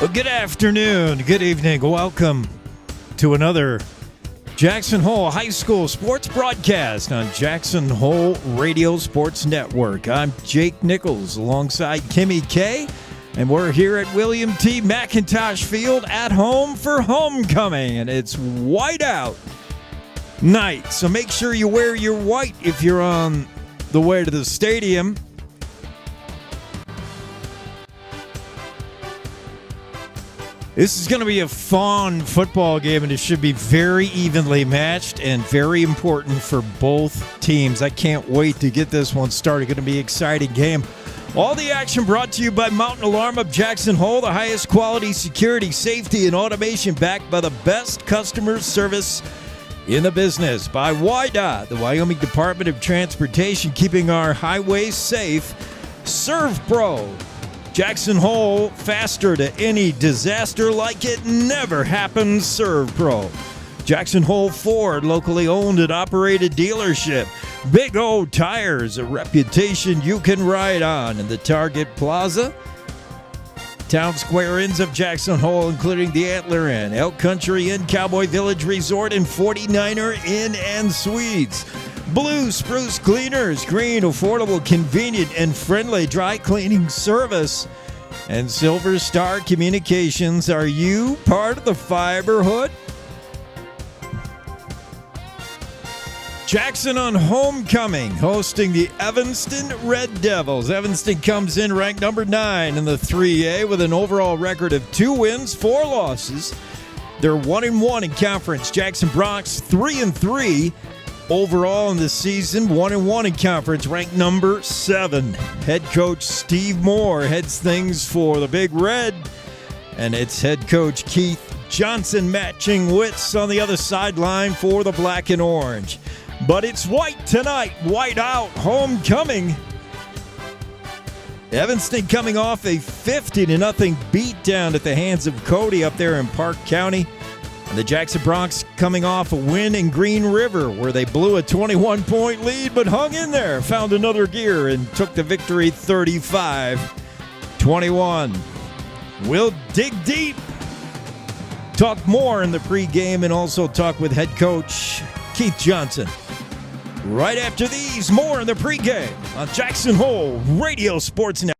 Well, good afternoon, good evening. Welcome to another Jackson Hole High School sports broadcast on Jackson Hole Radio Sports Network. I'm Jake Nichols alongside Kimmy K, and we're here at William T. McIntosh Field at home for homecoming, and it's whiteout night. So make sure you wear your white if you're on the way to the stadium. This is going to be a fun football game, and it should be very evenly matched and very important for both teams. I can't wait to get this one started. Going to be an exciting game. All the action brought to you by Mountain Alarm of Jackson Hole, the highest quality security, safety, and automation backed by the best customer service in the business. By WYDOT, the Wyoming Department of Transportation, keeping our highways safe. ServPro, Jackson Hole, faster to any disaster like it never happened. ServPro. Jackson Hole Ford, locally owned and operated dealership. Big O Tires, a reputation you can ride on. In the Target Plaza, Town Square Inns of Jackson Hole, including the Antler Inn, Elk Country Inn, Cowboy Village Resort, and 49er Inn and Suites. Blue Spruce Cleaners, green, affordable, convenient, and friendly dry cleaning service. And Silver Star Communications. Are you part of the Fiberhood? Jackson on homecoming, hosting the Evanston Red Devils. Evanston comes in ranked number 9 in the 3A with an overall record of 2 wins, 4 losses. They're 1-1 in conference. Jackson Bronx 3-3. Overall in the season, 1-1 in conference, ranked number 7. Head coach Steve Moore heads things for the Big Red, and it's head coach Keith Johnson matching wits on the other sideline for the Black and Orange. But it's white tonight, white out, homecoming. Evanston coming off a 50-0 beatdown at the hands of Cody up there in Park County. And the Jackson Bronx coming off a win in Green River where they blew a 21-point lead but hung in there, found another gear, and took the victory 35-21. We'll dig deep. Talk more in the pregame and also talk with head coach Keith Johnson. Right after these, more in the pregame on Jackson Hole Radio Sports Network.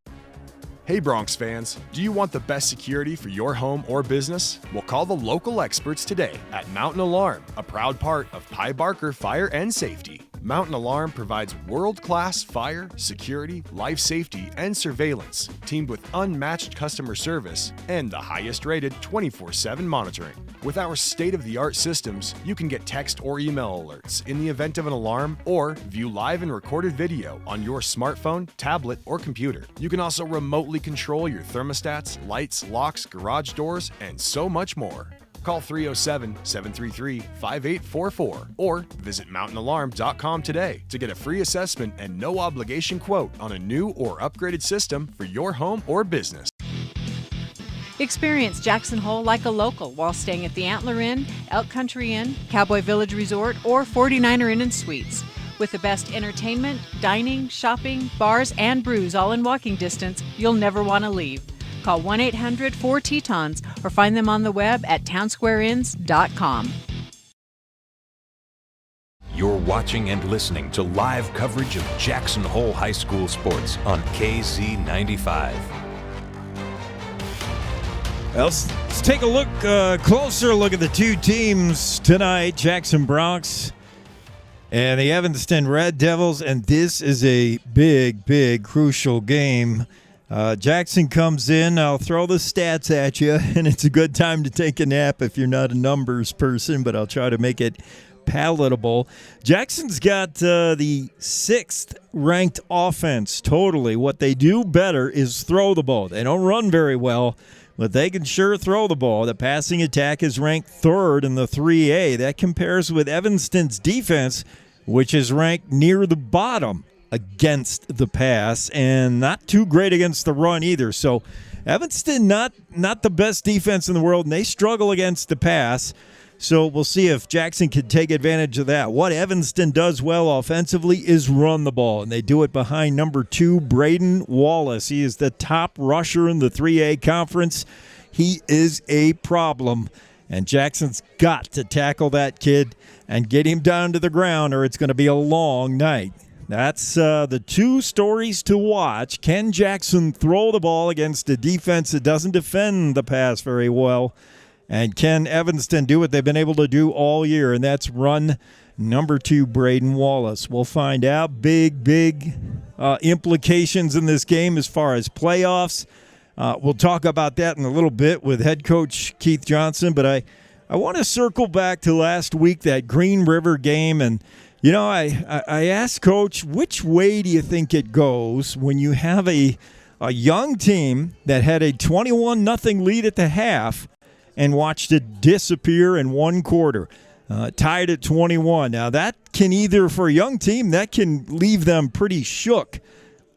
Hey Bronx fans, do you want the best security for your home or business? Well, call the local experts today at Mountain Alarm, a proud part of Pye Barker Fire and Safety. Mountain Alarm provides world-class fire, security, life safety, and surveillance, teamed with unmatched customer service and the highest-rated 24/7 monitoring. With our state-of-the-art systems, you can get text or email alerts in the event of an alarm or view live and recorded video on your smartphone, tablet, or computer. You can also remotely control your thermostats, lights, locks, garage doors, and so much more. Call 307-733-5844 or visit mountainalarm.com today to get a free assessment and no obligation quote on a new or upgraded system for your home or business. Experience Jackson Hole like a local while staying at the Antler Inn, Elk Country Inn, Cowboy Village Resort, or 49er Inn and Suites. With the best entertainment, dining, shopping, bars, and brews all in walking distance, you'll never want to leave. Call 1-800-4-TETONS or find them on the web at townsquareinns.com. You're watching and listening to live coverage of Jackson Hole High School sports on KZ95. Well, let's take a closer look at the two teams tonight, Jackson Bronx and the Evanston Red Devils, and this is a big, crucial game. Jackson comes in. I'll throw the stats at you, and it's a good time to take a nap if you're not a numbers person, but I'll try to make it palatable. Jackson's got the 6th ranked offense totally. What they do better is throw the ball. They don't run very well, but they can sure throw the ball. The passing attack is ranked 3rd in the 3A. That compares with Evanston's defense, which is ranked near the bottom against the pass, and not too great against the run either. So Evanston, not the best defense in the world, and they struggle against the pass. So we'll see if Jackson can take advantage of that. What Evanston does well offensively is run the ball, and they do it behind number 2, Braden Wallace. He is the top rusher in the 3A conference. He is a problem, and Jackson's got to tackle that kid and get him down to the ground, or it's going to be a long night. That's the two stories to watch. Can Jackson throw the ball against a defense that doesn't defend the pass very well? And can Evanston do what they've been able to do all year, and that's run number 2, Braden Wallace. We'll find out. Big implications in this game as far as playoffs. We'll talk about that in a little bit with head coach Keith Johnson, but I want to circle back to last week, that Green River game, and I asked Coach, which way do you think it goes when you have a young team that had a 21-0 lead at the half and watched it disappear in one quarter, tied at 21. Now, that can either, for a young team, that can leave them pretty shook.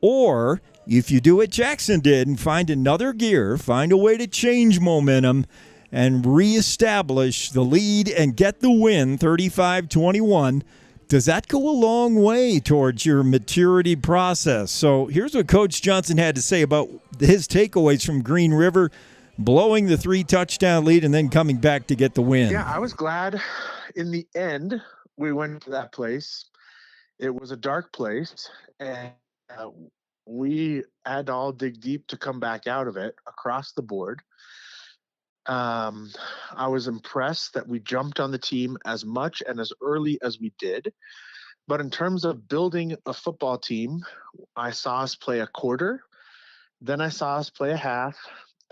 Or, if you do what Jackson did and find another gear, find a way to change momentum and reestablish the lead and get the win, 35-21, does that go a long way towards your maturity process? So here's what Coach Johnson had to say about his takeaways from Green River, blowing the 3-touchdown lead and then coming back to get the win. Yeah, I was glad in the end we went to that place. It was a dark place, and we had to all dig deep to come back out of it across the board. I was impressed that we jumped on the team as much and as early as we did. But in terms of building a football team, I saw us play a quarter, then I saw us play a half,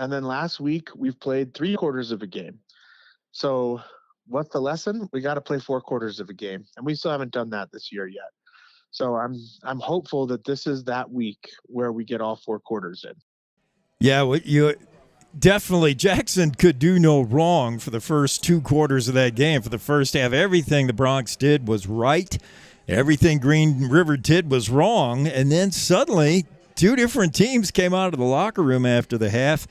and then last week we've played 3 quarters of a game. So what's the lesson? We got to play 4 quarters of a game, and we still haven't done that this year yet. So I'm hopeful that this is that week where we get all 4 quarters in. Yeah, definitely, Jackson could do no wrong for the first 2 quarters of that game. For the first half, everything the Bronx did was right. Everything Green River did was wrong. And then suddenly, 2 different teams came out of the locker room after the half,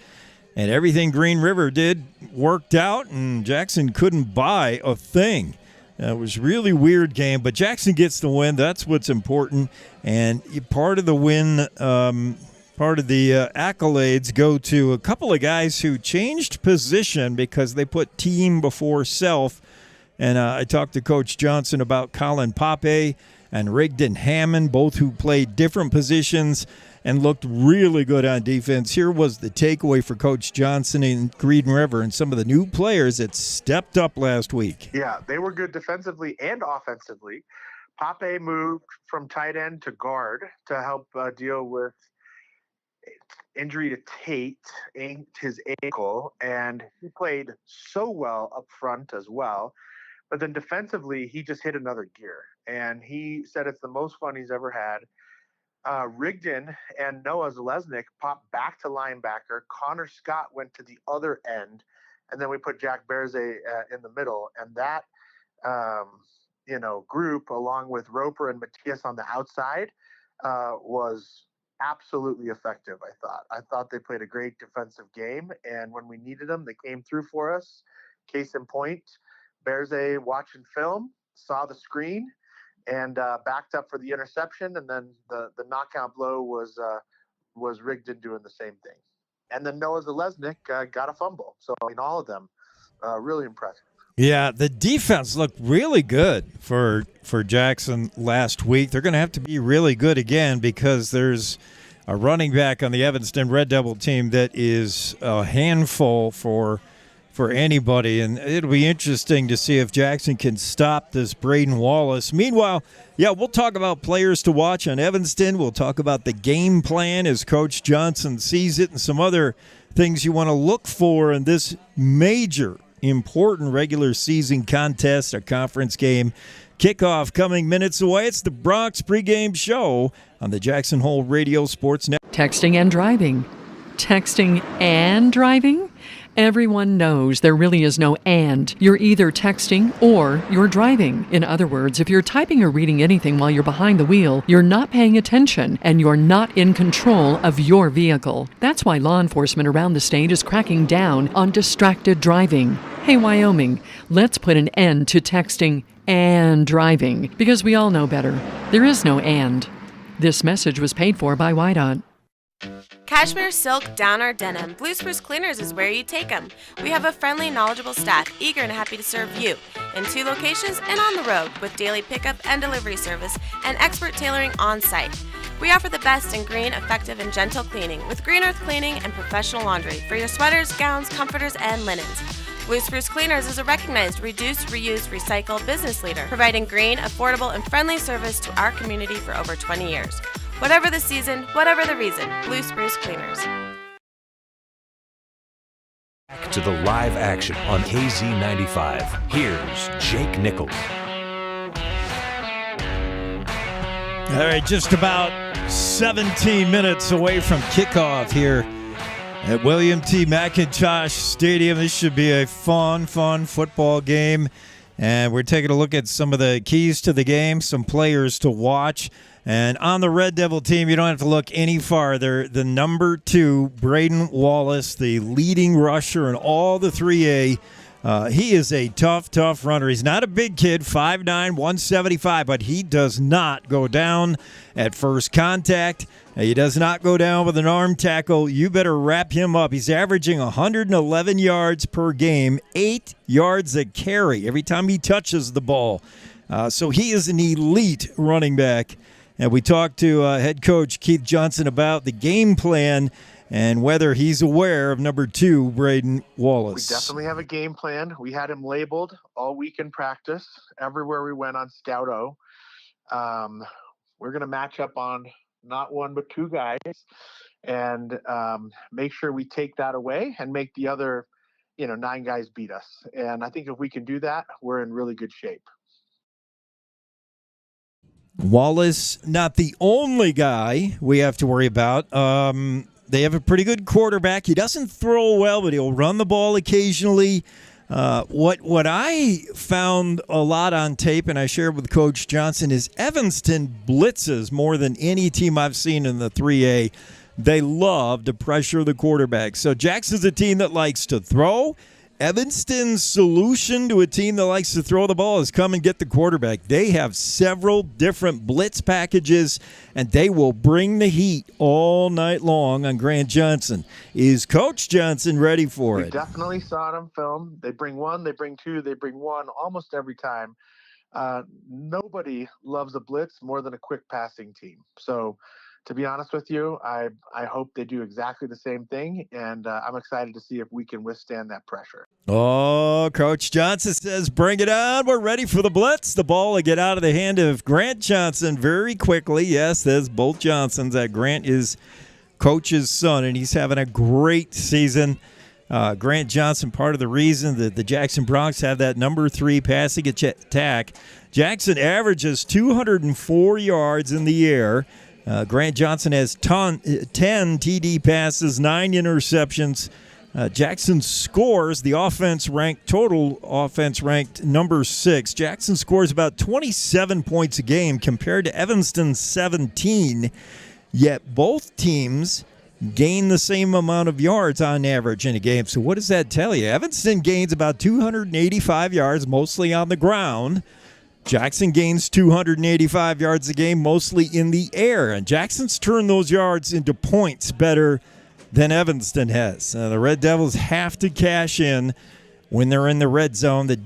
and everything Green River did worked out, and Jackson couldn't buy a thing. It was a really weird game, but Jackson gets the win. That's what's important. And part of the win, part of the accolades go to a couple of guys who changed position because they put team before self. And I talked to Coach Johnson about Colin Pape and Rigdon Hammond, both who played different positions and looked really good on defense. Here was the takeaway for Coach Johnson in Green River and some of the new players that stepped up last week. Yeah, they were good defensively and offensively. Pape moved from tight end to guard to help deal with injury to Tate, his ankle, and he played so well up front as well. But then defensively, he just hit another gear, and he said it's the most fun he's ever had. Rigdon and Noah Zalesnik popped back to linebacker. Connor Scott went to the other end, and then we put Jack Berze in the middle. And that, group, along with Roper and Matthias on the outside, was absolutely effective, I thought they played a great defensive game, and when we needed them, they came through for us. Case in point, Berze watching film, saw the screen, and backed up for the interception, and then the knockout blow was Rigdon doing the same thing. And then Noah Zalesnik got a fumble. So, all of them really impressive. Yeah, the defense looked really good for Jackson last week. They're going to have to be really good again because there's a running back on the Evanston Red Devil team that is a handful for anybody, and it'll be interesting to see if Jackson can stop this Braden Wallace. Meanwhile, we'll talk about players to watch on Evanston. We'll talk about the game plan as Coach Johnson sees it and some other things you want to look for in this major important regular season contest, a conference game. Kickoff coming minutes away. It's the Bronx pregame show on the Jackson Hole Radio Sports Network. Texting and driving. Texting and driving? Everyone knows there really is no and. You're either texting or you're driving. In other words, if you're typing or reading anything while you're behind the wheel, you're not paying attention and you're not in control of your vehicle. That's why law enforcement around the state is cracking down on distracted driving. Hey, Wyoming, let's put an end to texting and driving because we all know better. There is no and. This message was paid for by WYDOT. Cashmere, silk, down, or denim, Blue Spruce Cleaners is where you take them. We have a friendly, knowledgeable staff, eager and happy to serve you in 2 locations and on the road with daily pickup and delivery service and expert tailoring on site. We offer the best in green, effective, and gentle cleaning with Green Earth Cleaning and professional laundry for your sweaters, gowns, comforters, and linens. Blue Spruce Cleaners is a recognized reduce, reuse, recycle business leader, providing green, affordable, and friendly service to our community for over 20 years. Whatever the season, whatever the reason, Blue Spruce Cleaners. Back to the live action on KZ95. Here's Jake Nichols. All right, just about 17 minutes away from kickoff here at William T. McIntosh Stadium. This should be a fun football game. And we're taking a look at some of the keys to the game, some players to watch. And on the Red Devil team, you don't have to look any farther. The number 2, Braden Wallace, the leading rusher in all the 3A. He is a tough runner. He's not a big kid, 5'9", 175, but he does not go down at first contact. He does not go down with an arm tackle. You better wrap him up. He's averaging 111 yards per game, 8 yards a carry every time he touches the ball. So he is an elite running back. And we talked to head coach Keith Johnson about the game plan and whether he's aware of number 2, Braden Wallace. We definitely have a game plan. We had him labeled all week in practice, everywhere we went on Scout-O. We're going to match up on not 1 but 2 guys and make sure we take that away and make the other 9 guys beat us. And I think if we can do that, we're in really good shape. Wallace, not the only guy we have to worry about. They have a pretty good quarterback. He doesn't throw well, but he'll run the ball occasionally. What I found a lot on tape, and I shared with Coach Johnson, is Evanston blitzes more than any team I've seen in the 3A. They love to pressure the quarterback. So Jackson's a team that likes to throw. Evanston's solution to a team that likes to throw the ball is come and get the quarterback. They have several different blitz packages, and they will bring the heat all night long on Grant Johnson. Is Coach Johnson ready for it? We definitely saw it on film. They bring 1, they bring 2, they bring 1 almost every time. Nobody loves a blitz more than a quick passing team. So to be honest with you, I hope they do exactly the same thing, and I'm excited to see if we can withstand that pressure. Oh, Coach Johnson says, bring it on. We're ready for the blitz. The ball will get out of the hand of Grant Johnson very quickly. Yes, there's both Johnsons. Grant is Coach's son, and he's having a great season. Grant Johnson, part of the reason that the Jackson Broncs have that number 3 passing attack. Jackson averages 204 yards in the air. Grant Johnson has 10 TD passes, 9 interceptions. Jackson scores the total offense ranked number 6. Jackson scores about 27 points a game compared to Evanston's 17. Yet both teams gain the same amount of yards on average in a game. So what does that tell you? Evanston gains about 285 yards, mostly on the ground. Jackson gains 285 yards a game, mostly in the air. And Jackson's turned those yards into points better than Evanston has. The Red Devils have to cash in when they're in the red zone. The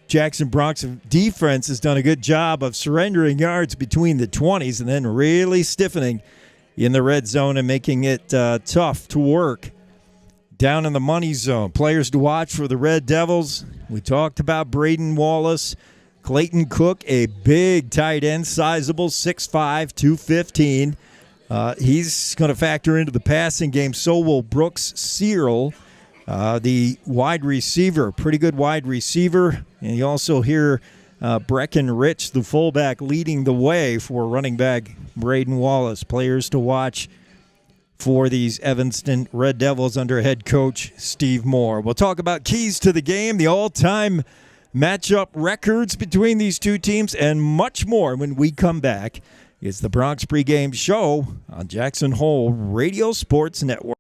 Jackson Broncs defense has done a good job of surrendering yards between the 20s and then really stiffening in the red zone and making it tough to work down in the money zone. Players to watch for the Red Devils. We talked about Braden Wallace. Clayton Cook, a big tight end, sizable, 6'5", 215. He's going to factor into the passing game. So will Brooks Searle, the wide receiver, pretty good wide receiver. And you also hear Brecken Rich, the fullback, leading the way for running back Braden Wallace. Players to watch for these Evanston Red Devils under head coach Steve Moore. We'll talk about keys to the game, the all-time matchup records between these two teams, and much more when we come back. It's the Bronx Pregame Show on Jackson Hole Radio Sports Network.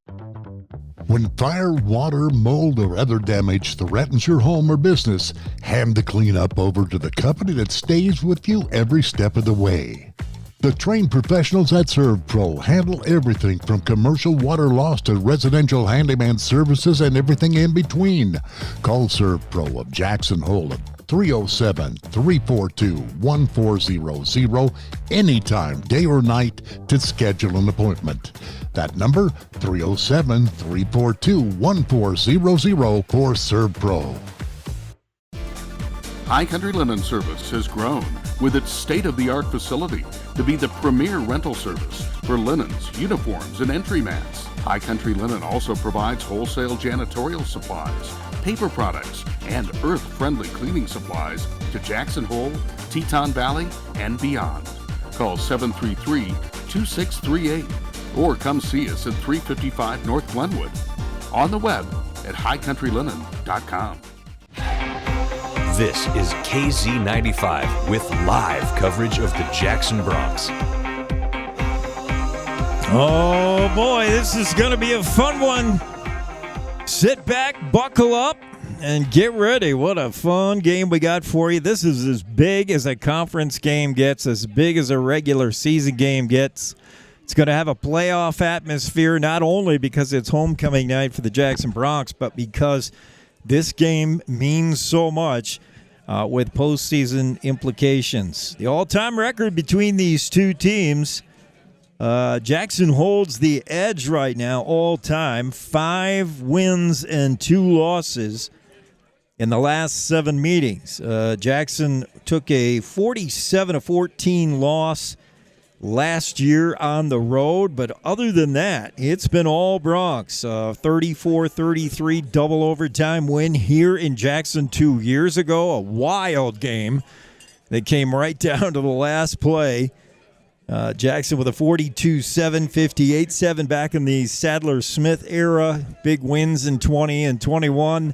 When fire, water, mold, or other damage threatens your home or business, hand the cleanup over to the company that stays with you every step of the way. The trained professionals at ServPro handle everything from commercial water loss to residential handyman services and everything in between. Call ServPro of Jackson Hole at 307-342-1400 anytime, day or night, to schedule an appointment. That number, 307-342-1400 for ServPro. High Country Linen Service has grown with its state-of-the-art facility to be the premier rental service for linens, uniforms, and entry mats. High Country Linen also provides wholesale janitorial supplies, paper products, and earth-friendly cleaning supplies to Jackson Hole, Teton Valley, and beyond. Call 733-2638 or come see us at 355 North Glenwood. On the web at highcountrylinen.com. This is KZ95 with live coverage of the Jackson Bronx. Oh boy, this is going to be a fun one. Sit back, buckle up, and get ready. What a fun game we got for you. This is as big as a conference game gets, as big as a regular season game gets. It's going to have a playoff atmosphere, not only because it's homecoming night for the Jackson Bronx, but because this game means so much with postseason implications. The all-time record between these two teams, Jackson holds the edge right now all-time, 5 wins and 2 losses in the last 7 meetings. Jackson took a 47-14 loss last year on the road, but other than that, it's been all Bronx. 34-33 double overtime win here in Jackson 2 years ago. A wild game that came right down to the last play. Jackson with a 42-7, 58-7 back in the Sadler-Smith era. Big wins in 20 and 21.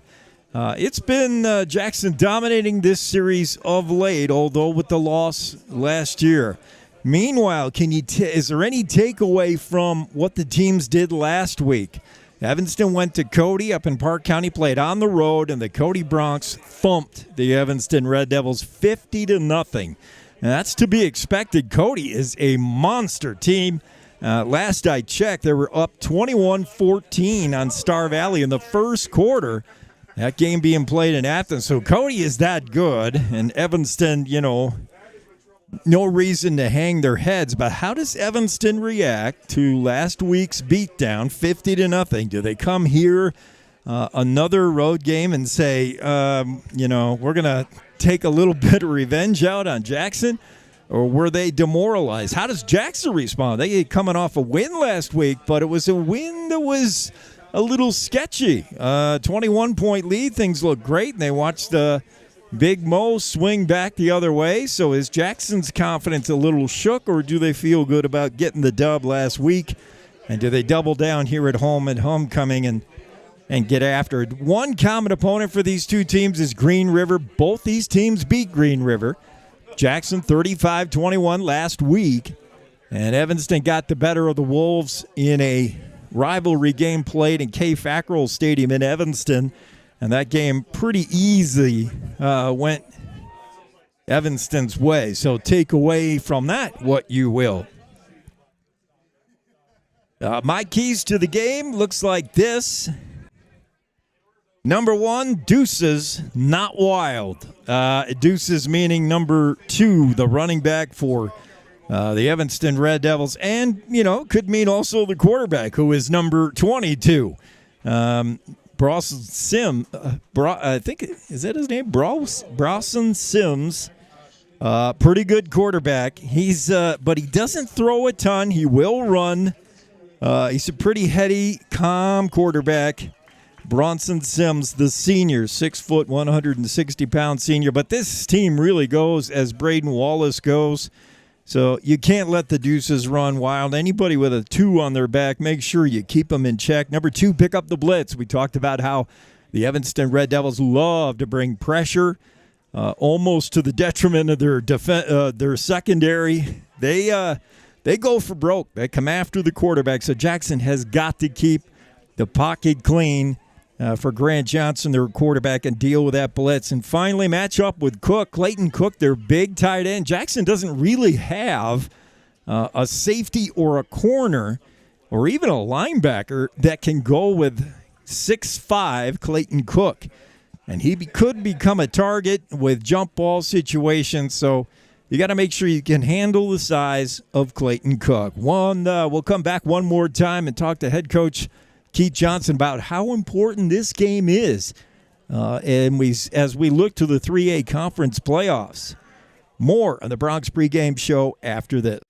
It's been Jackson dominating this series of late, although with the loss last year. Meanwhile, is there any takeaway from what the teams did last week? Evanston went to Cody up in Park County, played on the road, and the Cody Bronx thumped the Evanston Red Devils 50-0. And that's to be expected. Cody is a monster team. Last I checked, they were up 21-14 on Star Valley in the first quarter. That game being played in Athens. So Cody is that good, and Evanston, no reason to hang their heads, but how does Evanston react to last week's beatdown, 50-0? Do they come here another road game and say, we're going to take a little bit of revenge out on Jackson? Or were they demoralized? How does Jackson respond? They coming off a win last week, but it was a win that was a little sketchy. 21-point lead, things look great, and they watched Big Mo swing back the other way. So is Jackson's confidence a little shook, or do they feel good about getting the dub last week? And do they double down here at home at homecoming and get after it? One common opponent for these two teams is Green River. Both these teams beat Green River. Jackson 35-21 last week. And Evanston got the better of the Wolves in a rivalry game played in K. Fackrell Stadium in Evanston. And that game pretty easy went Evanston's way. So take away from that what you will. My keys to the game looks like this. Number 1, Deuces, not Wild. Deuces meaning number 2, the running back for the Evanston Red Devils. And, could mean also the quarterback, who is number 22. Brawson Sims, I think, is that his name? Brawson Sims, pretty good quarterback. But he doesn't throw a ton. He will run. He's a pretty heady, calm quarterback. Bronson Sims, the senior, 6', 160-pound senior. But this team really goes as Braden Wallace goes. So you can't let the Deuces run wild. Anybody with a 2 on their back, make sure you keep them in check. Number 2, pick up the blitz. We talked about how the Evanston Red Devils love to bring pressure, almost to the detriment of their secondary. They go for broke. They come after the quarterback. So Jackson has got to keep the pocket clean for Grant Johnson, their quarterback, and deal with that blitz. And finally, match up with Cook. Clayton Cook, their big tight end. Jackson doesn't really have a safety or a corner or even a linebacker that can go with 6'5" Clayton Cook. And he could become a target with jump ball situations, so you got to make sure you can handle the size of Clayton Cook. We'll come back one more time and talk to head coach Keith Johnson about how important this game is as we look to the 3A conference playoffs. More on the Bronx Pregame Show after this.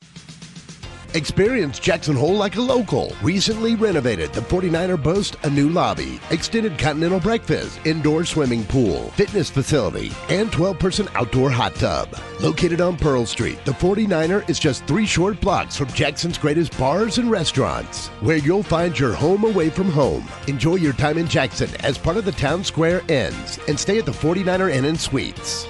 Experience Jackson Hole like a local. Recently renovated, the 49er boasts a new lobby, extended continental breakfast, indoor swimming pool, fitness facility, and 12-person outdoor hot tub. Located on Pearl Street, the 49er is just 3 short blocks from Jackson's greatest bars and restaurants, where you'll find your home away from home. Enjoy your time in Jackson as part of the Town Square Inns, and stay at the 49er Inn and Suites.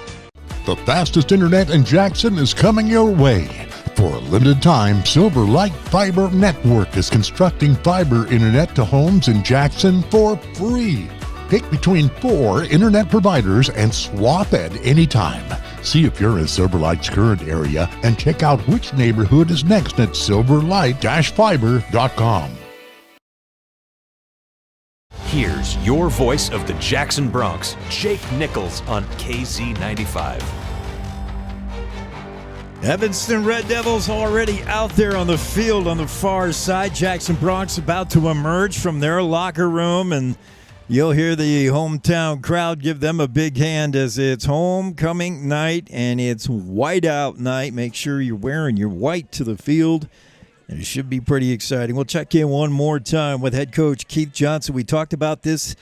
The fastest internet in Jackson is coming your way. For a limited time, Silver Light Fiber Network is constructing fiber internet to homes in Jackson for free. Pick between 4 internet providers and swap at any time. See if you're in Silver Light's current area and check out which neighborhood is next at silverlight-fiber.com. Here's your voice of the Jackson Bronx, Jake Nichols on KZ95. Evanston Red Devils already out there on the field on the far side. Jackson Bronx about to emerge from their locker room, and you'll hear the hometown crowd give them a big hand as it's homecoming night and it's whiteout night. Make sure you're wearing your white to the field, and it should be pretty exciting. We'll check in one more time with head coach Keith Johnson. We talked about this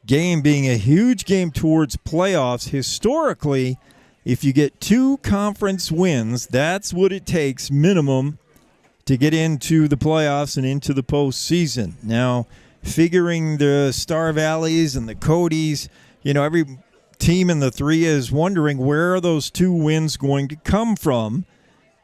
game being a huge game towards playoffs. Historically, if you get 2 conference wins, that's what it takes minimum to get into the playoffs and into the postseason. Now, figuring the Star Valleys and the Codys, every team in the 3 is wondering where are those 2 wins going to come from.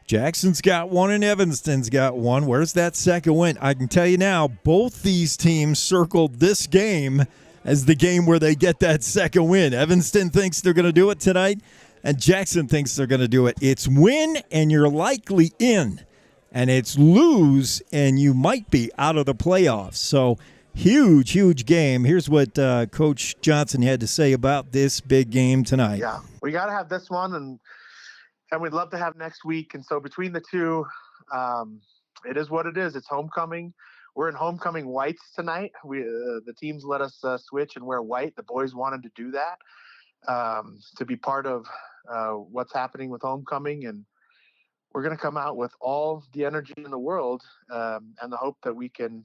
Jackson's got 1 and Evanston's got 1. Where's that second win? I can tell you now, both these teams circled this game as the game where they get that second win. Evanston thinks they're going to do it tonight, and Jackson thinks they're going to do it. It's win, and you're likely in. And it's lose, and you might be out of the playoffs. So, huge game. Here's what Coach Johnson had to say about this big game tonight. Yeah, we got to have this one, and we'd love to have next week. And so between the 2, it is what it is. It's homecoming. We're in homecoming whites tonight. The teams let us switch and wear white. The boys wanted to do that to be part of what's happening with homecoming, and we're going to come out with all the energy in the world and the hope that we can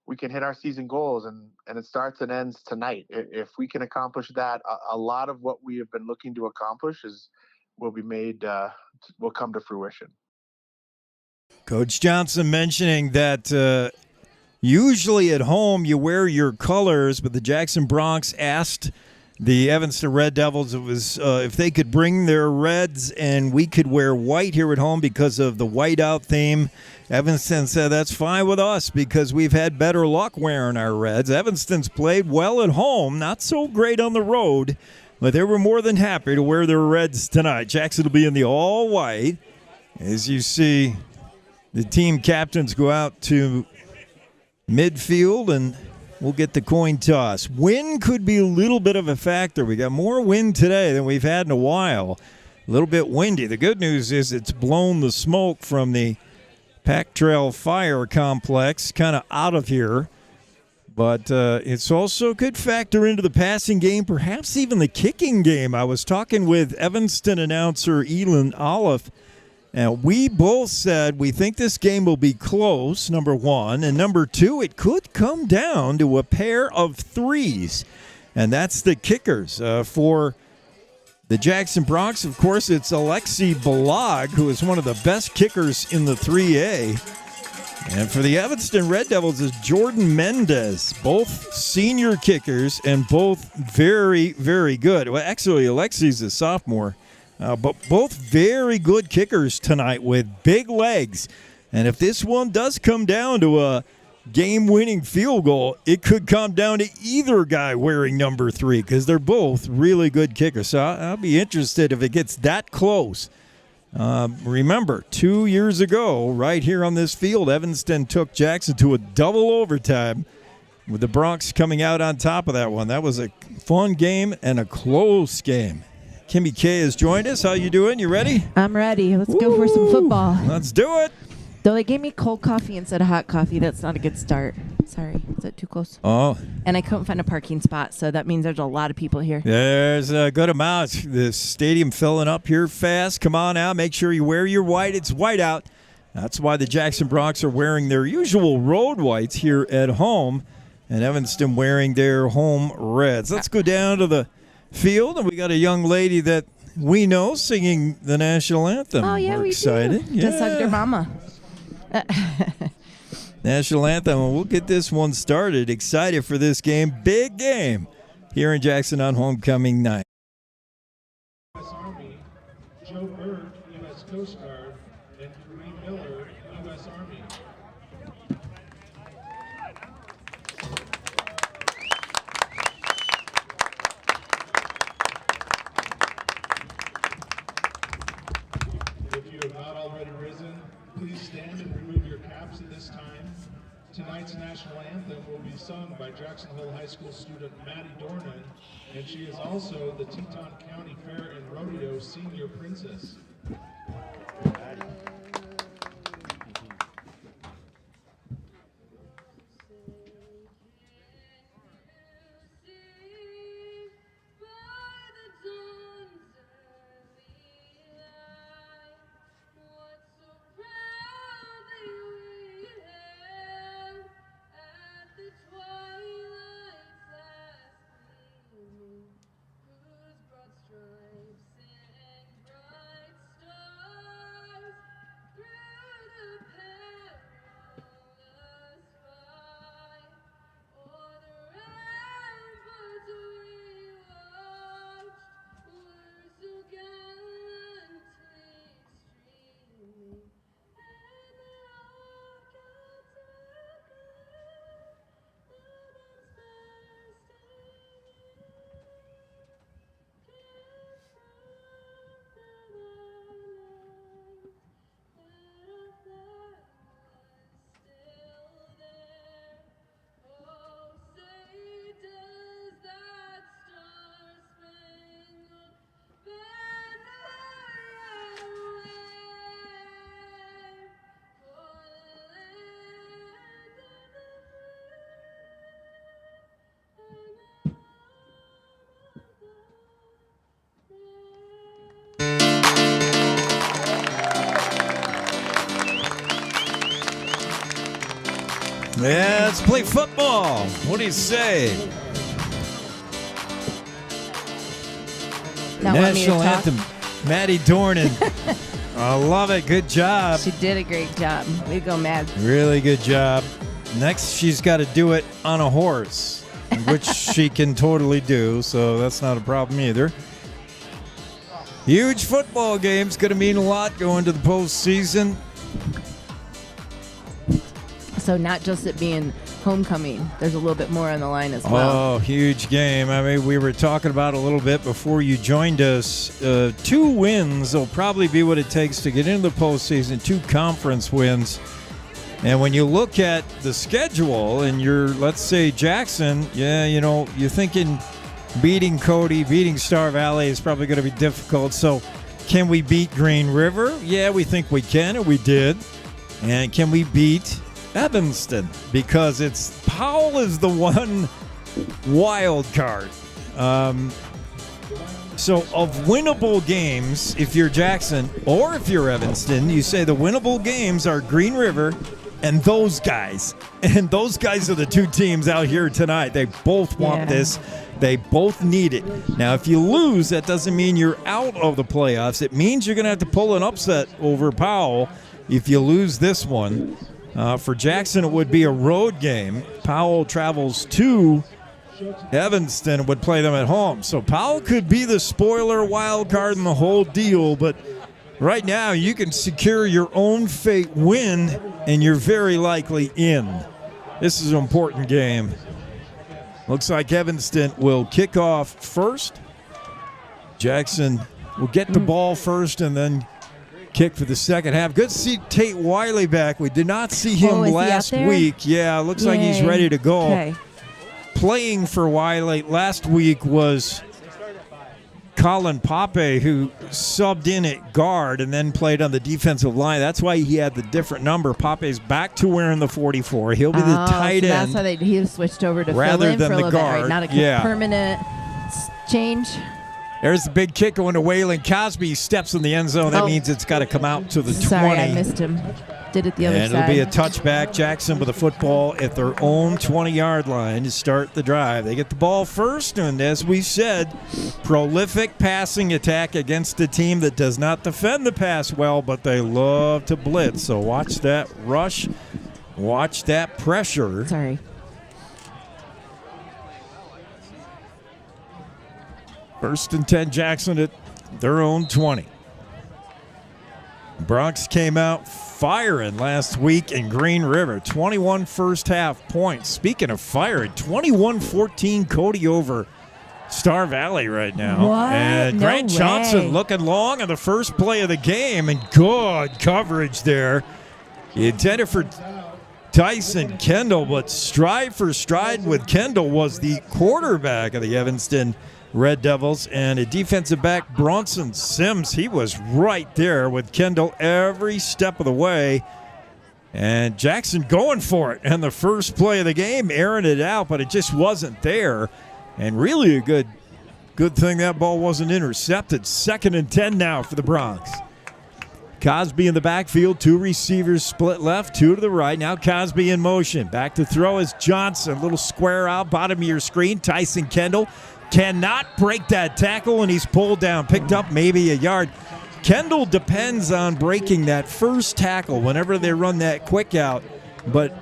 hit our season goals, and it starts and ends tonight. If we can accomplish that, a lot of what we have been looking to accomplish will come to fruition. Coach Johnson mentioning that usually at home you wear your colors, but the Jackson Bronx asked the Evanston Red Devils if they could bring their reds and we could wear white here at home because of the whiteout theme. Evanston said that's fine with us because we've had better luck wearing our reds. Evanston's played well at home, not so great on the road, but they were more than happy to wear their reds tonight. Jackson will be in the all-white. As you see, the team captains go out to midfield, and we'll get the coin toss. Wind could be a little bit of a factor. We got more wind today than we've had in a while. A little bit windy. The good news is it's blown the smoke from the Pack Trail Fire Complex kind of out of here. But it's also could factor into the passing game, perhaps even the kicking game. I was talking with Evanston announcer Elon Olive, and we both said we think this game will be close, number 1. And number 2, it could come down to a pair of threes. And that's the kickers. For the Jackson Bronx, of course, it's Alexi Balag, who is one of the best kickers in the 3A. And for the Evanston Red Devils is Jordan Mendez, both senior kickers and both very, very good. Well, actually, Alexi's a sophomore. But both very good kickers tonight with big legs. And if this one does come down to a game-winning field goal, it could come down to either guy wearing number 3 because they're both really good kickers. So I'll be interested if it gets that close Remember, 2 years ago, right here on this field, Evanston took Jackson to a double overtime with the Broncs coming out on top of that one. That was a fun game and a close game. Kimmy K has joined us. How you doing? You ready? I'm ready. Let's go for some football. Let's do it. Though they gave me cold coffee instead of hot coffee. That's not a good start. Sorry. Is that too close? Oh. And I couldn't find a parking spot, so that means there's a lot of people here. There's a good amount. The stadium filling up here fast. Come on out. Make sure you wear your white. It's white out. That's why the Jackson Broncs are wearing their usual road whites here at home, and Evanston wearing their home reds. Let's go down to the field, and we got a young lady that we know singing the national anthem. Oh, yeah, We're we excited. do. Just hugged her mama. National anthem, and we'll get this one started. Excited for this game. Big game here in Jackson on homecoming night. U.S. Army, Joe Bird, U.S. Coast Guard, and Kareem Miller, U.S. Army. If you have not already risen, please stand and remove your caps at this time. Tonight's national anthem will be sung by Jackson Hole High School student Maddie Dornan, and she is also the Teton County Fair and Rodeo Senior Princess. Yeah, let's play football. What do you say? National anthem. Maddie Dornan. I love it. Good job. She did a great job. Way to go, Mad. Really good job. Next, she's got to do it on a horse, which she can totally do, so that's not a problem either. Huge football game's going to mean a lot going to the postseason. So not just it being homecoming, there's a little bit more on the line as well. Oh, huge game. I mean, we were talking about a little bit before you joined us. 2 wins will probably be what it takes to get into the postseason, 2 conference wins. And when you look at the schedule and you're, let's say, Jackson, yeah, you know, you're thinking beating Cody, beating Star Valley is probably going to be difficult. So can we beat Green River? Yeah, we think we can, and we did. And can we beat Evanston? Because it's Powell is the one wild card. So of winnable games, if you're Jackson or if you're Evanston, you say the winnable games are Green River and those guys. And those guys are the 2 teams out here tonight. They both want this. They both need it. Now, if you lose, that doesn't mean you're out of the playoffs. It means you're going to have to pull an upset over Powell if you lose this one. For Jackson, it would be a road game. Powell travels to Evanston and would play them at home. So Powell could be the spoiler wild card in the whole deal, but right now you can secure your own fate win, and you're very likely in. This is an important game. Looks like Evanston will kick off first. Jackson will get the ball first and then kick for the second half. Good to see Tate Wiley back. We did not see him last week. Yeah, looks like he's ready to go. Okay. Playing for Wiley last week was Colin Pape, who subbed in at guard and then played on the defensive line. That's why he had the different number. Pape's back to wearing the 44. He'll be the tight end. That's why he switched over to rather fill in than for a the little guard. bit, right? Not a permanent change. There's the big kick going to Waylon Cosby. Steps in the end zone. That means it's got to come out to the 20. Sorry, I missed him. Did it the other side. And it'll be a touchback. Jackson with the football at their own 20-yard line to start the drive. They get the ball first, and as we said, prolific passing attack against a team that does not defend the pass well, but they love to blitz. So watch that rush. Watch that pressure. Sorry. First and 10, Jackson at their own 20. Bronx came out firing last week in Green River. 21 first half points. Speaking of firing, 21-14 Cody over Star Valley right now. What? And Grant Johnson looking long on the first play of the game, and good coverage there. He intended for Tyson Kendall, but stride for stride with Kendall was the quarterback of the Evanston Red Devils, and a defensive back, Bronson Sims. He was right there with Kendall every step of the way. And Jackson going for it. And the first play of the game, airing it out, but it just wasn't there. And really a good thing that ball wasn't intercepted. 2nd and 10 now for the Bronx. Cosby in the backfield, 2 receivers split left, 2 to the right. Now Cosby in motion. Back to throw is Johnson. Little square out, bottom of your screen. Tyson Kendall cannot break that tackle, and he's pulled down, picked up maybe a yard. Kendall depends on breaking that first tackle whenever they run that quick out. But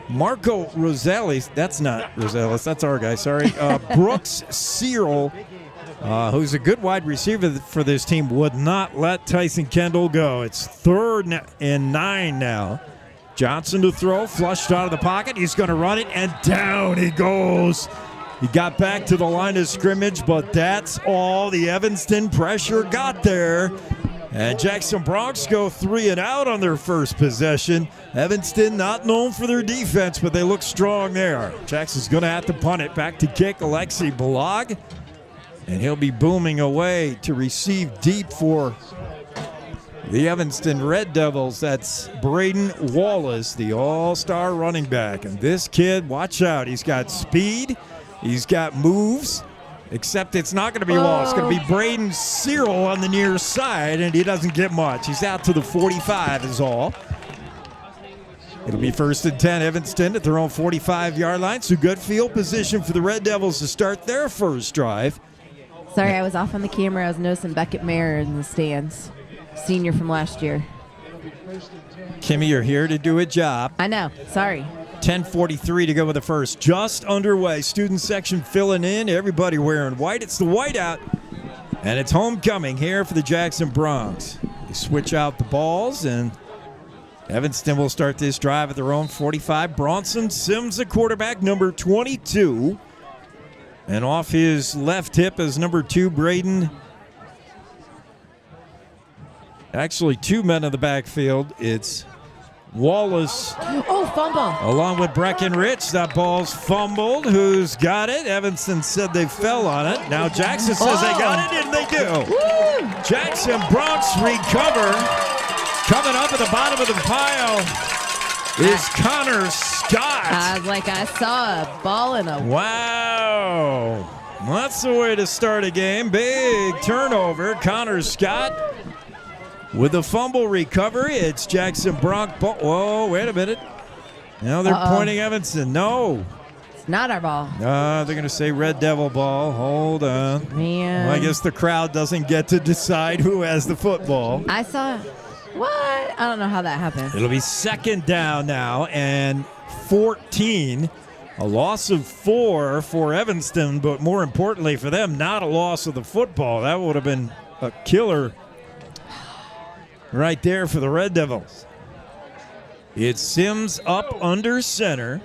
Marco Rosales, that's not Rosales, that's our guy, sorry. Brooks Searle, who's a good wide receiver for this team, would not let Tyson Kendall go. It's 3rd and 9 now. Johnson to throw, flushed out of the pocket. He's going to run it, and down he goes. He got back to the line of scrimmage, but that's all the Evanston pressure got there. And Jackson Bronx go 3 and out on their first possession. Evanston not known for their defense, but they look strong there. Jackson's going to have to punt it. Back to kick, Alexi Balog. And he'll be booming away to receive deep for the Evanston Red Devils. That's Braden Wallace, the all-star running back. And this kid, watch out. He's got speed. He's got moves, except it's not going to be Wallace. It's going to be Braden Searle on the near side, and he doesn't get much. He's out to the 45 is all. It'll be 1st and 10, Evanston at their own 45-yard line. So good field position for the Red Devils to start their first drive. Sorry, I was off on the camera. I was noticing Beckett Mayer in the stands, senior from last year. Kimmy, you're here to do a job. I know. Sorry. 10:43 to go with the first. Just underway. Student section filling in. Everybody wearing white. It's the whiteout. And it's homecoming here for the Jackson Bronx. They switch out the balls, and Evanston will start this drive at their own 45. Bronson Sims, the quarterback, number 22. And off his left hip is number 2, Braden. Actually, 2 men in the backfield. It's Wallace. Oh, fumble. Along with Breckenridge. That ball's fumbled. Who's got it? Evanston said they fell on it. Now Jackson says they got it, and they do. Woo! Jackson Bronx recover. Coming up at the bottom of the pile is Connor Scott. I was like, I saw a ball in a... Wow. That's the way to start a game. Big turnover. Connor Scott with the fumble recovery. It's Jackson Bronx. Whoa, wait a minute. Now they're pointing Evanston. No. It's not our ball. They're going to say Red Devil ball. Hold on. Man. Well, I guess the crowd doesn't get to decide who has the football. I saw... What? I don't know how that happened. It'll be 2nd down now and 14. A loss of 4 for Evanston, but more importantly for them, not a loss of the football. That would have been a killer right there for the Red Devils. It's Sims up under center.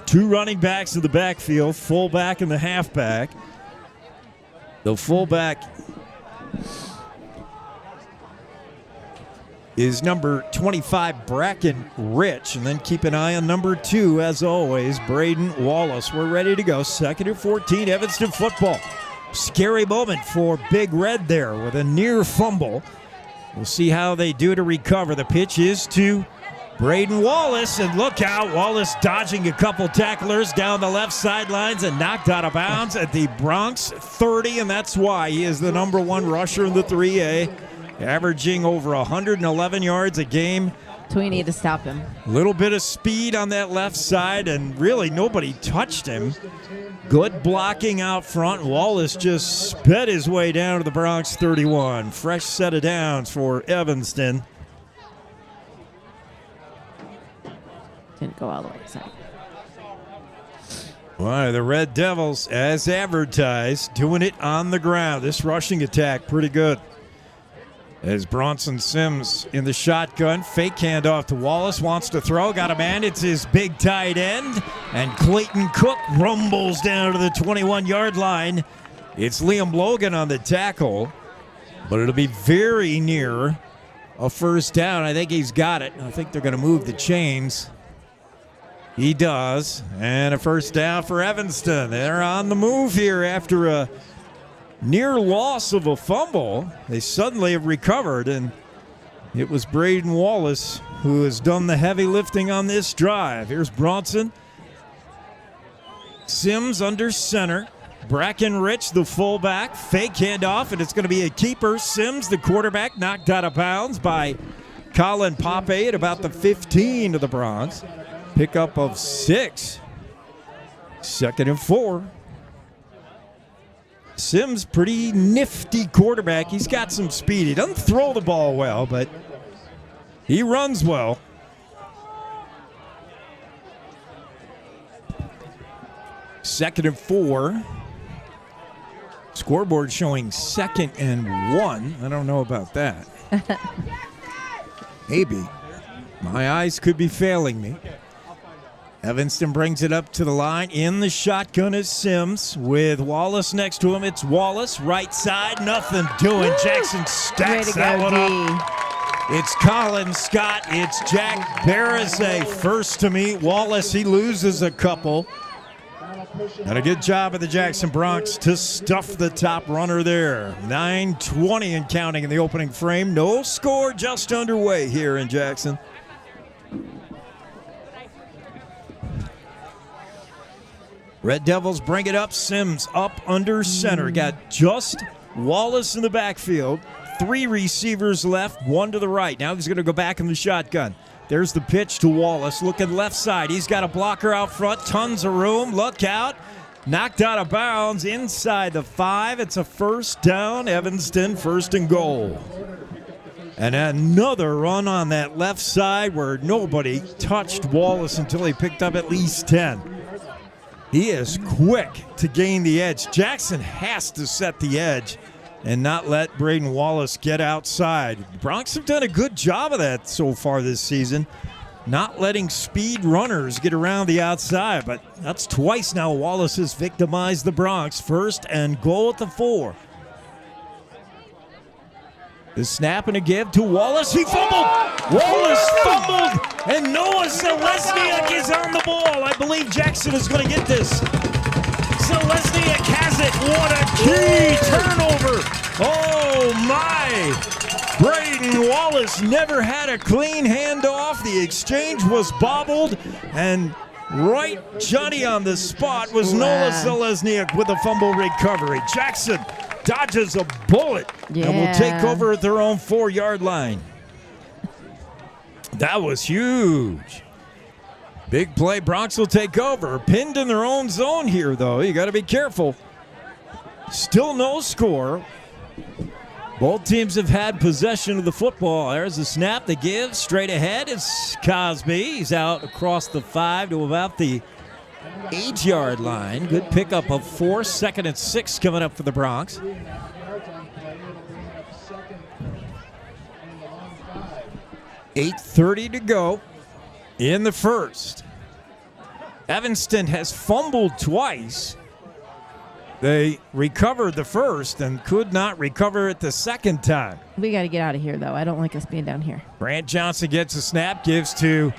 2 running backs in the backfield, fullback and the halfback. The fullback is number 25, Bracken Rich. And then keep an eye on number 2, as always, Braden Wallace. We're ready to go. 2nd and 14, Evanston football. Scary moment for Big Red there with a near fumble. We'll see how they do to recover. The pitch is to Braden Wallace, and look out. Wallace dodging a couple tacklers down the left sidelines and knocked out of bounds at the Bronx 30, and that's why he is the number 1 rusher in the 3A, averaging over 111 yards a game. So we need to stop him. A little bit of speed on that left side, and really nobody touched him. Good blocking out front. Wallace just sped his way down to the Bronx 31. Fresh set of downs for Evanston. Didn't go all the way. Sorry. Well, the Red Devils, as advertised, doing it on the ground. This rushing attack, pretty good. As Bronson Sims in the shotgun, fake handoff to Wallace, wants to throw, got a man, it's his big tight end, and Clayton Cook rumbles down to the 21-yard line. It's Liam Logan on the tackle, but it'll be very near a first down. I think he's got it. I think they're going to move the chains. He does, and a first down for Evanston. They're on the move here after a near loss of a fumble. They suddenly have recovered, and it was Braden Wallace who has done the heavy lifting on this drive. Here's Bronson. Sims under center. Bracken Rich, the fullback. Fake handoff, and it's going to be a keeper. Sims, the quarterback, knocked out of bounds by Colin Pape at about the 15 of the Bronx. Pickup of 6. 2nd and 4. Sims, pretty nifty quarterback. He's got some speed. He doesn't throw the ball well, but he runs well. Second and 4. Scoreboard showing 2nd and 1. I don't know about that. Maybe. My eyes could be failing me. Evanston brings it up to the line. In the shotgun is Sims with Wallace next to him. It's Wallace, right side, nothing doing. Jackson stacks that one up. It's Colin Scott. It's Jack Barazay first to meet Wallace. He loses a couple. And a good job of the Jackson Bronx to stuff the top runner there. 9:20 and counting in the opening frame. No score, just underway here in Jackson. Red Devils bring it up. Sims up under center. Got just Wallace in the backfield. 3 receivers left, 1 to the right. Now he's going to go back in the shotgun. There's the pitch to Wallace. Looking left side. He's got a blocker out front. Tons of room. Look out. Knocked out of bounds inside the 5. It's a first down. Evanston, 1st and goal. And another run on that left side where nobody touched Wallace until he picked up at least 10. He is quick to gain the edge. Jackson has to set the edge and not let Braden Wallace get outside. The Bronx have done a good job of that so far this season, not letting speed runners get around the outside, but that's twice now Wallace has victimized the Bronx. 1st and goal at the 4. The snap and a give to Wallace. He fumbled. Wallace fumbled, and Noah Selesniak is on the ball. I believe Jackson is going to get this. Selesniak has it. What a key turnover. Oh, my. Braden Wallace never had a clean handoff. The exchange was bobbled, and right Johnny on the spot was Noah Selesniak with a fumble recovery. Jackson dodges a bullet and will take over at their own 4-yard line. That was huge. Big play. Bronx will take over. Pinned in their own zone here, though. You got to be careful. Still no score. Both teams have had possession of the football. There's the snap, the give. Straight ahead is Cosby. He's out across the 5 to about the 8-yard line. Good pickup of 4. 2nd and 6 coming up for the Bronx. 8:30 to go in the first. Evanston has fumbled twice. They recovered the first and could not recover it the second time. We got to get out of here, though. I don't like us being down here. Grant Johnson gets a snap, gives to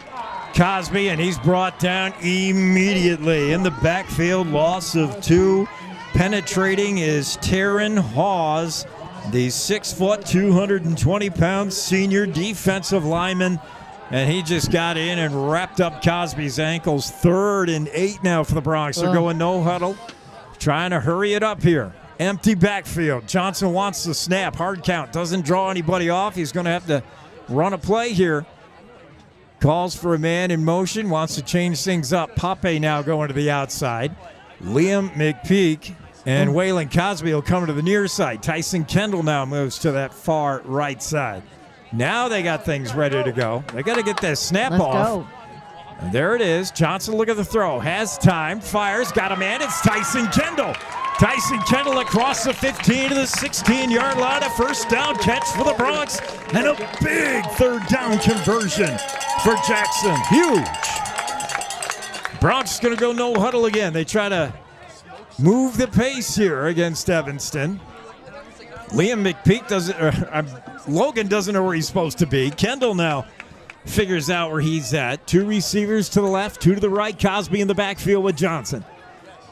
Cosby, and he's brought down immediately. In the backfield, loss of 2. Penetrating is Taryn Hawes, the 6', 220-pound senior defensive lineman. And he just got in and wrapped up Cosby's ankles. 3rd and 8 now for the Bronx. They're going no huddle, trying to hurry it up here. Empty backfield. Johnson wants the snap. Hard count. Doesn't draw anybody off. He's going to have to run a play here. Calls for a man in motion. Wants to change things up. Pape now going to the outside. Liam McPeak and Waylon Cosby will come to the near side. Tyson Kendall now moves to that far right side. Now they got things ready to go. They got to get that snap off. Go. And there it is. Johnson, look at the throw. Has time. Fires. Got a man. It's Tyson Kendall. Tyson Kendall across the 15 to the 16-yard line. A first down catch for the Bronx. And a big 3rd down conversion for Jackson. Huge. Bronx going to go no huddle again. They try to move the pace here against Evanston. Liam McPeak Logan doesn't know where he's supposed to be. Kendall now figures out where he's at. 2 receivers to the left, 2 to the right. Cosby in the backfield with Johnson.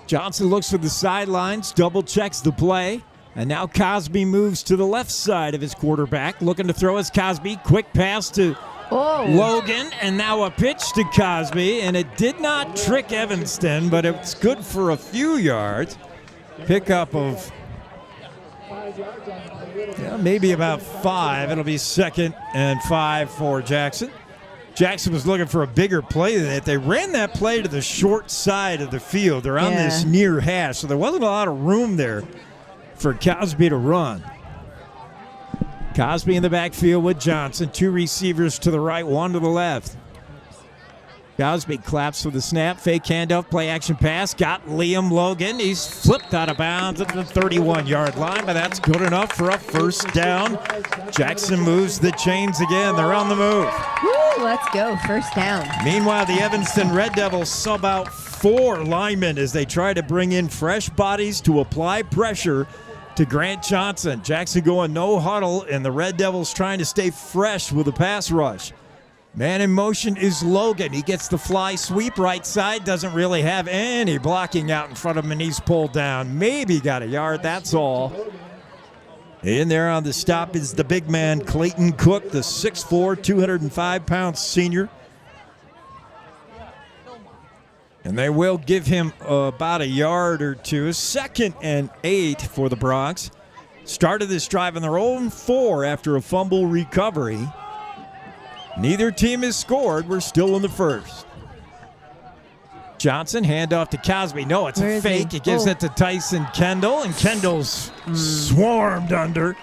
Johnson looks for the sidelines, double checks the play, and now Cosby moves to the left side of his quarterback, looking to throw his Cosby. Quick pass to Logan, and now a pitch to Cosby, and it did not trick Evanston, but it's good for a few yards. Pickup of maybe about 5. It'll be 2nd and 5 for Jackson. Jackson was looking for a bigger play than that. They ran that play to the short side of the field. They're on this near hash, so there wasn't a lot of room there for Cosby to run. Cosby in the backfield with Johnson. 2 receivers to the right, 1 to the left. Cosby claps for the snap. Fake handoff, play action pass. Got Liam Logan. He's flipped out of bounds at the 31-yard line, but that's good enough for a first down. Jackson moves the chains again. They're on the move. Woo, let's go. First down. Meanwhile, the Evanston Red Devils sub out 4 linemen as they try to bring in fresh bodies to apply pressure to Grant Johnson. Jackson going no huddle, and the Red Devils trying to stay fresh with the pass rush. Man in motion is Logan. He gets the fly sweep right side. Doesn't really have any blocking out in front of him, and he's pulled down. Maybe got a yard, that's all. In there on the stop is the big man, Clayton Cook, the 6'4", 205-pound senior. And they will give him about a yard or two. 2nd and 8 for the Bronx. Started this drive on their own 4 after a fumble recovery. Neither team has scored. We're still in the first. Johnson, handoff to Cosby. No, it's a fake. He gives it to Tyson Kendall, and Kendall's swarmed under.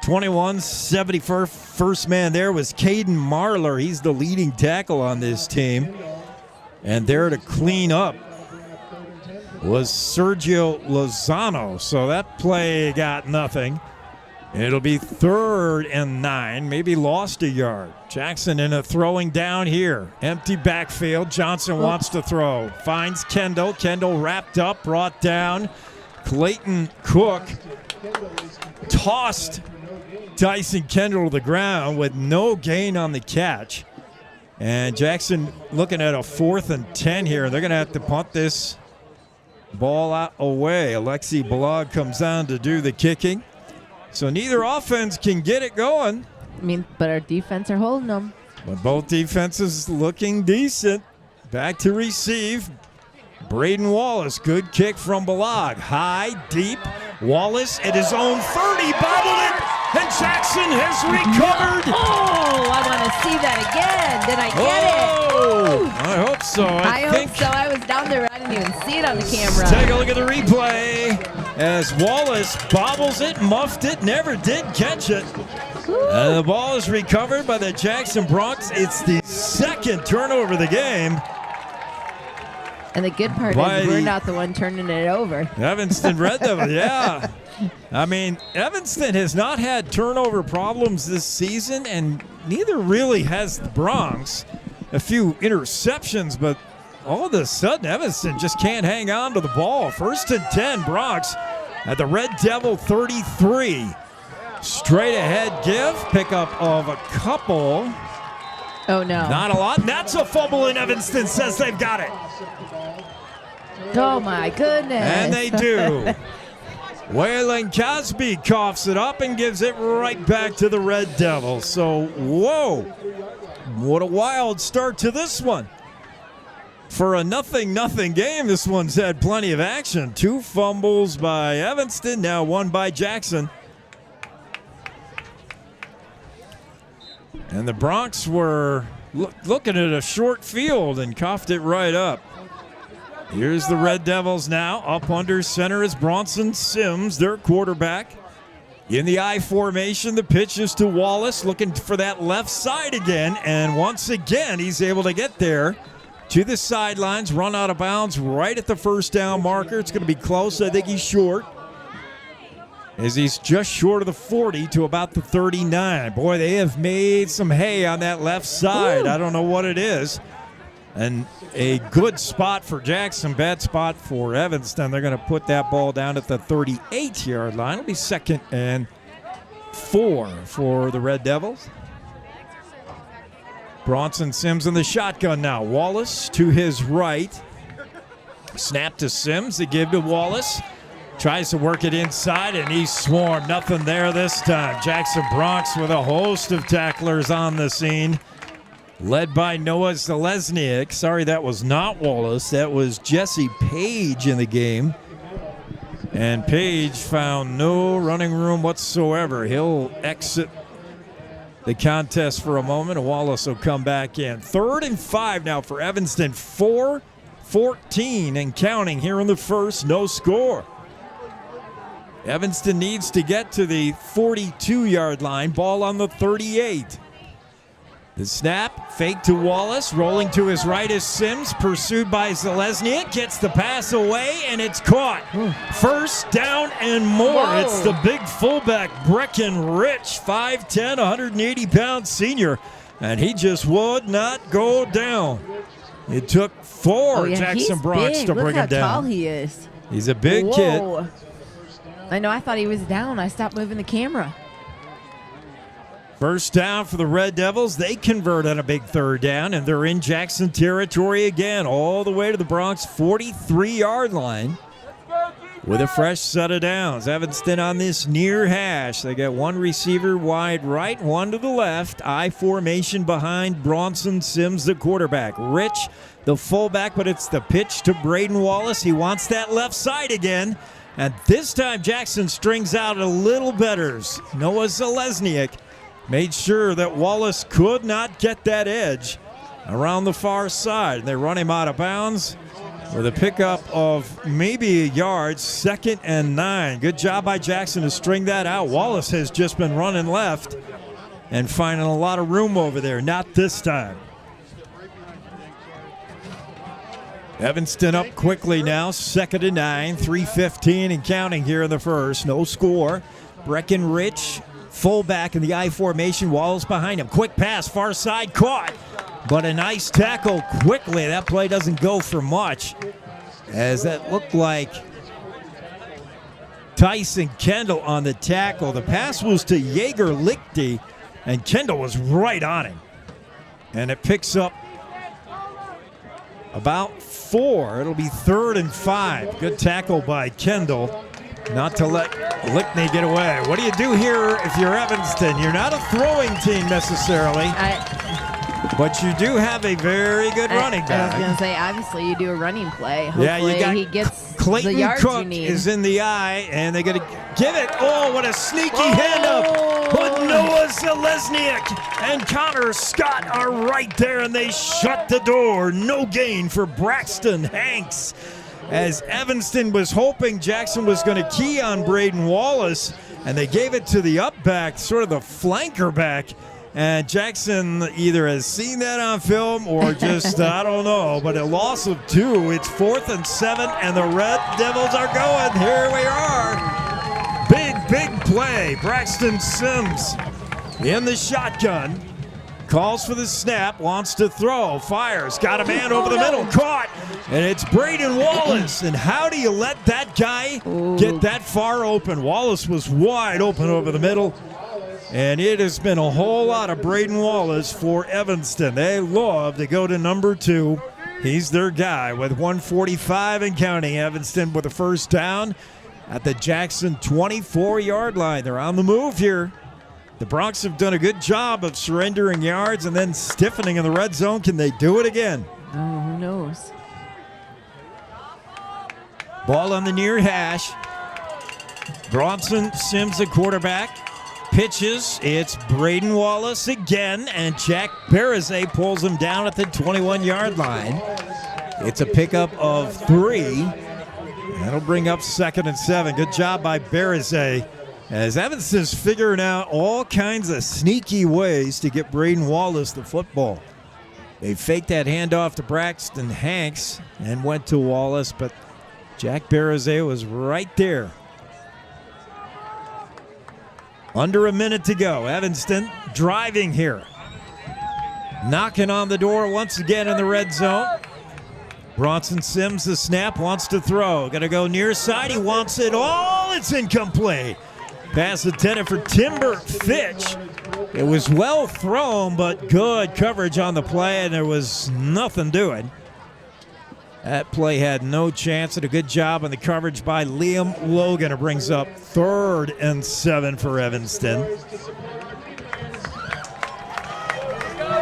21-74. First man there was Caden Marler. He's the leading tackle on this team. And there to clean up was Sergio Lozano. So that play got nothing. It'll be 3rd and 9, maybe lost a yard. Jackson in a throwing down here. Empty backfield. Johnson wants to throw. Finds Kendall. Kendall wrapped up, brought down. Clayton Cook tossed Tyson Kendall to the ground with no gain on the catch. And Jackson looking at a 4th and 10 here. They're going to have to punt this ball out away. Alexi Balog comes on to do the kicking. So neither offense can get it going. But our defense are holding them. But both defenses looking decent. Back to receive. Braden Wallace, good kick from Balog. High, deep. Wallace at his own 30, bobbled it, and Jackson has recovered. Oh, I want to see that again. Did I get it? Ooh. I hope so. I hope so. I was down there. I didn't even see it on the camera. Take a look at the replay as Wallace bobbles it, muffed it, never did catch it. And the ball is recovered by the Jackson Bronx. It's the 2nd turnover of the game. And the good part is we're not the one turning it over. Evanston Red Devil, yeah. I mean, Evanston has not had turnover problems this season, and neither really has the Bronx. A few interceptions, but all of a sudden, Evanston just can't hang on to the ball. 1st and 10, Bronx at the Red Devil 33. Straight ahead give, pickup of a couple. Oh, no. Not a lot. And that's a fumble, and Evanston says they've got it. Oh, my goodness. And they do. Waylon Cosby coughs it up and gives it right back to the Red Devils. So, whoa. What a wild start to this one. For a 0-0 game, this one's had plenty of action. 2 fumbles by Evanston, now 1 by Jackson. And the Bronx were looking at a short field and coughed it right up. Here's the Red Devils now. Up under center is Bronson Sims, their quarterback. In the I formation, the pitch is to Wallace, looking for that left side again. And once again, he's able to get there to the sidelines, run out of bounds right at the first down marker. It's going to be close. I think he's short, as he's just short of the 40 to about the 39. Boy, they have made some hay on that left side. I don't know what it is. And a good spot for Jackson, bad spot for Evanston. They're going to put that ball down at the 38-yard line. It'll be 2nd and 4 for the Red Devils. Bronson Sims in the shotgun now. Wallace to his right. Snap to Sims. They give to Wallace. Tries to work it inside, and he's swarmed. Nothing there this time. Jackson Bronx with a host of tacklers on the scene, led by Noah Zalesniak. Sorry, that was not Wallace. That was Jesse Page in the game. And Page found no running room whatsoever. He'll exit the contest for a moment, and Wallace will come back in. 3rd and 5 now for Evanston. 4-14 and counting here in the first. No score. Evanston needs to get to the 42-yard line. Ball on the 38. The snap, fake to Wallace, rolling to his right is Sims, pursued by Zalesniak, gets the pass away, and it's caught. 1st down and more. Whoa. It's the big fullback, Breckenridge, 5'10", 180-pound senior, and he just would not go down. It took 4 Jackson Bronx to bring him down. Look how tall he is. He's a big kid. I know, I thought he was down. I stopped moving the camera. 1st down for the Red Devils. They convert on a big 3rd down, and they're in Jackson territory again, all the way to the Bronx 43-yard line with a fresh set of downs. Evanston on this near hash. They got 1 receiver wide right, 1 to the left. I formation behind Bronson Sims, the quarterback. Rich, the fullback, but it's the pitch to Braden Wallace. He wants that left side again. And this time Jackson strings out a little better. Noah Zalesniak made sure that Wallace could not get that edge around the far side. And they run him out of bounds with a pickup of maybe a yard. 2nd and 9. Good job by Jackson to string that out. Wallace has just been running left and finding a lot of room over there. Not this time. Evanston up quickly now, 2nd and 9, 3:15 and counting here in the first. No score. Breckenridge, fullback in the I formation. Wallace behind him. Quick pass, far side, caught. But a nice tackle quickly. That play doesn't go for much, as that looked like Tyson Kendall on the tackle. The pass was to Jaeger Lichty, and Kendall was right on him. And it picks up about 4. It'll be 3rd and 5. Good tackle by Kendall, not to let Lickney get away. What do you do here if you're Evanston? You're not a throwing team necessarily, but you do have a very good running back. I was going to say, obviously you do a running play. Hopefully yeah, you got he gets Clayton the yards Cook you need. is in the eye, and they're going to give it. Oh, what a sneaky handoff. But Noah Zalesniak and Connor Scott are right there, and they shut the door. No gain for Braxton Hanks, as Evanston was hoping Jackson was going to key on Braden Wallace, and they gave it to the up back, sort of the flanker back. And Jackson either has seen that on film or just, I don't know, but a loss of 2. It's 4th and 7, and the Red Devils are going. Here we are. Big play. Braxton Sims in the shotgun. calls for the snap, wants to throw, fires, got a man over the middle, caught, and it's Braden Wallace. And how do you let that guy get that far open? Wallace was wide open over the middle, and it has been a whole lot of Braden Wallace for Evanston. They love to go to number 2. He's their guy with 1:45 and counting. Evanston with a first down at the Jackson 24-yard line. They're on the move here. The Broncs have done a good job of surrendering yards and then stiffening in the red zone. Can they do it again? Oh, who knows? Ball on the near hash. Bronson Sims, the quarterback, pitches. It's Braden Wallace again, and Jack Barazay pulls him down at the 21-yard line. It's a pickup of 3. That'll bring up 2nd and 7. Good job by Barazay, as Evanston's figuring out all kinds of sneaky ways to get Braden Wallace the football. They faked that handoff to Braxton Hanks and went to Wallace, but Jack Barazay was right there. Under a minute to go. Evanston driving here. Knocking on the door once again in the red zone. Bronson Sims, the snap, wants to throw. Going to go near side. He wants it all. It's incomplete. Pass intended for Timber Fitch. It was well thrown, but good coverage on the play, and there was nothing doing. That play had no chance, and a good job on the coverage by Liam Logan. It brings up 3rd and 7 for Evanston.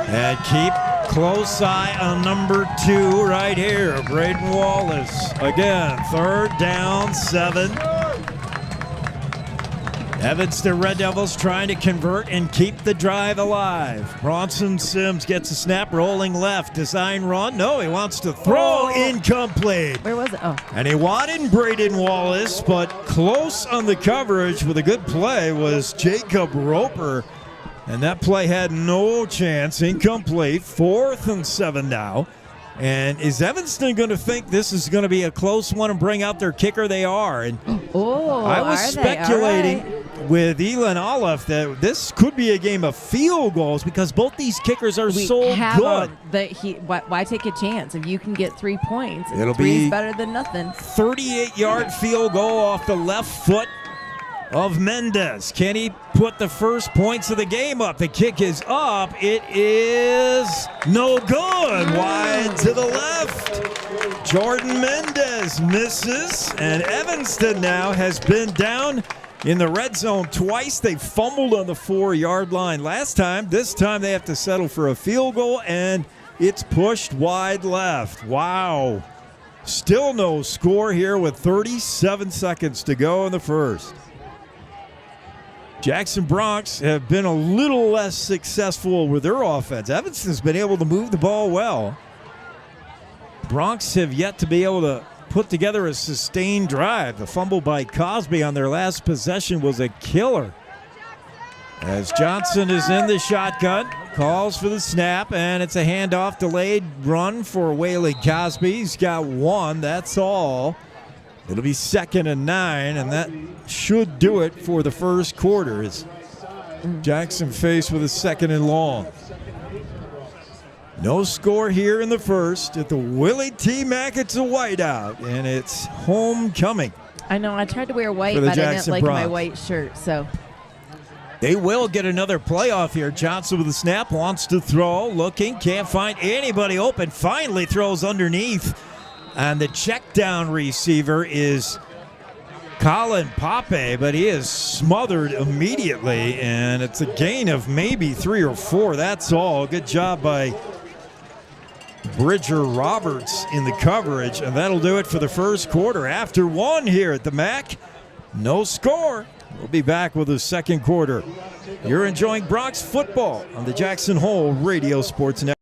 And keep close eye on number 2 right here, Braden Wallace. Again, 3rd down, 7. Evanston Red Devils trying to convert and keep the drive alive. Bronson Sims gets a snap, rolling left. Design run. No, he wants to throw. Incomplete. Where was it? Oh. And he wanted Braden Wallace, but close on the coverage with a good play was Jacob Roper. And that play had no chance. Incomplete. 4th and 7 now. And is Evanston going to think this is going to be a close one and bring out their kicker? They are. And I was speculating with Elon Olive that this could be a game of field goals because both these kickers are so good. Why take a chance? If you can get 3 points, it'll 3 be is better than nothing. 38-yard field goal off the left foot of Mendez. Can he put the first points of the game up? The kick is up. It is no good. Wide to the left. Jordan Mendez misses, and Evanston now has been down in the red zone twice. They fumbled on the 4-yard line last time. This time they have to settle for a field goal, and it's pushed wide left. Wow. Still no score here with 37 seconds to go in the first. Jackson Broncs have been a little less successful with their offense. Evanston's been able to move the ball well. Broncs have yet to be able to put together a sustained drive. The fumble by Cosby on their last possession was a killer. As Johnson is in the shotgun, calls for the snap, and it's a handoff, delayed run for Whaley Cosby. He's got 1, that's all. It'll be 2nd and 9, and that should do it for the first quarter. As Jackson faced with a 2nd and long. No score here in the first at the Willie T. Mack. It's a whiteout, and it's homecoming. I know. I tried to wear white, but I didn't like my white shirt, so. They will get another playoff here. Johnson with the snap, wants to throw, looking, can't find anybody open. Finally throws underneath. And the check down receiver is Colin Pape, but he is smothered immediately, and it's a gain of maybe 3 or 4. That's all. Good job by Bridger Roberts in the coverage, and that'll do it for the first quarter. After 1 here at the MAC, no score. We'll be back with the second quarter. You're enjoying Broncs football on the Jackson Hole Radio Sports Network.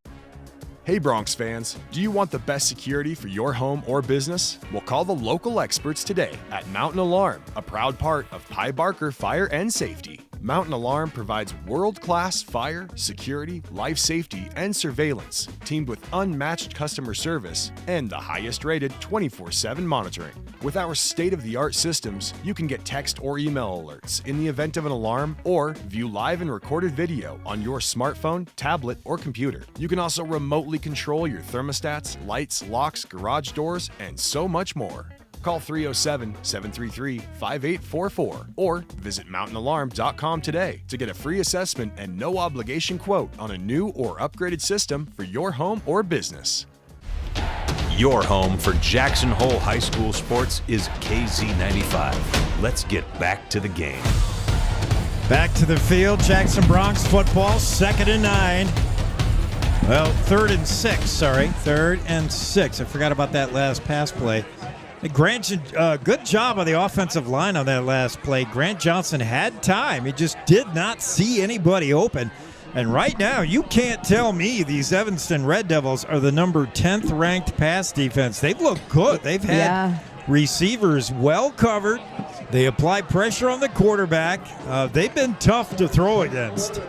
Hey Broncs fans, do you want the best security for your home or business? Well, call the local experts today at Mountain Alarm, a proud part of Pye Barker Fire and Safety. Mountain Alarm provides world-class fire, security, life safety, and surveillance, teamed with unmatched customer service and the highest-rated 24/7 monitoring. With our state-of-the-art systems, you can get text or email alerts in the event of an alarm or view live and recorded video on your smartphone, tablet, or computer. You can also remotely control your thermostats, lights, locks, garage doors, and so much more. Call 307-733-5844 or visit mountainalarm.com today to get a free assessment and no obligation quote on a new or upgraded system for your home or business. Your home for Jackson Hole High School sports is KZ95. Let's get back to the game. Back to the field, Jackson Bronx football, 2nd and 9. Well, 3rd and 6, sorry. 3rd and 6. I forgot about that last pass play. Grant, good job on the offensive line on that last play. Grant Johnson had time. He just did not see anybody open. And right now, you can't tell me these Evanston Red Devils are the number 10th ranked pass defense. They've looked good. They've had receivers well covered. They apply pressure on the quarterback. They've been tough to throw against.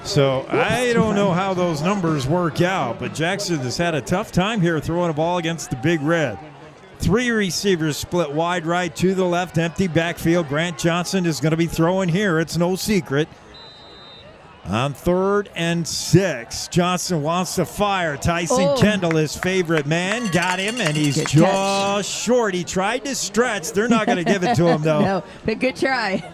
So I don't know how those numbers work out, but Jackson has had a tough time here throwing a ball against the Big Red. 3 receivers split wide right to the left, empty backfield. Grant Johnson is going to be throwing here. It's no secret. On 3rd and 6, Johnson wants to fire. Tyson Kendall, his favorite man, got him, and he's just short. He tried to stretch. They're not going to give it to him, though. No, but good try.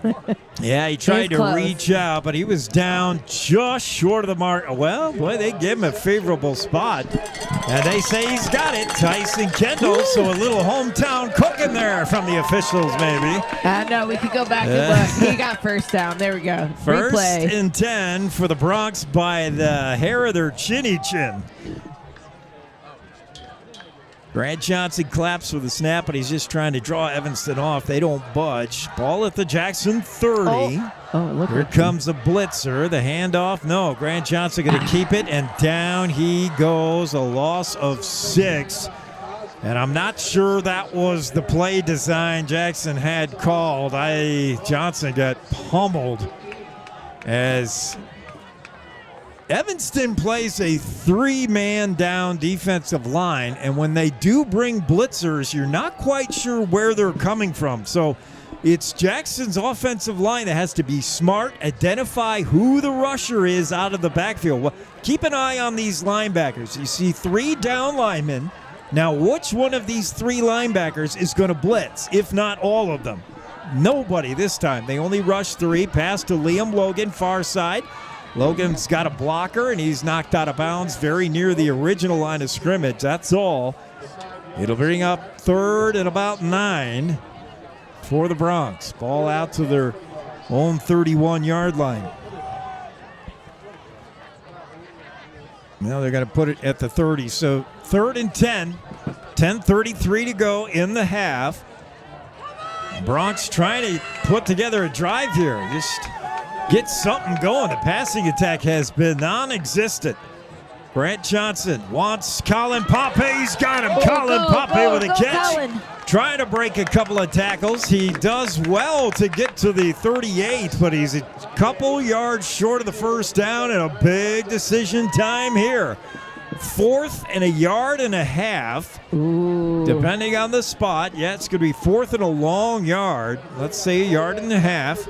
Yeah, he tried to reach out, but he was down just short of the mark. Well, boy, they gave him a favorable spot, and they say he's got it. Tyson Kendall, so a little hometown cooking there from the officials, maybe. No, we could go back and look. He got first down. There we go. First Replay. and 10 for the Bronx by the hair of their chinny chin. Grant Johnson claps with a snap, but he's just trying to draw Evanston off. They don't budge. Ball at the Jackson 30. Look Here comes a blitzer. The handoff. No, Grant Johnson going to keep it, and down he goes. A loss of 6. And I'm not sure that was the play design Jackson had called. Johnson got pummeled as Evanston plays a 3-man down defensive line, and when they do bring blitzers, you're not quite sure where they're coming from. So it's Jackson's offensive line that has to be smart, identify who the rusher is out of the backfield. Well, keep an eye on these linebackers. You see 3 down linemen. Now, which one of these 3 linebackers is going to blitz, if not all of them? Nobody this time. They only rush 3. Pass to Liam Logan, far side. Logan's got a blocker, and he's knocked out of bounds very near the original line of scrimmage. That's all. It'll bring up 3rd and about 9 for the Bronx. Ball out to their own 31-yard line. Now they're going to put it at the 30. So 3rd and 10. 10:33 to go in the half. Bronx trying to put together a drive here. Just get something going. The passing attack has been non-existent. Grant Johnson wants Colin Poppe. He's got him. Colin Poppe with a catch. Colin. Trying to break a couple of tackles. He does well to get to the 38, but he's a couple yards short of the first down, and a big decision time here. 4th and a yard and a half, depending on the spot. Yeah, it's going to be 4th and a long yard. Let's say a yard and a half.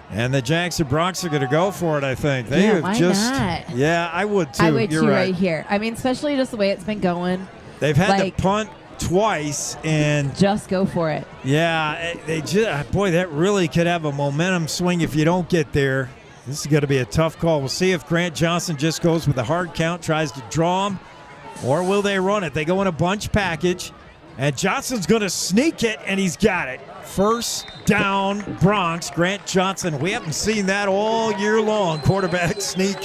And the Jackson Bronx are going to go for it, I think. They have why just, not? Yeah, I would too. I would You're too right here. I mean, especially just the way it's been going. They've had to punt twice, and just go for it. Yeah, boy, that really could have a momentum swing if you don't get there. This is going to be a tough call. We'll see if Grant Johnson just goes with a hard count, tries to draw him, or will they run it? They go in a bunch package, and Johnson's going to sneak it, and he's got it. First down, Bronx. Grant Johnson. We haven't seen that all year long. Quarterback sneak.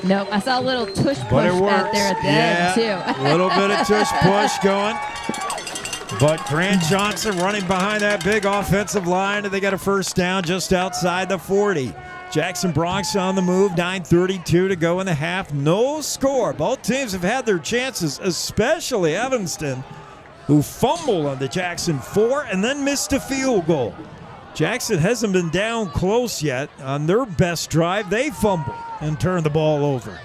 Nope, I saw a little tush push out there at the end, too. A little bit of tush push going. But Grant Johnson running behind that big offensive line, and they got a first down just outside the 40. Jackson Bronx on the move, 9:32 to go in the half. No score. Both teams have had their chances, especially Evanston, who fumbled on the Jackson 4 and then missed a field goal. Jackson hasn't been down close yet. On their best drive, they fumbled and turned the ball over.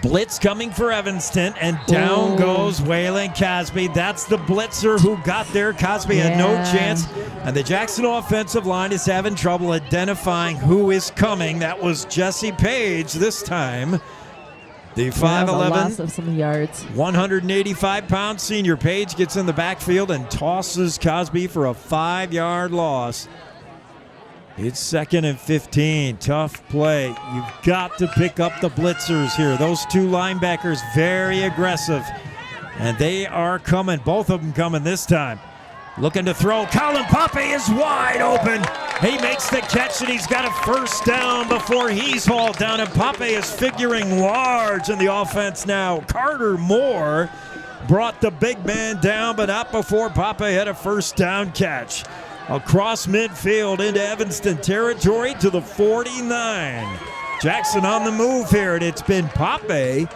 Blitz coming for Evanston, and down goes Waylon Cosby. That's the blitzer who got there. Cosby had no chance, and the Jackson offensive line is having trouble identifying who is coming. That was Jesse Page this time. The 5'11", loss of some yards. 185-pound senior Page gets in the backfield and tosses Cosby for a 5-yard loss. It's 2nd and 15. Tough play. You've got to pick up the blitzers here. Those two linebackers very aggressive, and they are coming. Both of them coming this time. Looking to throw. Colin Poppe is wide open. He makes the catch, and he's got a first down before he's hauled down, and Poppe is figuring large in the offense now. Carter Moore brought the big man down, but not before Poppe had a first down catch. Across midfield into Evanston territory to the 49. Jackson on the move here, and it's been Poppe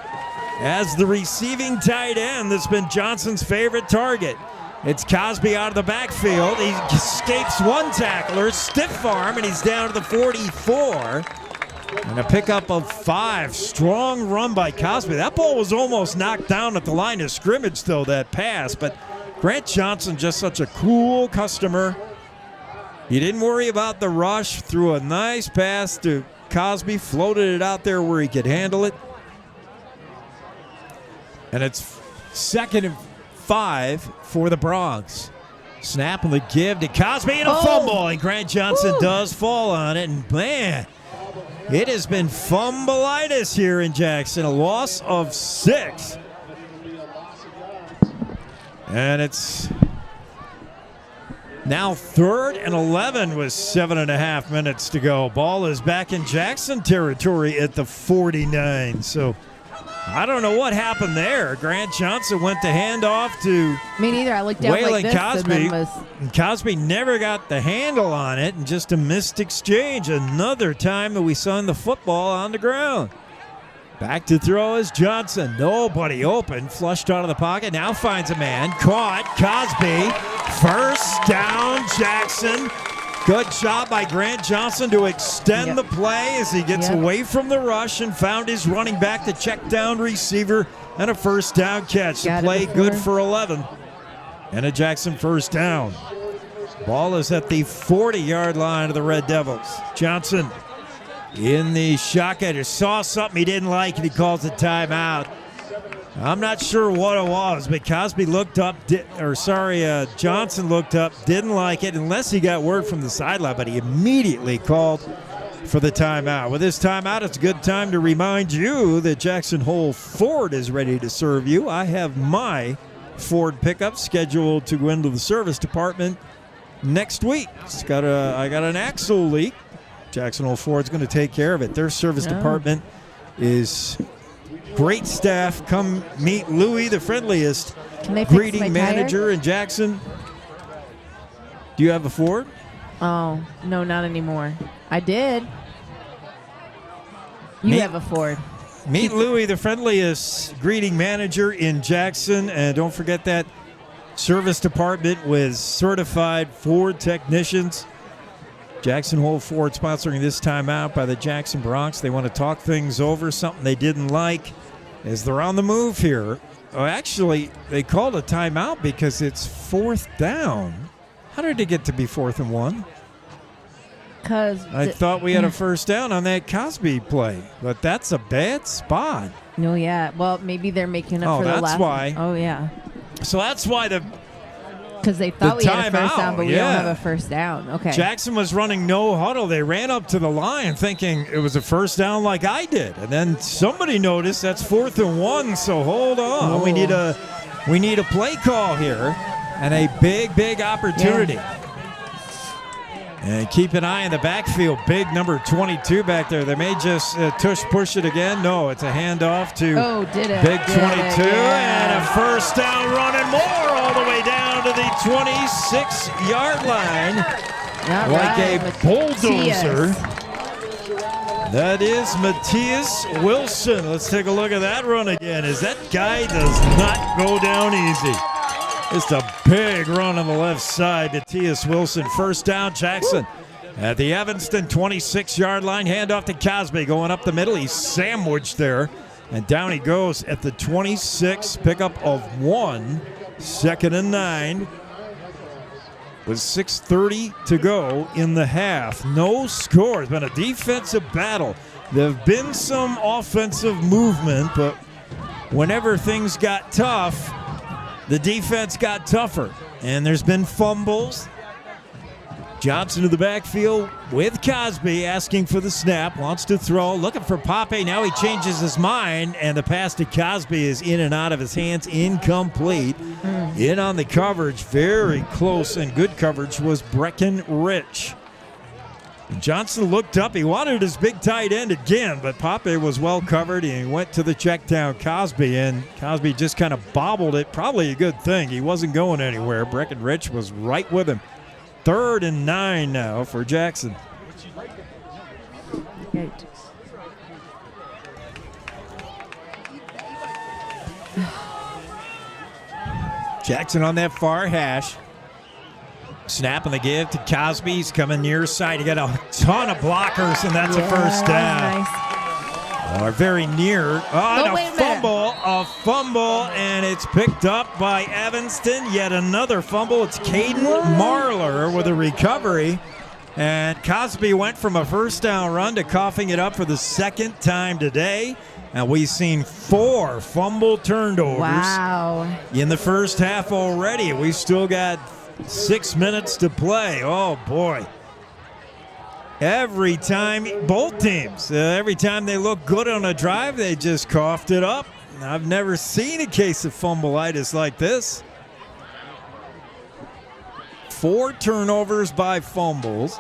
as the receiving tight end that's been Johnson's favorite target. It's Cosby out of the backfield. He escapes one tackler, stiff arm, and he's down to the 44. And a pickup of 5. Strong run by Cosby. That ball was almost knocked down at the line of scrimmage, though, that pass. But Grant Johnson, just such a cool customer. He didn't worry about the rush, threw a nice pass to Cosby, floated it out there where he could handle it. And it's 2nd and 5 for the Bronx. Snap and the give to Cosby and a fumble, and Grant Johnson does fall on it. And man, it has been fumbleitis here in Jackson. A loss of 6. And it's now 3rd and 11 with 7.5 minutes to go. Ball is back in Jackson territory at the 49. So I don't know what happened there. Grant Johnson went to hand off to Me neither. I looked down Waylon like this Cosby. and Cosby never got the handle on it, and just a missed exchange. Another time that we saw the football on the ground. Back to throw is Johnson. Nobody open. Flushed out of the pocket. Now finds a man. Caught. Cosby. First down, Jackson. Good job by Grant Johnson to extend the play as he gets away from the rush and found his running back, the check down receiver, and a first down catch. The play good for 11. And a Jackson first down. Ball is at the 40-yard line of the Red Devils. Johnson in the shotgun. He saw something he didn't like, and he calls a timeout. I'm not sure what it was, but Cosby looked up, Johnson looked up, didn't like it, unless he got word from the sideline, but he immediately called for the timeout. With this timeout, it's a good time to remind you that Jackson Hole Ford is ready to serve you. I have my Ford pickup scheduled to go into the service department next week. I got an axle leak. Jackson Hole Ford's going to take care of it. Their service department is great staff. Come meet Louie, the friendliest greeting manager in Jackson. Do you have a Ford? Oh, no, not anymore. I did. You have a Ford. Meet Louie, the friendliest greeting manager in Jackson. And don't forget that service department with certified Ford technicians. Jackson Hole Ford sponsoring this timeout by the Jackson Bronx. They want to talk things over, something they didn't like as they're on the move here. Oh, actually, they called a timeout because it's 4th down. How did it get to be 4th and 1? Because I thought we had a first down on that Cosby play, but that's a bad spot. No, yeah. Well, maybe they're making up for the last. Oh, that's why. Oh, yeah. So that's why because they thought we had a first down, but we don't have a first down. Okay. Jackson was running no huddle. They ran up to the line thinking it was a first down like I did. And then somebody noticed that's 4th and 1, so hold on. We need a play call here and a big opportunity. Yeah. And keep an eye on the backfield. Big number 22 back there. They may just push it again. No, it's a handoff to big 22. And a first down running more all the way down to the 26-yard line. A bulldozer. That is Matthias Wilson. Let's take a look at that run again, as that guy does not go down easy. Just a big run on the left side to T.S. Wilson. First down, Jackson. At the Evanston 26-yard line, handoff to Cosby. Going up the middle, he's sandwiched there. And down he goes at the 26, pickup of 1, 2nd and 9. With 6:30 to go in the half. No score. It's been a defensive battle. There have been some offensive movement, but whenever things got tough, the defense got tougher. And there's been fumbles. Johnson to the backfield with Cosby asking for the snap, wants to throw, looking for Pape. Now he changes his mind, and the pass to Cosby is in and out of his hands, incomplete. In on the coverage, very close and good coverage, was Breckenridge. Johnson looked up. He wanted his big tight end again, but Pape was well covered, and he went to the check down Cosby, and Cosby just kind of bobbled it. Probably a good thing. He wasn't going anywhere. Breckenridge was right with him. 3rd and 9 now for Jackson. Jackson on that far hash. Snap and the give to Cosby. He's coming near side. He got a ton of blockers, and that's a first down. Nice. Or very near. And a fumble, and it's picked up by Evanston. Yet another fumble. It's Caden Marler with a recovery. And Cosby went from a first down run to coughing it up for the second time today. And we've seen 4 fumble turnovers in the first half already. We've still got 6 minutes to play. Oh, boy. Every time, both teams, every time they look good on a drive, they just coughed it up. I've never seen a case of fumbleitis like this. 4 turnovers by fumbles.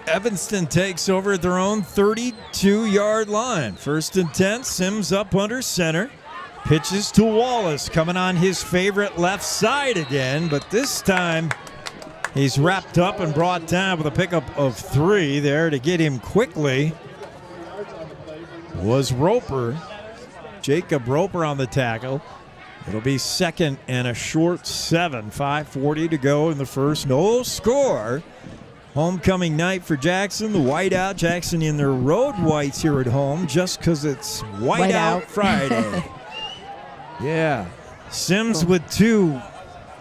Evanston takes over at their own 32-yard line. 1st and 10, Sims up under center. Pitches to Wallace, coming on his favorite left side again, but this time he's wrapped up and brought down with a pickup of 3 there to get him quickly. Was Roper, Jacob Roper on the tackle. It'll be 2nd and a short 7. 5:40 to go in the first. No score. Homecoming night for Jackson. The whiteout. Jackson in their road whites here at home just because it's whiteout Friday. Yeah. Sims with 2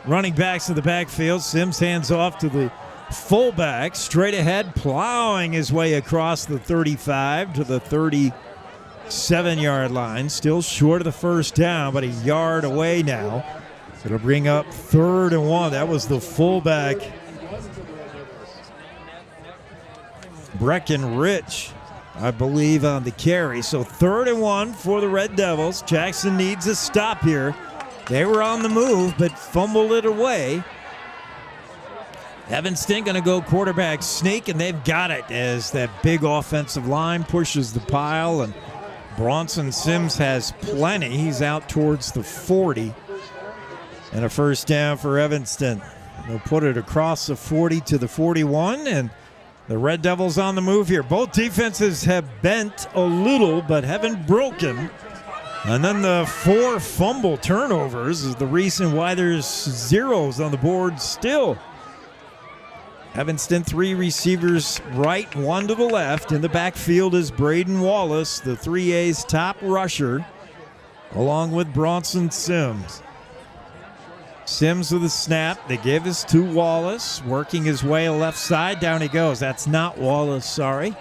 running backs in the backfield. Sims hands off to the fullback. Straight ahead, plowing his way across the 35 to the 37-yard line. Still short of the first down, but a yard away now. So it'll bring up 3rd and 1. That was the fullback, Breckenridge, I believe, on the carry. So 3rd and 1 for the Red Devils. Jackson needs a stop here. They were on the move, but fumbled it away. Evanston going to go quarterback sneak, and they've got it as that big offensive line pushes the pile, and Bronson Sims has plenty. He's out towards the 40. And a first down for Evanston. They'll put it across the 40 to the 41, and the Red Devils on the move here. Both defenses have bent a little, but haven't broken. And then the 4 fumble turnovers is the reason why there's 0s on the board still. Evanston, 3 receivers right, 1 to the left. In the backfield is Braden Wallace, the 3A's top rusher, along with Bronson Sims. Sims with a snap. They give this to Wallace, working his way left side. Down he goes. That's not Wallace, sorry.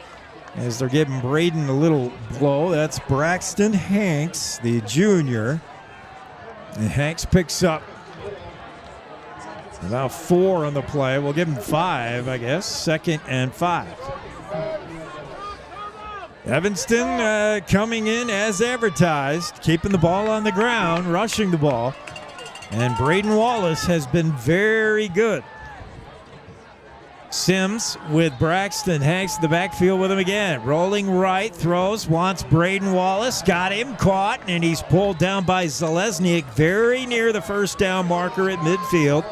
As they're giving Braden a little blow. That's Braxton Hanks, the junior. And Hanks picks up about 4 on the play. We'll give him 5, I guess. 2nd and 5. Evanston coming in as advertised, keeping the ball on the ground, rushing the ball. And Braden Wallace has been very good. Sims with Braxton Hanks in the backfield with him again. Rolling right, throws, wants Braden Wallace. Got him, caught, and he's pulled down by Zalesniak very near the first down marker at midfield.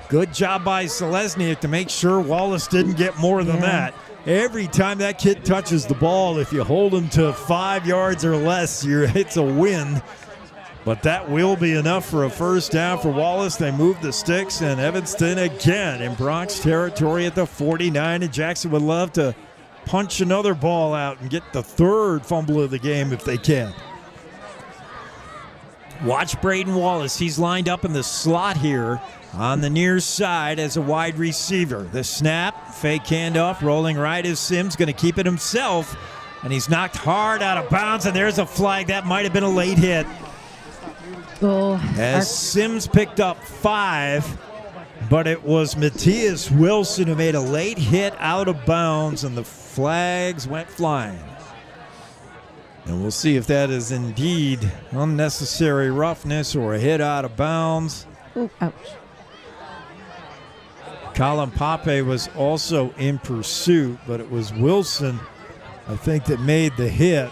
Good job by Zalesniak to make sure Wallace didn't get more than that. Every time that kid touches the ball, if you hold him to 5 yards or less, it's a win. But that will be enough for a first down for Wallace. They move the sticks, and Evanston again in Bronx territory at the 49. And Jackson would love to punch another ball out and get the third fumble of the game if they can. Watch Braden Wallace. He's lined up in the slot here on the near side as a wide receiver. The snap, fake handoff, rolling right is Sims, going to keep it himself. And he's knocked hard out of bounds, and there's a flag. That might have been a late hit. As Sims picked up 5, but it was Matthias Wilson who made a late hit out of bounds, and the flags went flying. And we'll see if that is indeed unnecessary roughness or a hit out of bounds. Ooh, ouch. Colin Pape was also in pursuit, but it was Wilson, I think, that made the hit.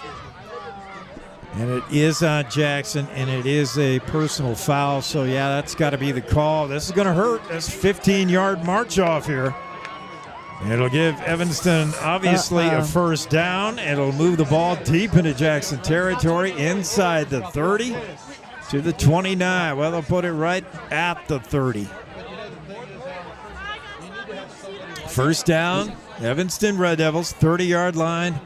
And it is on Jackson, and it is a personal foul. So, yeah, that's got to be the call. This is going to hurt. This 15-yard march off here. It'll give Evanston, obviously, a first down. It'll move the ball deep into Jackson territory, inside the 30 to the 29. Well, they'll put it right at the 30. First down, Evanston Red Devils, 30-yard line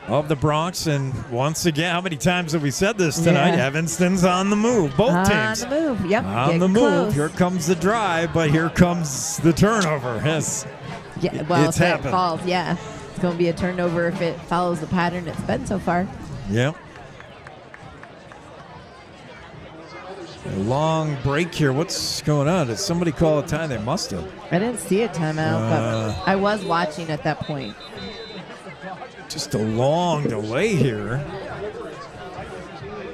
of the Bronx. And once again, how many times have we said this tonight? Yeah. Evanston's on the move. Both teams. On the move, yep. On the move. Here comes the drive, but here comes the turnover. Yes. Yeah, well, it's if happened. it falls, yeah. It's going to be a turnover if it follows the pattern it's been so far. Yep. A long break here. What's going on? Did somebody call a time? They must have. I didn't see a timeout, but I was watching at that point. Just a long delay here.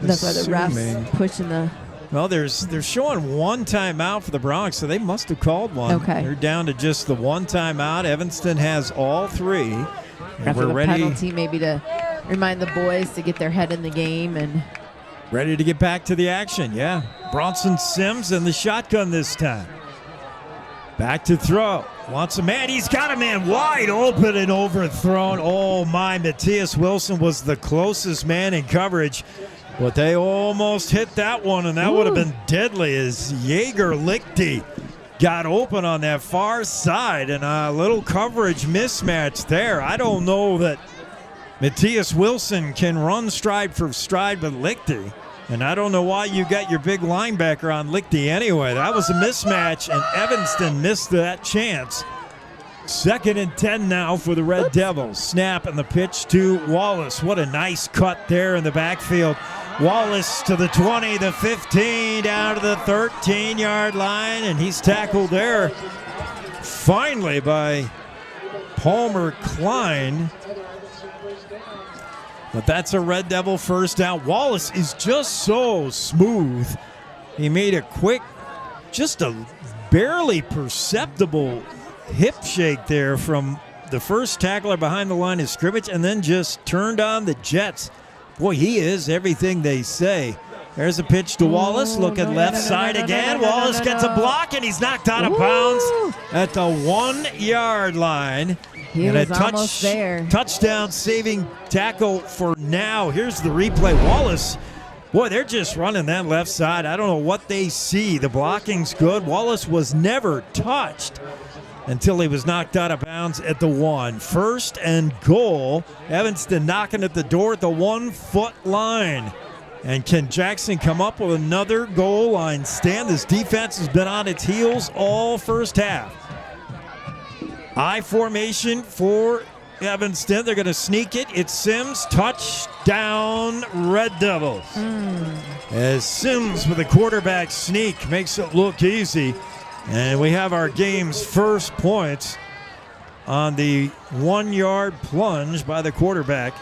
That's why the refs pushing the... Well, they're showing one timeout for the Bronx, so they must have called one. Okay. They're down to just the one timeout. Evanston has all 3. And we're ready. Penalty maybe to remind the boys to get their head in the game and ready to get back to the action. Yeah, Bronson Sims in the shotgun this time. Back to throw. Wants a man. He's got a man wide open and overthrown. Oh my! Matthias Wilson was the closest man in coverage. But they almost hit that one, and that would have been deadly as Jaeger Lichty got open on that far side, and a little coverage mismatch there. I don't know that Matthias Wilson can run stride for stride with Lichty, and I don't know why you got your big linebacker on Lichty anyway. That was a mismatch, and Evanston missed that chance. 2nd and 10 now for the Red Devils. Snap and the pitch to Wallace. What a nice cut there in the backfield. Wallace to the 20, the 15, down to the 13-yard line, and he's tackled there finally by Palmer Klein. But that's a Red Devil first down. Wallace is just so smooth. He made a quick, just a barely perceptible hip shake there from the first tackler behind the line of scrimmage and then just turned on the jets. Boy, he is everything they say. There's a pitch to Wallace, looking left side again. Wallace gets a block, and he's knocked out of bounds at the 1-yard line. He was almost there. Touchdown saving tackle for now. Here's the replay. Wallace, boy, they're just running that left side. I don't know what they see. The blocking's good. Wallace was never touched until he was knocked out of bounds at the 1. 1st and goal. Evanston knocking at the door at the 1-foot line. And can Jackson come up with another goal line stand? This defense has been on its heels all first half. I formation for Evanston. They're going to sneak it. It's Sims. Touchdown, Red Devils. As Sims with a quarterback sneak makes it look easy. And we have our game's first points on the 1-yard plunge by the quarterback.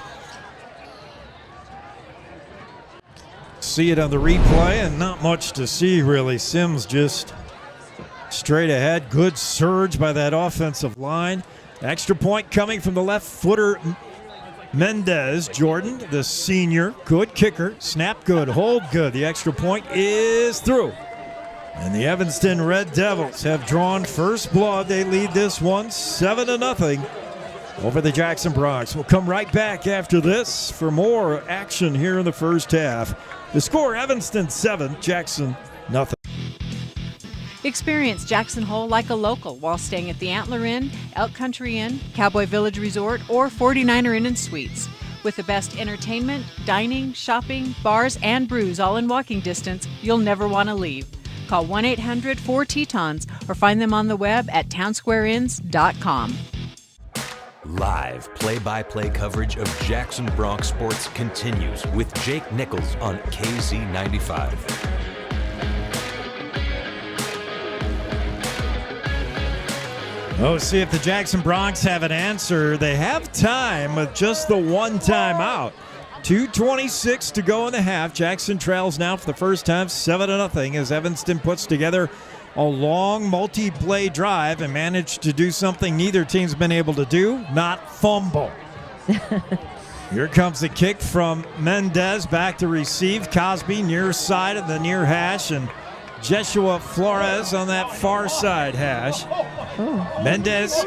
See it on the replay, and not much to see, really. Sims just straight ahead. Good surge by that offensive line. Extra point coming from the left footer, Mendez. Jordan, the senior, good kicker. Snap good, hold good. The extra point is through. And the Evanston Red Devils have drawn first blood. They lead this one 7-0 over the Jackson Bronx. We'll come right back after this for more action here in the first half The score, Evanston 7, Jackson nothing. Experience Jackson Hole like a local while staying at the Antler Inn, Elk Country Inn, Cowboy Village Resort, or 49er Inn and Suites. With the best entertainment, dining, shopping, bars, and brews all in walking distance, you'll never want to leave. Call 1-800-4-TETONS or find them on the web at townsquareinns.com. Live play-by-play coverage of Jackson Bronx sports continues with Jake Nichols on KZ95. Oh, see if the Jackson Bronx have an answer. They have time with just the one timeout. 2:26 to go in the half. Jackson trails now for the first time 7-0 as Evanston puts together a long multi-play drive and managed to do something neither team's been able to do, not fumble. Here comes the kick from Mendez back to receive. Cosby near side of the near hash, and Jeshua Flores on that far side hash. Mendez,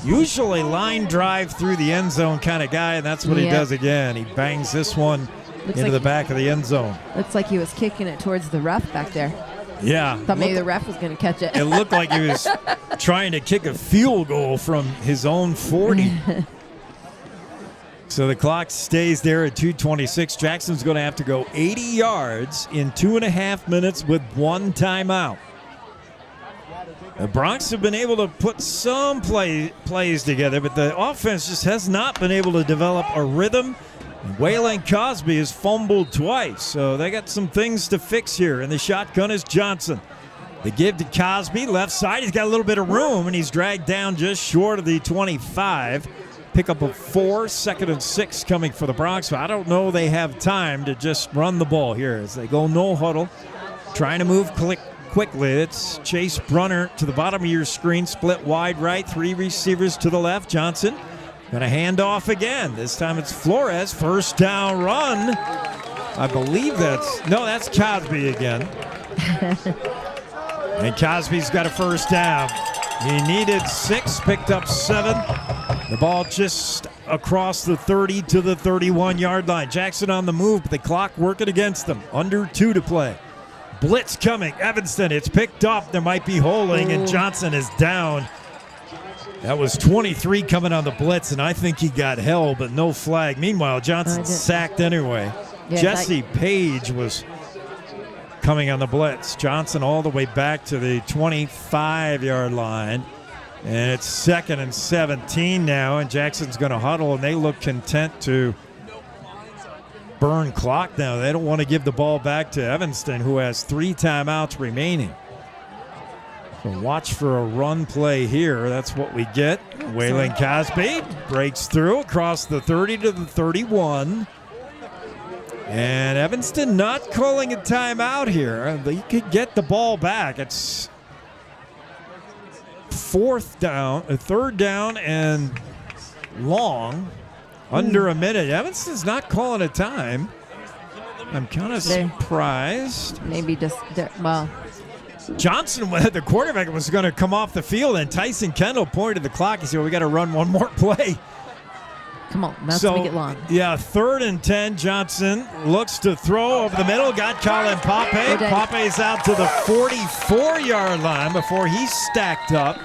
usually line drive through the end zone kind of guy, and that's what he does again. He bangs this one into the back of the end zone. Looks like he was kicking it towards the ref back there. Yeah. Thought maybe the ref was going to catch it. It looked like he was trying to kick a field goal from his own 40. So the clock stays there at 2:26. Jackson's going to have to go 80 yards in 2.5 minutes with one timeout. The Bronx have been able to put some plays together, but the offense just has not been able to develop a rhythm. Waylon Cosby has fumbled twice, so they got some things to fix here. And the shotgun is Johnson. They give to Cosby, left side. He's got a little bit of room, and he's dragged down just short of the 25. Pick up a 4, 2nd and 6 coming for the Bronx. I don't know they have time to just run the ball here as they go no huddle, trying to move quickly. It's Chase Brunner to the bottom of your screen, split wide right, 3 receivers to the left. Johnson going to hand off again. This time it's Flores, first down run. I believe that's Cosby again. And Cosby's got a first down. He needed 6, picked up 7. The ball just across the 30 to the 31-yard line. Jackson on the move, but the clock working against them. Under 2 to play. Blitz coming. Evanston, it's picked up. There might be holding, and Johnson is down. That was 23 coming on the blitz, and I think he got held, but no flag. Meanwhile, Johnson sacked anyway. Jesse Page was coming on the blitz. Johnson all the way back to the 25-yard line. And it's 2nd and 17 now, and Jackson's going to huddle, and they look content to burn clock now. They don't want to give the ball back to Evanston, who has 3 timeouts remaining. So watch for a run play here. That's what we get. Waylon Cosby breaks through across the 30 to the 31. And Evanston not calling a timeout here. They could get the ball back. It's 3rd down and long. Under a minute. Evanston's not calling a time. I'm kind of surprised. Maybe just, Johnson, the quarterback, was going to come off the field, and Tyson Kendall pointed the clock. He said, we got to run one more play. Come on, that's to make it long. Yeah, 3rd and 10. Johnson looks to throw over the middle. Got Colin Pape. Pape's out to the 44-yard line before he's stacked up.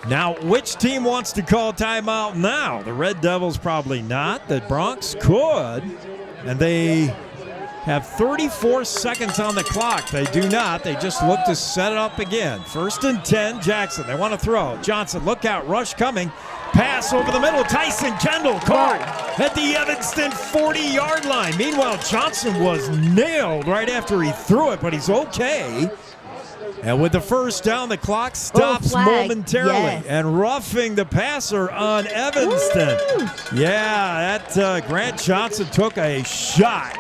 Now, which team wants to call timeout now? The Red Devils probably not. The Bronx could. And they have 34 seconds on the clock. They do not. They just look to set it up again. 1st and 10, Jackson. They want to throw. Johnson, look out. Rush coming. Pass over the middle. Tyson Kendall caught at the Evanston 40-yard line. Meanwhile, Johnson was nailed right after he threw it, but he's okay. And with the first down, the clock stops momentarily. And roughing the passer on Evanston. Woo! Yeah, that Grant Johnson took a shot.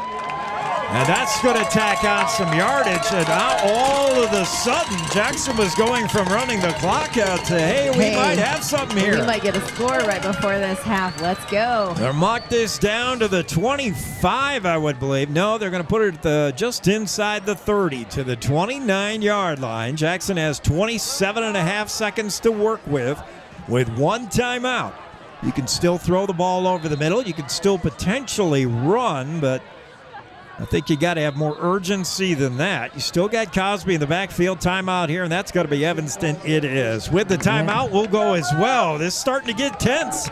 And that's going to tack on some yardage. And now all of a sudden, Jackson was going from running the clock out to, hey, we might have something here. We might get a score right before this half. Let's go. They'll mark this down to the 25, I would believe. No, they're going to put it just inside the 30 to the 29-yard line. Jackson has 27.5 seconds to work with one timeout. You can still throw the ball over the middle. You can still potentially run, but I think you got to have more urgency than that. You still got Cosby in the backfield. Timeout here, and that's got to be Evanston. It is. With the timeout, we'll go as well. This is starting to get tense.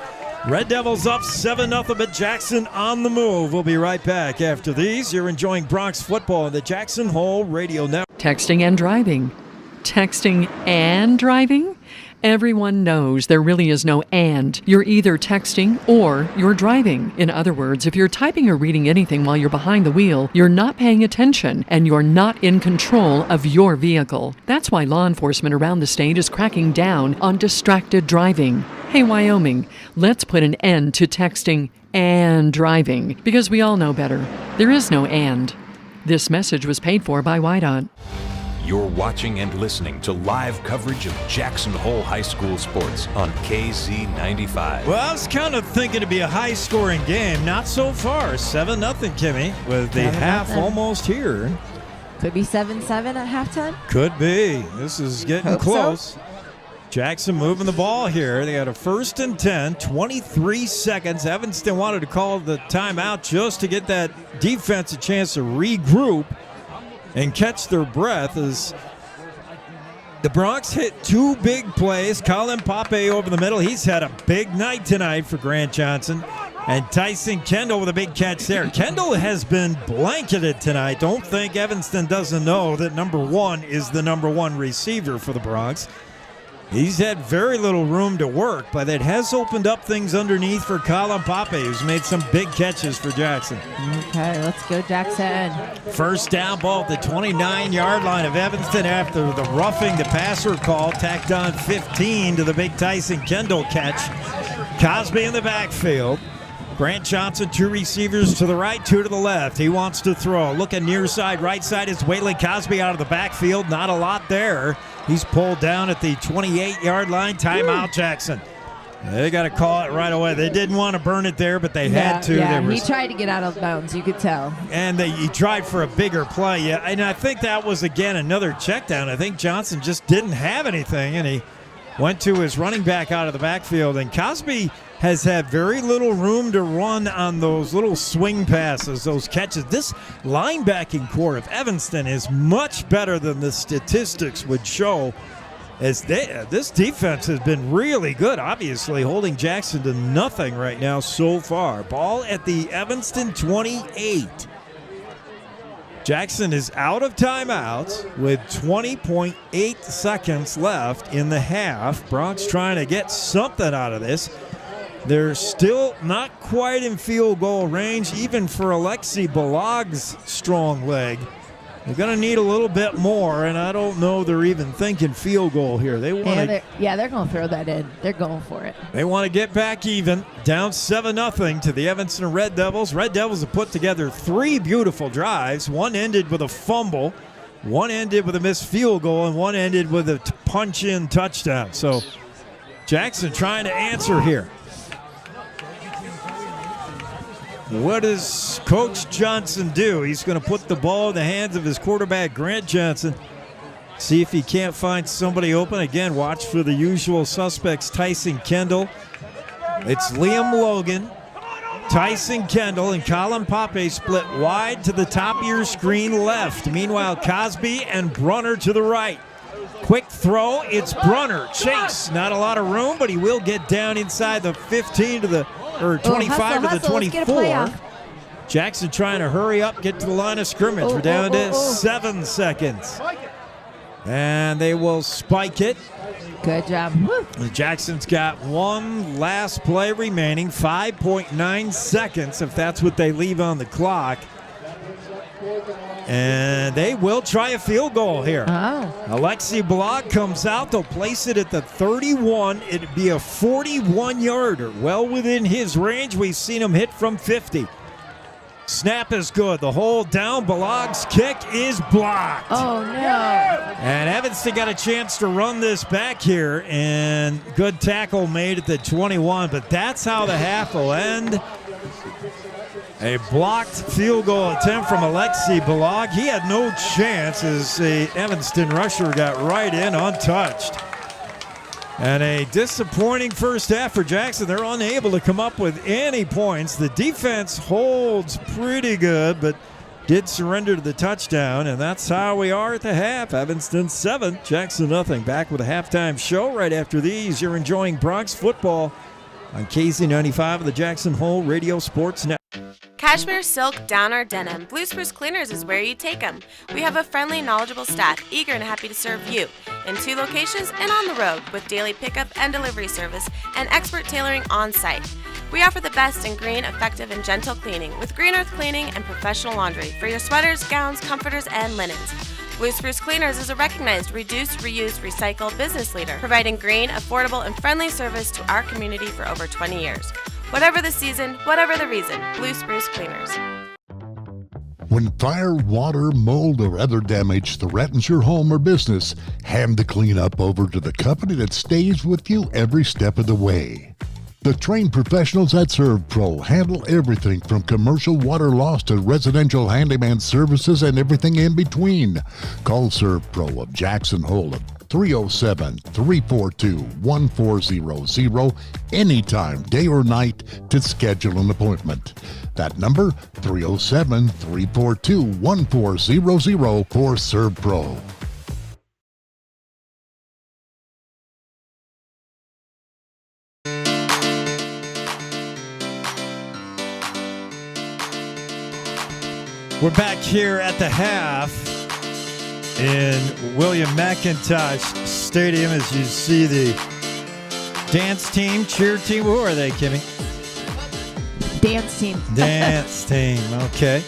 Red Devils up 7-0, but Jackson on the move. We'll be right back after these. You're enjoying Bronx football on the Jackson Hole Radio Network. Texting and driving. Texting and driving? Everyone knows there really is no and. You're either texting or you're driving. In other words, if you're typing or reading anything while you're behind the wheel, you're not paying attention and you're not in control of your vehicle. That's why law enforcement around the state is cracking down on distracted driving. Hey, Wyoming, let's put an end to texting and driving because we all know better. There is no and. This message was paid for by WYDOT. You're watching and listening to live coverage of Jackson Hole High School sports on KZ95. Well, I was kind of thinking it'd be a high-scoring game. Not so far. 7-0, Kimmy, with the half almost here. Could be 7-7 at halftime. Could be. This is getting close. So. Jackson moving the ball here. They got a 1st and 10, 23 seconds. Evanston wanted to call the timeout just to get that defense a chance to regroup and catch their breath as the Bronx hit 2 big plays. Colin Pape over the middle. He's had a big night tonight for Grant Johnson. And Tyson Kendall with a big catch there. Kendall has been blanketed tonight. Don't think Evanston doesn't know that number 1 is the number 1 receiver for the Bronx. He's had very little room to work, but it has opened up things underneath for Colin Pape, who's made some big catches for Jackson. Okay, let's go, Jackson. First down ball at the 29-yard line of Evanston after the roughing the passer call, tacked on 15 to the big Tyson Kendall catch. Cosby in the backfield. Grant Johnson, 2 receivers to the right, 2 to the left. He wants to throw. Looking near side, right side is Waylon Cosby out of the backfield. Not a lot there. He's pulled down at the 28-yard line. Timeout, Jackson. They got to call it right away. They didn't want to burn it there, but they had to. Yeah, he tried to get out of bounds, you could tell. And he tried for a bigger play. Yeah, and I think that was, again, another check down. I think Johnson just didn't have anything, and he went to his running back out of the backfield. And Cosby has had very little room to run on those little swing passes, those catches. This linebacking core of Evanston is much better than the statistics would show, as this defense has been really good, obviously, holding Jackson to nothing right now so far. Ball at the Evanston 28. Jackson is out of timeouts with 20.8 seconds left in the half. Bronx trying to get something out of this. They're still not quite in field goal range, even for Alexi Balog's strong leg. They're going to need a little bit more, and I don't know they're even thinking field goal here. They want they're going to throw that in. They're going for it. They want to get back even, down 7-0 to the Evanston Red Devils. Red Devils have put together 3 beautiful drives. One ended with a fumble, one ended with a missed field goal, and one ended with a punch-in touchdown. So Jackson trying to answer here. What does Coach Johnson do? He's going to put the ball in the hands of his quarterback, Grant Johnson. See if he can't find somebody open. Again, watch for the usual suspects, Tyson Kendall. It's Liam Logan, Tyson Kendall, and Colin Pape split wide to the top of your screen left. Meanwhile, Cosby and Brunner to the right. Quick throw, it's Brunner. Chase, not a lot of room, but he will get down inside the 15 to the 25 to the 24. Jackson trying to hurry up, get to the line of scrimmage. We're down to 7 seconds. And they will spike it. Good job. Jackson's got one last play remaining, 5.9 seconds if that's what they leave on the clock. And they will try a field goal here. Alexi Balog comes out. They'll place it at the 31. It'd be a 41-yarder, well within his range. We've seen him hit from 50. Snap is good. The hold down. Balog's kick is blocked. Oh, no. And Evanston got a chance to run this back here, and good tackle made at the 21. But that's how the half will end. A blocked field goal attempt from Alexi Balog. He had no chance as the Evanston rusher got right in untouched. And a disappointing first half for Jackson. They're unable to come up with any points. The defense holds pretty good, but did surrender to the touchdown, and that's how we are at the half. Evanston 7, Jackson nothing. Back with a halftime show right after these. You're enjoying Bronx football on KZ95 of the Jackson Hole Radio Sports Network. Cashmere, silk, down, or denim, Blue Spruce Cleaners is where you take them. We have a friendly, knowledgeable staff eager and happy to serve you in 2 locations and on the road with daily pickup and delivery service and expert tailoring on site. We offer the best in green, effective, and gentle cleaning with Green Earth Cleaning and professional laundry for your sweaters, gowns, comforters, and linens. Blue Spruce Cleaners is a recognized reduce, reuse, recycle business leader, providing green, affordable, and friendly service to our community for over 20 years. Whatever the season, whatever the reason, Blue Spruce Cleaners. When fire, water, mold, or other damage threatens your home or business, hand the cleanup over to the company that stays with you every step of the way. The trained professionals at ServPro handle everything from commercial water loss to residential handyman services and everything in between. Call ServPro of Jackson Hole at 307-342-1400 anytime, day or night, to schedule an appointment. That number, 307-342-1400 for ServPro. We're back here at the half in William McIntosh Stadium as you see the dance team, cheer team. Who are they, Kimmy? Dance team. Dance team, okay.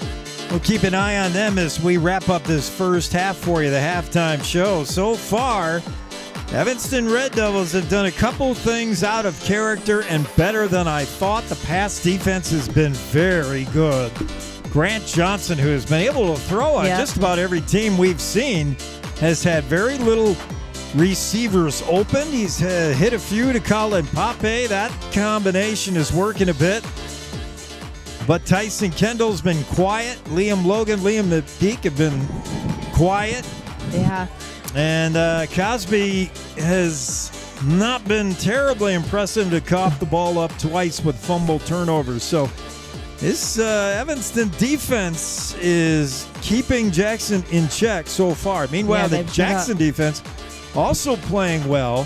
We'll keep an eye on them as we wrap up this first half for you, the halftime show. So far, Evanston Red Devils have done a couple things out of character and better than I thought. The pass defense has been very good. Grant Johnson, who has been able to throw on just about every team we've seen, has had very little receivers open. He's hit a few to Colin Pape. That combination is working a bit. But Tyson Kendall's been quiet. Liam Logan, Liam McPeak have been quiet. Yeah. And Cosby has not been terribly impressive to cough the ball up twice with fumble turnovers. So this Evanston defense is keeping Jackson in check so far. Meanwhile, the Jackson defense also playing well.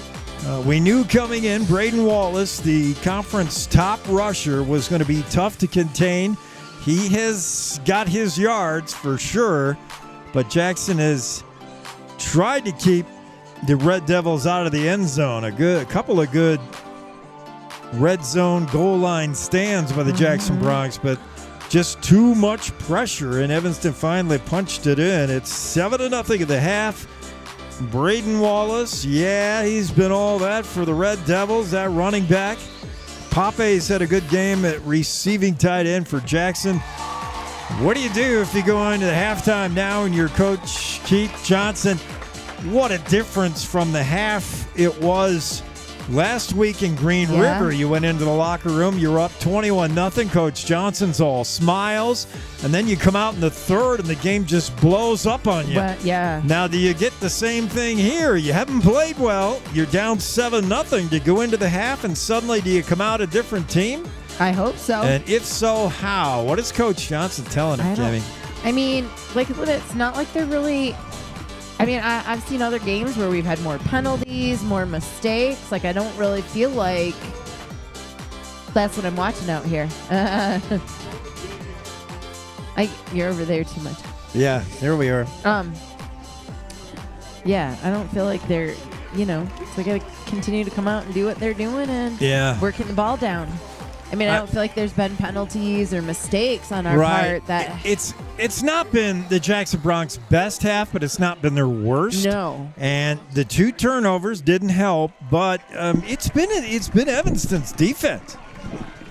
We knew coming in, Braden Wallace, the conference top rusher, was going to be tough to contain. He has got his yards for sure, but Jackson has tried to keep the Red Devils out of the end zone. A couple of good red zone goal line stands by the Jackson Bronx, but just too much pressure, and Evanston finally punched it in. It's 7-0 at the half. Braden Wallace, he's been all that for the Red Devils, that running back. Pape's had a good game at receiving tight end for Jackson. What do you do if you go into the halftime now and your coach, Keith Johnson? What a difference from the half it was last week in Green River. You went into the locker room, you're up 21-0. Coach Johnson's all smiles, and then you come out in the third and the game just blows up on you. But, Now, do you get the same thing here? You haven't played well. You're down 7-0. Do you go into the half and suddenly do you come out a different team? I hope so. And if so, how? What is Coach Johnson telling him, Kimmy? I mean, it's not like they're really... I mean, I've seen other games where we've had more penalties, more mistakes. I don't really feel like that's what I'm watching out here. You're over there too much. Yeah, there we are. I don't feel like they're, they got to continue to come out and do what they're doing and working the ball down. I mean, I don't feel like there's been penalties or mistakes on our part. That It's not been the Jackson Bronx best half, but it's not been their worst. No. And the 2 turnovers didn't help, but it's been Evanston's defense.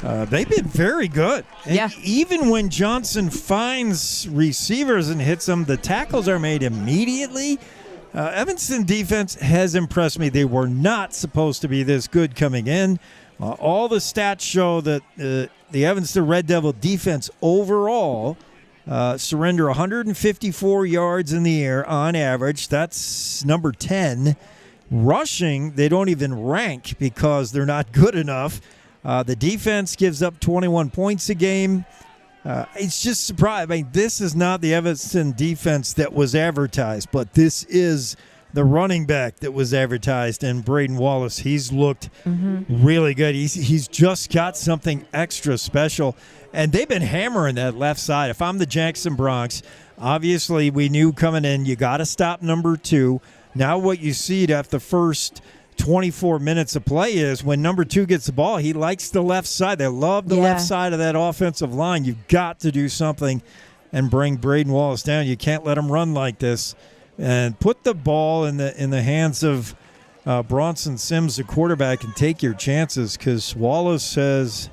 They've been very good. And even when Johnson finds receivers and hits them, the tackles are made immediately. Evanston defense has impressed me. They were not supposed to be this good coming in. All the stats show that the Evanston Red Devil defense overall surrender 154 yards in the air on average. That's number 10. Rushing, they don't even rank because they're not good enough. The defense gives up 21 points a game. It's just surprising. I mean, this is not the Evanston defense that was advertised, but this is the running back that was advertised, and Braden Wallace. He's looked really good. He's just got something extra special, and they've been hammering that left side. If I'm the Jackson Bronx, obviously we knew coming in you got to stop number 2. Now what you see after the first 24 minutes of play is when number 2 gets the ball, he likes the left side. They love the left side of that offensive line. You've got to do something and bring Braden Wallace down. You can't let him run like this. And put the ball in the hands of Bronson Sims, the quarterback, and take your chances, because Wallace says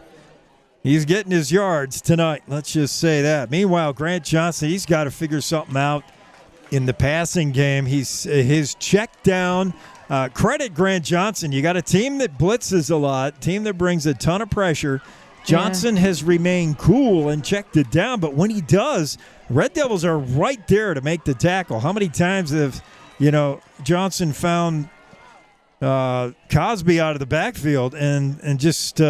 he's getting his yards tonight. Let's just say that. Meanwhile, Grant Johnson, he's got to figure something out in the passing game. He's his check down. Credit Grant Johnson. You got a team that blitzes a lot, team that brings a ton of pressure. Johnson has remained cool and checked it down, but when he does, Red Devils are right there to make the tackle. How many times have, Johnson found Cosby out of the backfield and just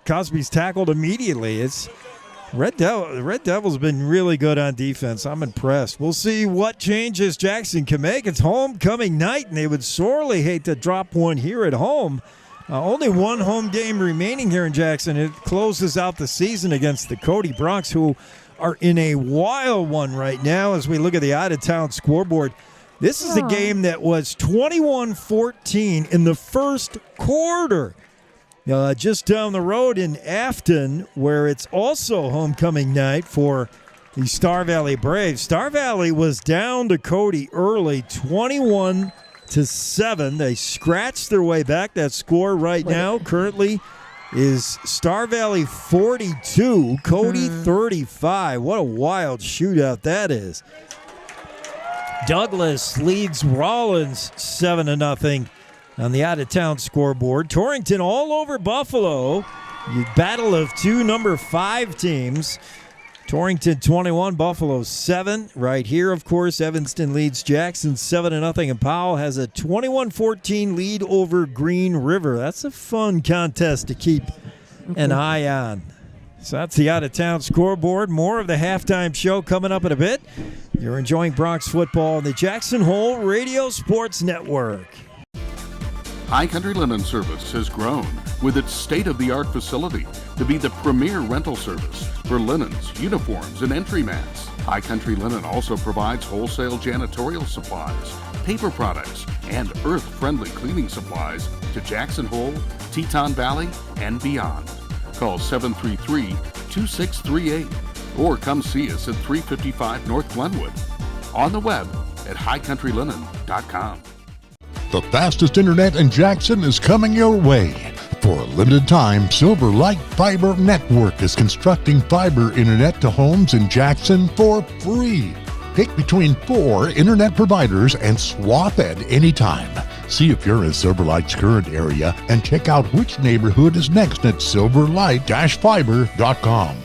Cosby's tackled immediately? It's Red Devils been really good on defense. I'm impressed. We'll see what changes Jackson can make. It's homecoming night, and they would sorely hate to drop one here at home. Only one home game remaining here in Jackson. It closes out the season against the Cody Bronx, who are in a wild one right now as we look at the out-of-town scoreboard. This is a game that was 21-14 in the first quarter. Just down the road in Afton, where it's also homecoming night for the Star Valley Braves. Star Valley was down to Cody early, 21-7. They scratched their way back. That score right now currently is Star Valley 42, Cody 35. What a wild shootout that is. Douglas leads Rollins 7-0 on the out-of-town scoreboard. Torrington all over Buffalo. You battle of two number 5 teams. Torrington 21, Buffalo 7. Right here, of course, Evanston leads Jackson 7-0, and Powell has a 21-14 lead over Green River. That's a fun contest to keep an eye on. So that's the out-of-town scoreboard. More of the halftime show coming up in a bit. You're enjoying Bronx football on the Jackson Hole Radio Sports Network. High Country Linen Service has grown with its state-of-the-art facility to be the premier rental service for linens, uniforms, and entry mats. High Country Linen also provides wholesale janitorial supplies, paper products, and earth-friendly cleaning supplies to Jackson Hole, Teton Valley, and beyond. Call 733-2638 or come see us at 355 North Glenwood. On the web at highcountrylinen.com. The fastest internet in Jackson is coming your way. For a limited time, Silver Light Fiber Network is constructing fiber internet to homes in Jackson for free. Pick between 4 internet providers and swap at any time. See if you're in Silver Light's current area and check out which neighborhood is next at silverlight-fiber.com.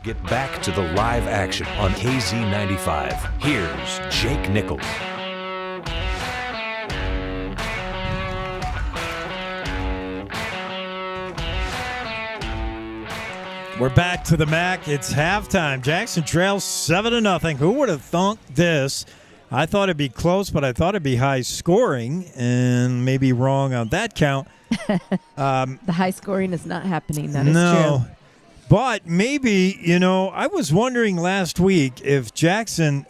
Get back to the live action on KZ95. Here's Jake Nichols. We're back to the MAC. It's halftime. Jackson trails 7-0. Who would have thunk this? I thought it'd be close, but I thought it'd be high scoring, and maybe wrong on that count. The high scoring is not happening. That is true. But maybe, I was wondering last week if Jackson,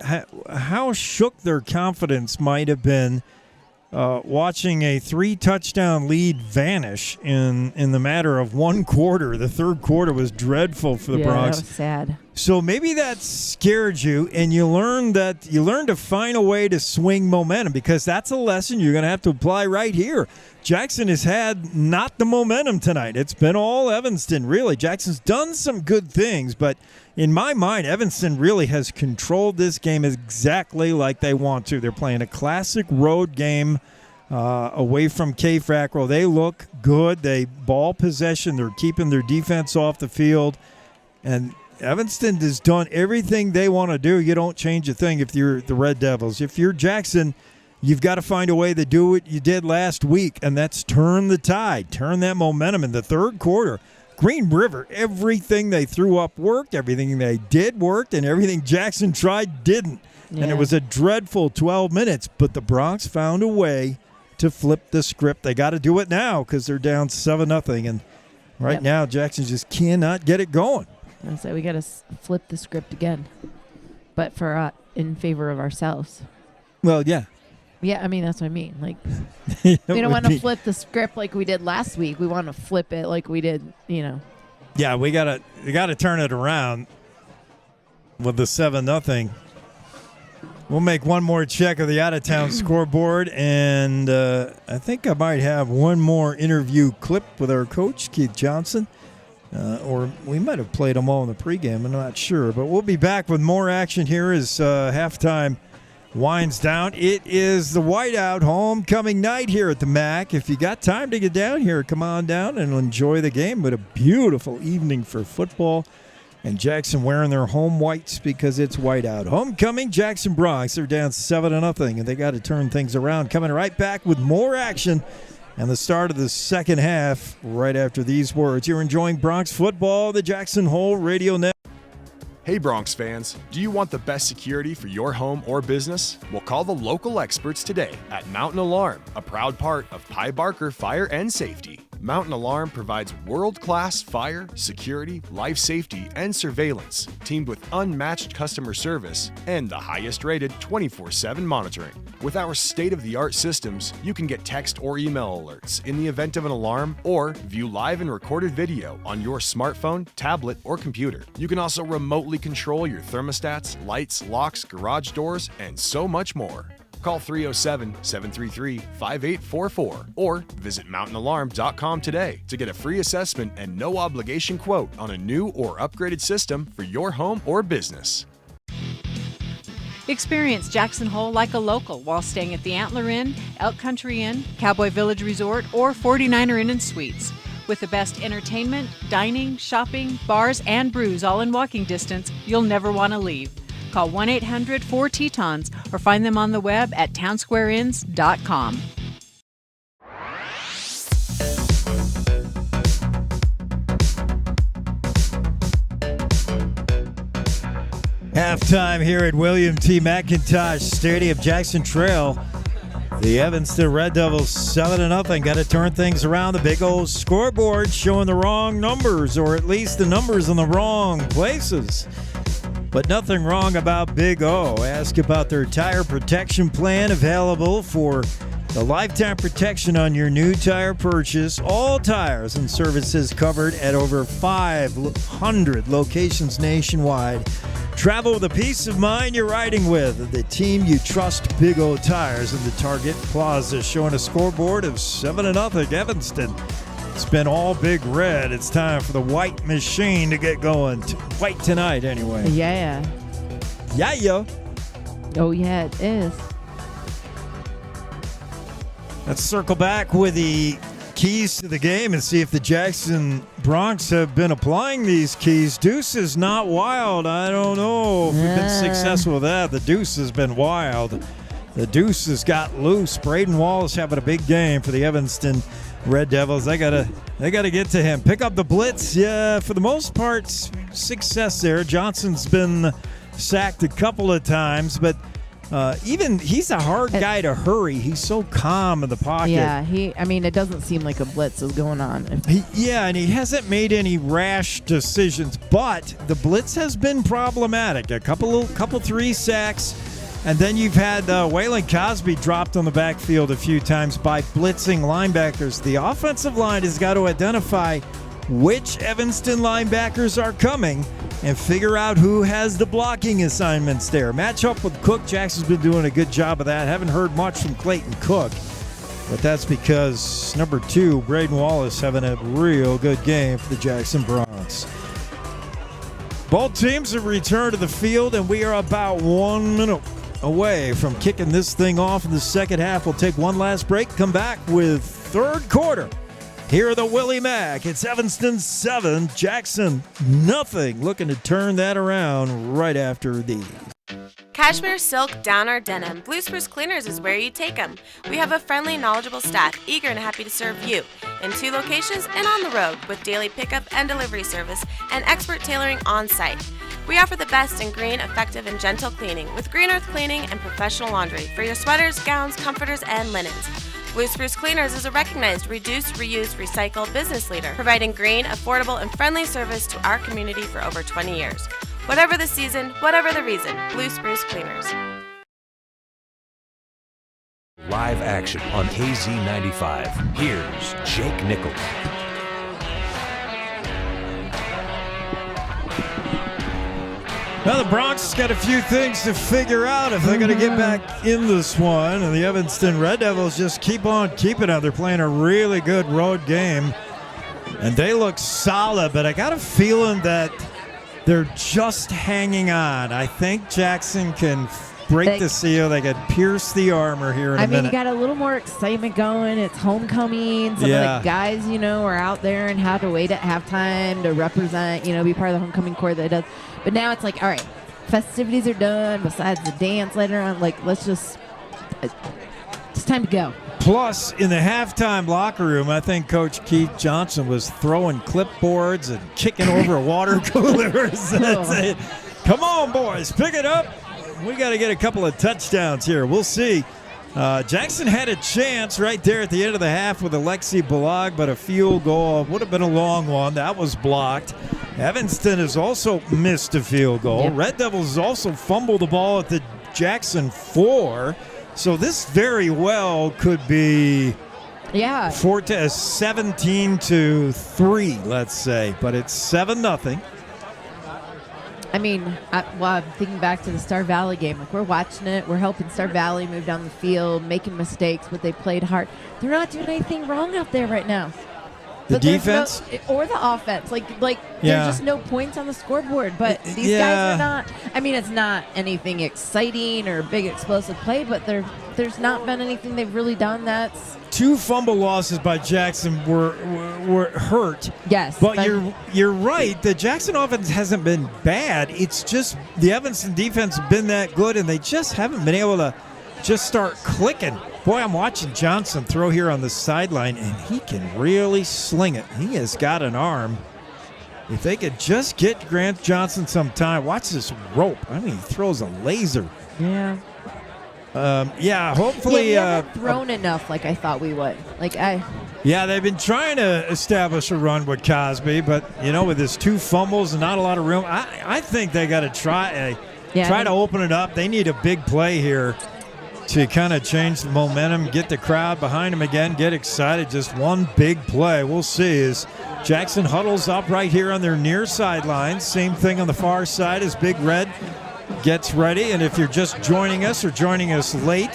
how shook their confidence might have been watching a 3-touchdown lead vanish in the matter of one quarter. The third quarter was dreadful for the Bronx. That was sad. So maybe that scared you, and you learn to find a way to swing momentum, because that's a lesson you're going to have to apply right here. Jackson has had not the momentum tonight. It's been all Evanston, really. Jackson's done some good things, but in my mind, Evanston really has controlled this game exactly like they want to. They're playing a classic road game away from K-Frackrell. They look good. They ball possession. They're keeping their defense off the field. And Evanston has done everything they want to do. You don't change a thing if you're the Red Devils. If you're Jackson, you've got to find a way to do what you did last week, and that's turn the tide, turn that momentum in the third quarter. Green River, everything they threw up worked, everything they did worked, and everything Jackson tried didn't. Yeah. And it was a dreadful 12 minutes, but the Bronx found a way to flip the script. They got to do it now because they're down 7-0, and right now Jackson just cannot get it going. And so we got to flip the script again, but for in favor of ourselves. Well, yeah. Yeah, I mean, that's what I mean. Like, we don't want to flip the script like we did last week. We want to flip it like we did, Yeah, we gotta turn it around with the 7-0. We'll make one more check of the out-of-town scoreboard, and I think I might have one more interview clip with our coach, Keith Johnson. Or we might have played them all in the pregame. I'm not sure. But we'll be back with more action here as halftime winds down. It is the whiteout homecoming night here at the MAC. If you got time to get down here, come on down and enjoy the game. But a beautiful evening for football. And Jackson wearing their home whites because it's whiteout. Homecoming, Jackson Bronx. They're down 7-0, and they got to turn things around. Coming right back with more action and the start of the second half right after these words. You're enjoying Bronx football, the Jackson Hole Radio Network. Hey Bronx fans, do you want the best security for your home or business? Well, call the local experts today at Mountain Alarm, a proud part of Pye Barker Fire and Safety. Mountain Alarm provides world-class fire, security, life safety, and surveillance, teamed with unmatched customer service and the highest-rated 24/7 monitoring. With our state-of-the-art systems, you can get text or email alerts in the event of an alarm or view live and recorded video on your smartphone, tablet, or computer. You can also remotely control your thermostats, lights, locks, garage doors, and so much more. Call 307-733-5844 or visit mountainalarm.com today to get a free assessment and no obligation quote on a new or upgraded system for your home or business. Experience Jackson Hole like a local while staying at the Antler Inn, Elk Country Inn, Cowboy Village Resort, or 49er Inn and Suites. With the best entertainment, dining, shopping, bars, and brews all in walking distance, you'll never want to leave. Call 1-800-4-TETONS or find them on the web at townsquareinns.com. Halftime here at William T. McIntosh Stadium, Jackson Trail. The Evanston Red Devils 7-0. Got to turn things around. The big old scoreboard showing the wrong numbers, or at least the numbers in the wrong places. But nothing wrong about Big O. Ask about their tire protection plan available for the lifetime protection on your new tire purchase. All tires and services covered at over 500 locations nationwide. Travel with the peace of mind you're riding with. The team you trust, Big O Tires in the Target Plaza, showing a scoreboard of 7-0 Evanston. It's been all big red. It's time for the white machine to get going. White tonight, anyway. Yeah. Yeah, yo. Oh, yeah, it is. Let's circle back with the keys to the game and see if the Jackson Bronx have been applying these keys. Deuce is not wild. I don't know if we've been successful with that. The deuce has been wild. The deuce has got loose. Braden Wallace having a big game for the Evanston Red Devils. They gotta get to him. Pick up the blitz. Yeah, for the most part, success there. Johnson's been sacked a couple of times, but even he's a hard guy to hurry. He's so calm in the pocket. Yeah, it doesn't seem like a blitz is going on. And he hasn't made any rash decisions, but the blitz has been problematic. A couple 3 sacks. And then you've had Waylon Cosby dropped on the backfield a few times by blitzing linebackers. The offensive line has got to identify which Evanston linebackers are coming and figure out who has the blocking assignments there. Match up with Cook. Jackson's been doing a good job of that. Haven't heard much from Clayton Cook, but that's because number 2, Braden Wallace, having a real good game for the Jackson Bronx. Both teams have returned to the field, and we are about 1 minute away from kicking this thing off in the second half. We'll take one last break, come back with third quarter here at the Willie Mac. It's Evanston 7, Jackson nothing. Looking to turn that around right after these. Cashmere, silk, down, or denim, Blue Spruce Cleaners is where you take them. We have a friendly, knowledgeable staff eager and happy to serve you in 2 locations and on the road with daily pickup and delivery service and expert tailoring on site. We offer the best in green, effective, and gentle cleaning with Green Earth Cleaning and professional laundry for your sweaters, gowns, comforters, and linens. Blue Spruce Cleaners is a recognized reduce, reuse, recycle business leader, providing green, affordable, and friendly service to our community for over 20 years. Whatever the season, whatever the reason, Blue Spruce Cleaners. Live action on KZ95. Here's Jake Nichols. Now the Bronx got a few things to figure out if they're going to get back in this one. And the Evanston Red Devils just keep on keeping on. They're playing a really good road game. And they look solid, but I got a feeling that they're just hanging on. I think Jackson can break the seal. They could pierce the armor here in a minute. You got a little more excitement going. It's homecoming. Some of the guys, are out there and have to wait at halftime to represent, be part of the homecoming corps that does. But now it's like, all right, festivities are done. Besides the dance later on, let's just, it's time to go. Plus, in the halftime locker room, I think Coach Keith Johnson was throwing clipboards and kicking over water coolers and saying, come on, boys, pick it up. We got to get a couple of touchdowns here. We'll see. Jackson had a chance right there at the end of the half with Alexi Balag, but a field goal would have been a long one. That was blocked. Evanston has also missed a field goal. Yep. Red Devils also fumbled the ball at the Jackson 4. So this very well could be 17-3, let's say. But it's 7-0. I'm thinking back to the Star Valley game. We're watching it. We're helping Star Valley move down the field, making mistakes, but they played hard. They're not doing anything wrong out there right now. The defense? Or the offense. There's just no points on the scoreboard. But these guys are not. It's not anything exciting or big explosive play, but there's not been anything they've really done that's. 2 fumble losses by Jackson were hurt. Yes. But you're right. The Jackson offense hasn't been bad. It's just the Evanston defense has been that good, and they just haven't been able to just start clicking. Boy, I'm watching Johnson throw here on the sideline, and he can really sling it. He has got an arm. If they could just get Grant Johnson some time, watch this rope. He throws a laser. Yeah. Hopefully. We haven't thrown enough like I thought we would. Yeah, they've been trying to establish a run with Cosby, but, with his 2 fumbles and not a lot of room, I think they got to try to open it up. They need a big play here to kind of change the momentum, get the crowd behind them again, get excited. Just one big play. We'll see as Jackson huddles up right here on their near sideline. Same thing on the far side as Big Red gets ready. And if you're just joining us or joining us late,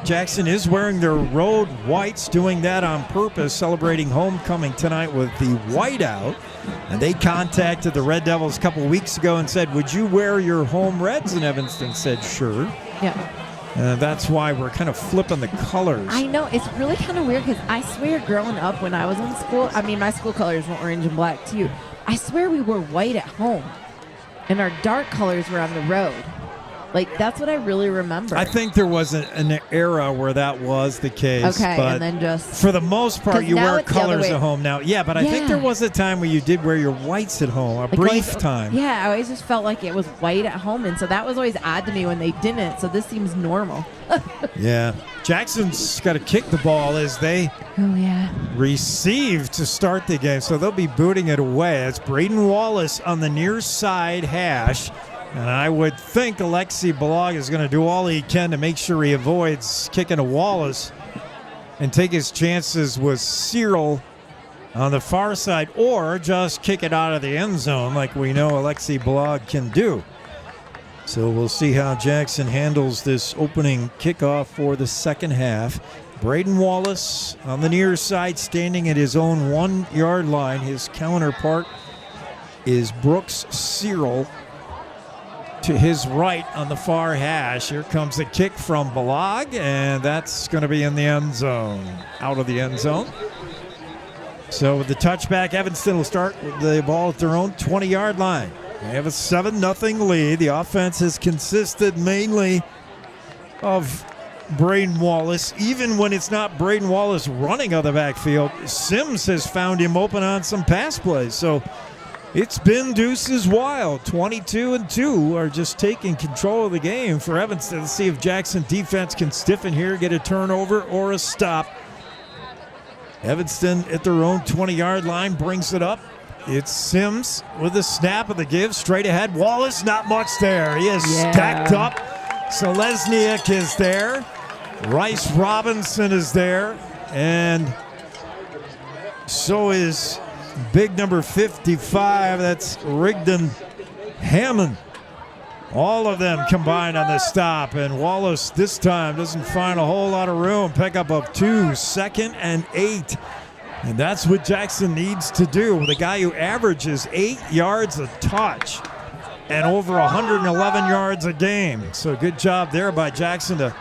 Jackson is wearing their road whites, doing that on purpose, celebrating homecoming tonight with the whiteout. And they contacted the Red Devils a couple weeks ago and said, would you wear your home reds? And Evanston said, sure. Yeah. That's why we're kind of flipping the colors. I know. It's really kind of weird because I swear growing up when I was in school, my school colors were orange and black too. I swear we were white at home and our dark colors were on the road. That's what I really remember. I think there was an era where that was the case. Okay, but and then just... for the most part, you wear colors at home now. Yeah, but I think there Yeah. was a time where you did wear your whites at home, a brief time. Yeah, I always just felt like it was white at home, and so that was always odd to me when they didn't, so this seems normal. Yeah. Jackson's got to kick the ball as they receive to start the game, so they'll be booting it away. It's Braden Wallace on the near side hash. And I would think Alexi Balag is going to do all he can to make sure he avoids kicking to Wallace and take his chances with Cyril on the far side, or just kick it out of the end zone like we know Alexi Balag can do. So we'll see how Jackson handles this opening kickoff for the second half. Braden Wallace on the near side, standing at his own 1-yard line. His counterpart is Brooks Cyril to his right on the far hash. Here comes the kick from Balag, and that's going to be in the end zone, out of the end zone. So with the touchback, Evanston will start with the ball at their own 20-yard line. They have a 7-0 lead. The offense has consisted mainly of Braden Wallace. Even when it's not Braden Wallace running on the backfield, Sims has found him open on some pass plays. So it's been Deuces wild. 22-2 are just taking control of the game for Evanston. Let's see if Jackson defense can stiffen here, get a turnover or a stop. Evanston at their own 20-yard line brings it up. It's Sims with a snap of the give straight ahead. Wallace, not much there. He is stacked up. Selesniak is there. Rice Robinson is there. And so is big number 55. That's Rigdon Hammond. All of them combined on the stop. And Wallace this time doesn't find a whole lot of room. Pickup of 2, 2nd and 8. And that's what Jackson needs to do with a guy who averages 8 yards a touch and over 111 yards a game. So good job there by Jackson to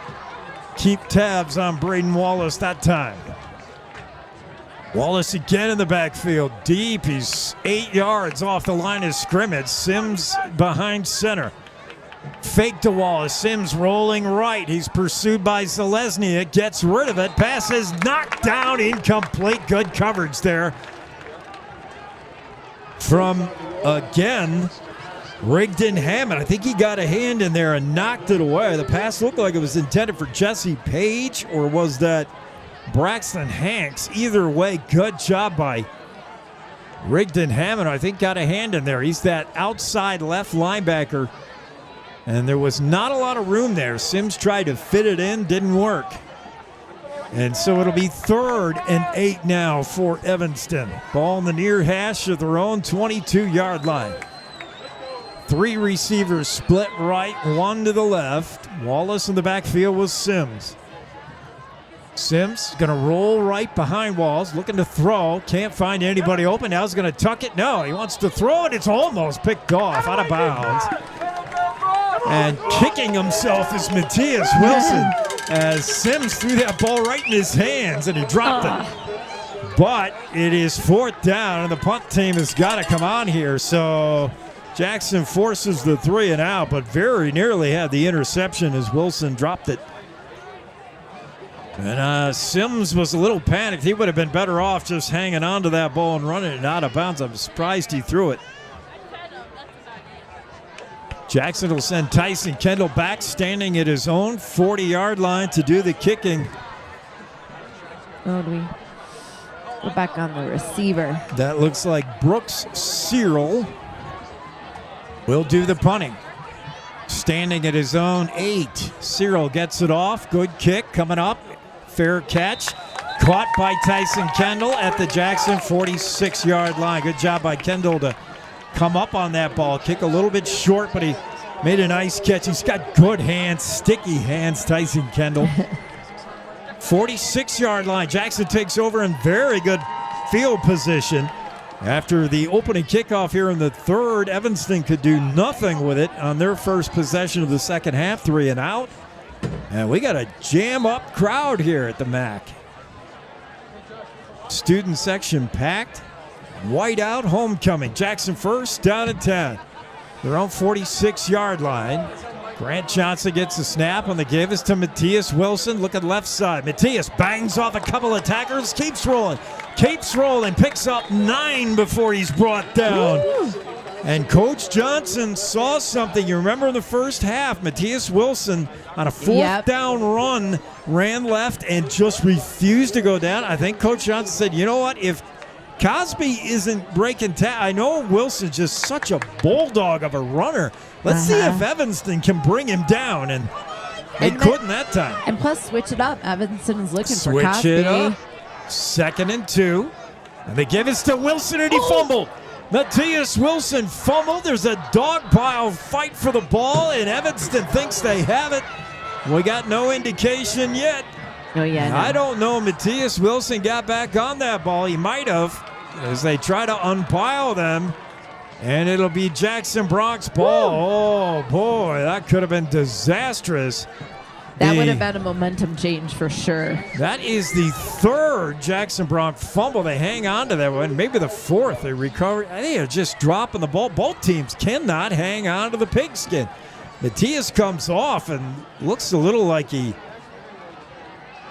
keep tabs on Braden Wallace that time. Wallace again in the backfield, deep. He's 8 yards off the line of scrimmage. Sims behind center. Fake to Wallace. Sims rolling right. He's pursued by Selesniak. Gets rid of it. Pass is knocked down. Incomplete. Good coverage there from, again, Rigdon Hammond. I think he got a hand in there and knocked it away. The pass looked like it was intended for Jesse Page, or was that Braxton Hanks? Either way, good job by Rigdon Hammond. I think got a hand in there. He's that outside left linebacker. And there was not a lot of room there. Sims tried to fit it in, didn't work. And so it'll be 3rd and 8 now for Evanston. Ball in the near hash of their own 22-yard line. 3 receivers split right, 1 to the left. Wallace in the backfield with Sims. Sims going to roll right behind Walls, looking to throw. Can't find anybody open. Now he's going to tuck it. No, he wants to throw it. It's almost picked off out of bounds. And kicking himself is Matthias Wilson as Sims threw that ball right in his hands and he dropped it. But it is 4th down and the punt team has got to come on here. So Jackson forces the 3 and out, but very nearly had the interception as Wilson dropped it. And Sims was a little panicked. He would have been better off just hanging on to that ball and running it out of bounds. I'm surprised he threw it. Jackson will send Tyson Kendall back, standing at his own 40-yard line to do the kicking. Oh, do we go back on the receiver? That looks like Brooks Cyril will do the punting. Standing at his own 8. Cyril gets it off. Good kick coming up. Fair catch. Caught by Tyson Kendall at the Jackson 46-yard line. Good job by Kendall to come up on that ball. Kick a little bit short, but he made a nice catch. He's got good hands, sticky hands, Tyson Kendall. 46-yard line. Jackson takes over in very good field position. After the opening kickoff here in the 3rd, Evanston could do nothing with it on their first possession of the second half, 3 and out. And we got a jam-up crowd here at the MAC. Student section packed. White out, homecoming. Jackson first, down at 10. Their own 46-yard line. Grant Johnson gets the snap on the give. Is to Matthias Wilson. Look at left side. Matthias bangs off a couple of tackles. Keeps rolling. Picks up 9 before he's brought down. Woo! And Coach Johnson saw something. You remember in the first half, Matthias Wilson on a 4th down run ran left and just refused to go down. I think Coach Johnson said, you know what, if Cosby isn't breaking I know Wilson's just such a bulldog of a runner. Let's see if Evanston can bring him down. And they couldn't that time. And plus, switch it up. Evanston's looking for Cosby. Cosby. Switch it up. 2nd and 2. And they give it to Wilson, and he fumbled. Matthias Wilson fumbled. There's a dog pile fight for the ball, and Evanston thinks they have it. We got no indication yet. Oh, yeah. No. I don't know. Matthias Wilson got back on that ball. He might have, as they try to unpile them. And it'll be Jackson Bronx ball. Woo! Oh, boy, that could have been disastrous. That would have been a momentum change for sure. That is the third Jackson Bronc fumble. They hang on to that one. Maybe the fourth. They recover. They are just dropping the ball. Both teams cannot hang on to the pigskin. Matias comes off and looks a little like he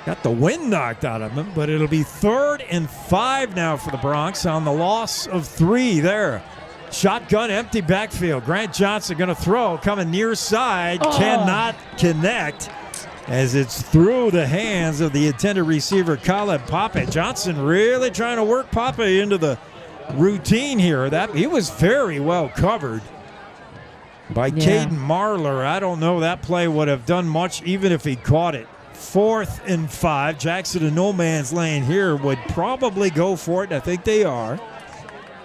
got the wind knocked out of him, but it'll be 3rd and 5 now for the Broncs on the loss of 3 there. Shotgun, empty backfield. Grant Johnson going to throw, coming near side, cannot connect as it's through the hands of the intended receiver, Colin Pape. Johnson really trying to work Pape into the routine here. That he was very well covered by Caden Marler. I don't know that play would have done much even if he caught it. 4th and 5. Jackson in no man's lane here would probably go for it. I think they are.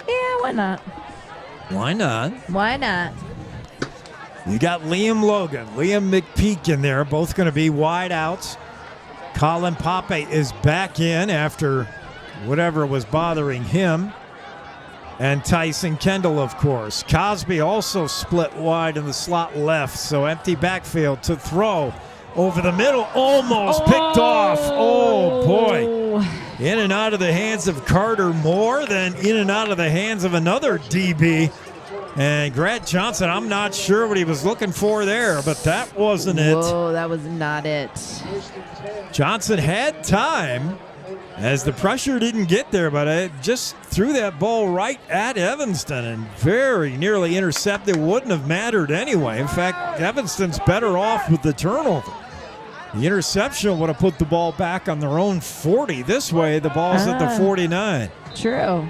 Yeah, why not? Why not? Why not? You got Liam Logan, Liam McPeak in there, both going to be wide outs. Colin Pape is back in after whatever was bothering him. And Tyson Kendall, of course. Cosby also split wide in the slot left, so empty backfield to throw. Over the middle, almost picked off. Oh, boy. In and out of the hands of Carter Moore, then in and out of the hands of another DB. And Grant Johnson, I'm not sure what he was looking for there, but that wasn't it. Whoa, that was not it. Johnson had time as the pressure didn't get there, but it just threw that ball right at Evanston and very nearly intercepted. Wouldn't have mattered anyway. In fact, Evanston's better off with the turnover. The interception would have put the ball back on their own 40. This way, the ball's at the 49. True.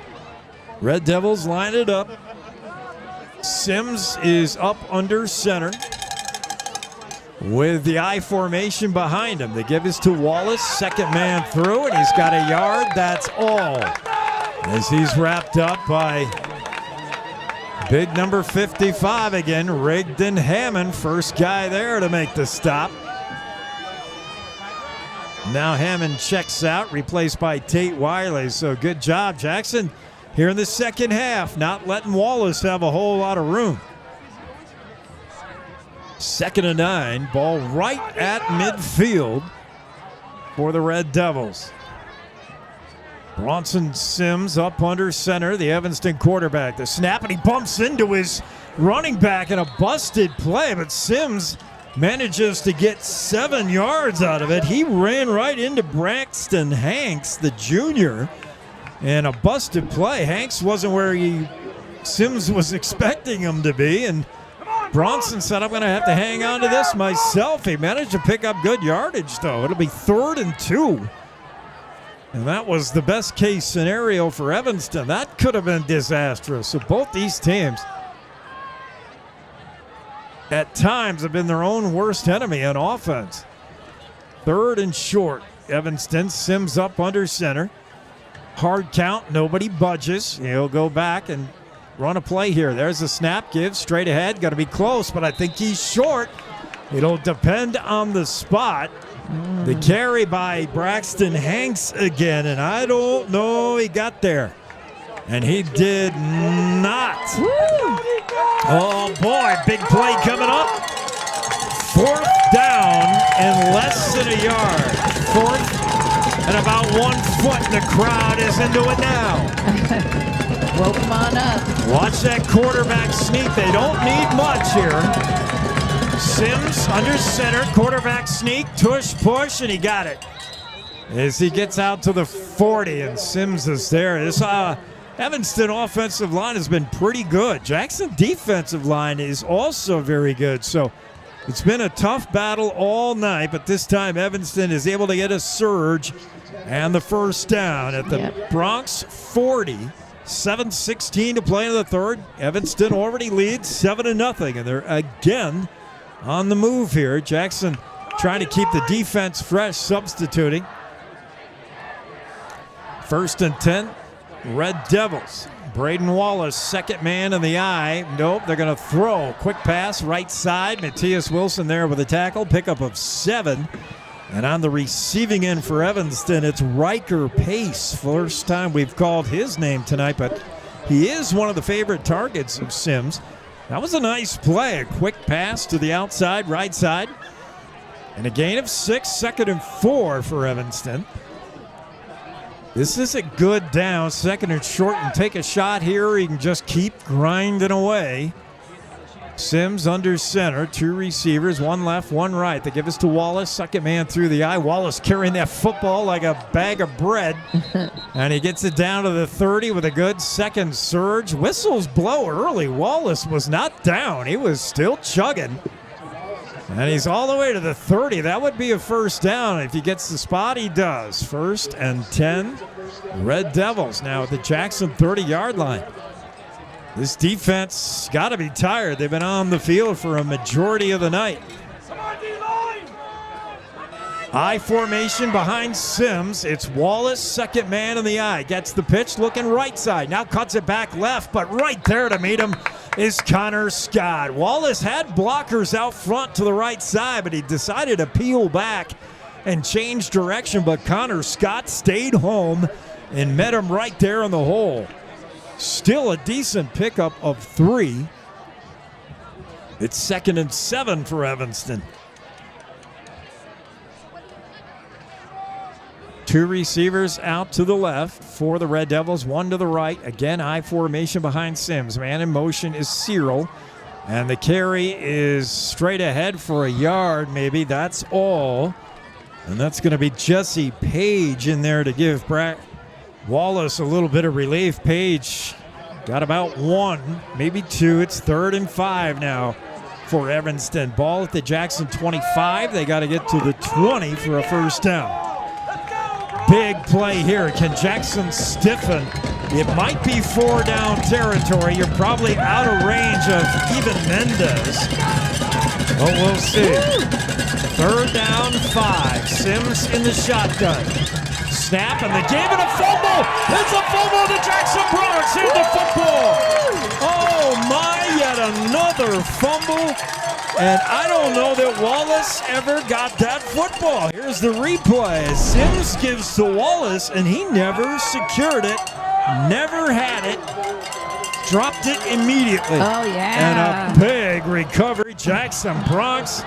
Red Devils line it up. Sims is up under center with the I formation behind him. They give this to Wallace, second man through, and he's got a yard. That's all. As he's wrapped up by big number 55 again, Rigdon Hammond, first guy there to make the stop. Now Hammond checks out, replaced by Tate Wiley. So good job, Jackson, here in the second half, not letting Wallace have a whole lot of room. 2nd and 9, ball right at midfield for the Red Devils. Bronson Sims up under center, the Evanston quarterback. The snap, and he bumps into his running back in a busted play, but Sims manages to get 7 yards out of it. He ran right into Braxton Hanks, the junior, and a busted play. Hanks wasn't where Sims was expecting him to be, and Bronson said, I'm going to have to hang on to this myself. He managed to pick up good yardage, though. It'll be 3rd and 2. And that was the best case scenario for Evanston. That could have been disastrous. So both these teams at times have been their own worst enemy on offense. 3rd and short. Evanston, Sims up under center. Hard count, nobody budges. He'll go back and run a play here. There's a snap, give straight ahead. Got to be close, but I think he's short. It'll depend on the spot. The carry by Braxton Hanks again, and I don't know he got there. And he did not. Oh, boy, big play coming up. 4th down and less than a yard. 4th and about 1 foot, and the crowd is into it now. Well, come on up. Watch that quarterback sneak. They don't need much here. Sims under center, quarterback sneak, tush, push, and he got it. As he gets out to the 40, and Sims is there. This Evanston offensive line has been pretty good. Jackson defensive line is also very good. So it's been a tough battle all night, but this time Evanston is able to get a surge and the first down at the Bronx 40. 7:16 to play in the third. Evanston already leads 7-0, and they're again on the move here. Jackson trying to keep the defense fresh, substituting. 1st and 10, Red Devils. Braden Wallace, second man in the eye. Nope, they're going to throw. Quick pass, right side. Matthias Wilson there with a tackle. Pickup of 7. And on the receiving end for Evanston, it's Riker Pace. First time we've called his name tonight, but he is one of the favorite targets of Sims. That was a nice play. A quick pass to the outside, right side. And a gain of 6, 2nd and 4 for Evanston. This is a good down, 2nd and short, and take a shot here, or you can just keep grinding away. Sims under center, 2 receivers, 1 left, 1 right. They give us to Wallace, second man through the eye. Wallace carrying that football like a bag of bread. And he gets it down to the 30 with a good second surge. Whistles blow early. Wallace was not down. He was still chugging. And he's all the way to the 30. That would be a first down. If he gets the spot, he does. 1st and 10. Red Devils now at the Jackson 30-yard line. This defense got to be tired. They've been on the field for a majority of the night. I formation behind Sims. It's Wallace, second man in the eye. Gets the pitch, looking right side. Now cuts it back left, but right there to meet him is Connor Scott. Wallace had blockers out front to the right side, but he decided to peel back and change direction. But Connor Scott stayed home and met him right there in the hole. Still a decent pickup of 3. It's 2nd and 7 for Evanston. 2 receivers out to the left for the Red Devils, 1 to the right. Again, I formation behind Sims. Man in motion is Cyril. And the carry is straight ahead for a yard, maybe. That's all. And that's going to be Jesse Page in there to give Wallace a little bit of relief. Page got about 1, maybe 2. It's 3rd and 5 now for Evanston. Ball at the Jackson 25. They got to get to the 20 for a first down. Big play here. Can Jackson stiffen? It might be 4 down territory. You're probably out of range of even Mendez. But we'll see. 3rd down, 5. Sims in the shotgun. Snap, and they gave it a fumble. It's a fumble to Jackson Bronx. Here's the football. Oh, my, yet another fumble. And I don't know that Wallace ever got that football. Here's the replay. Sims gives to Wallace, and he never secured it, never had it, dropped it immediately. Oh, yeah. And a big recovery. Jackson Bronx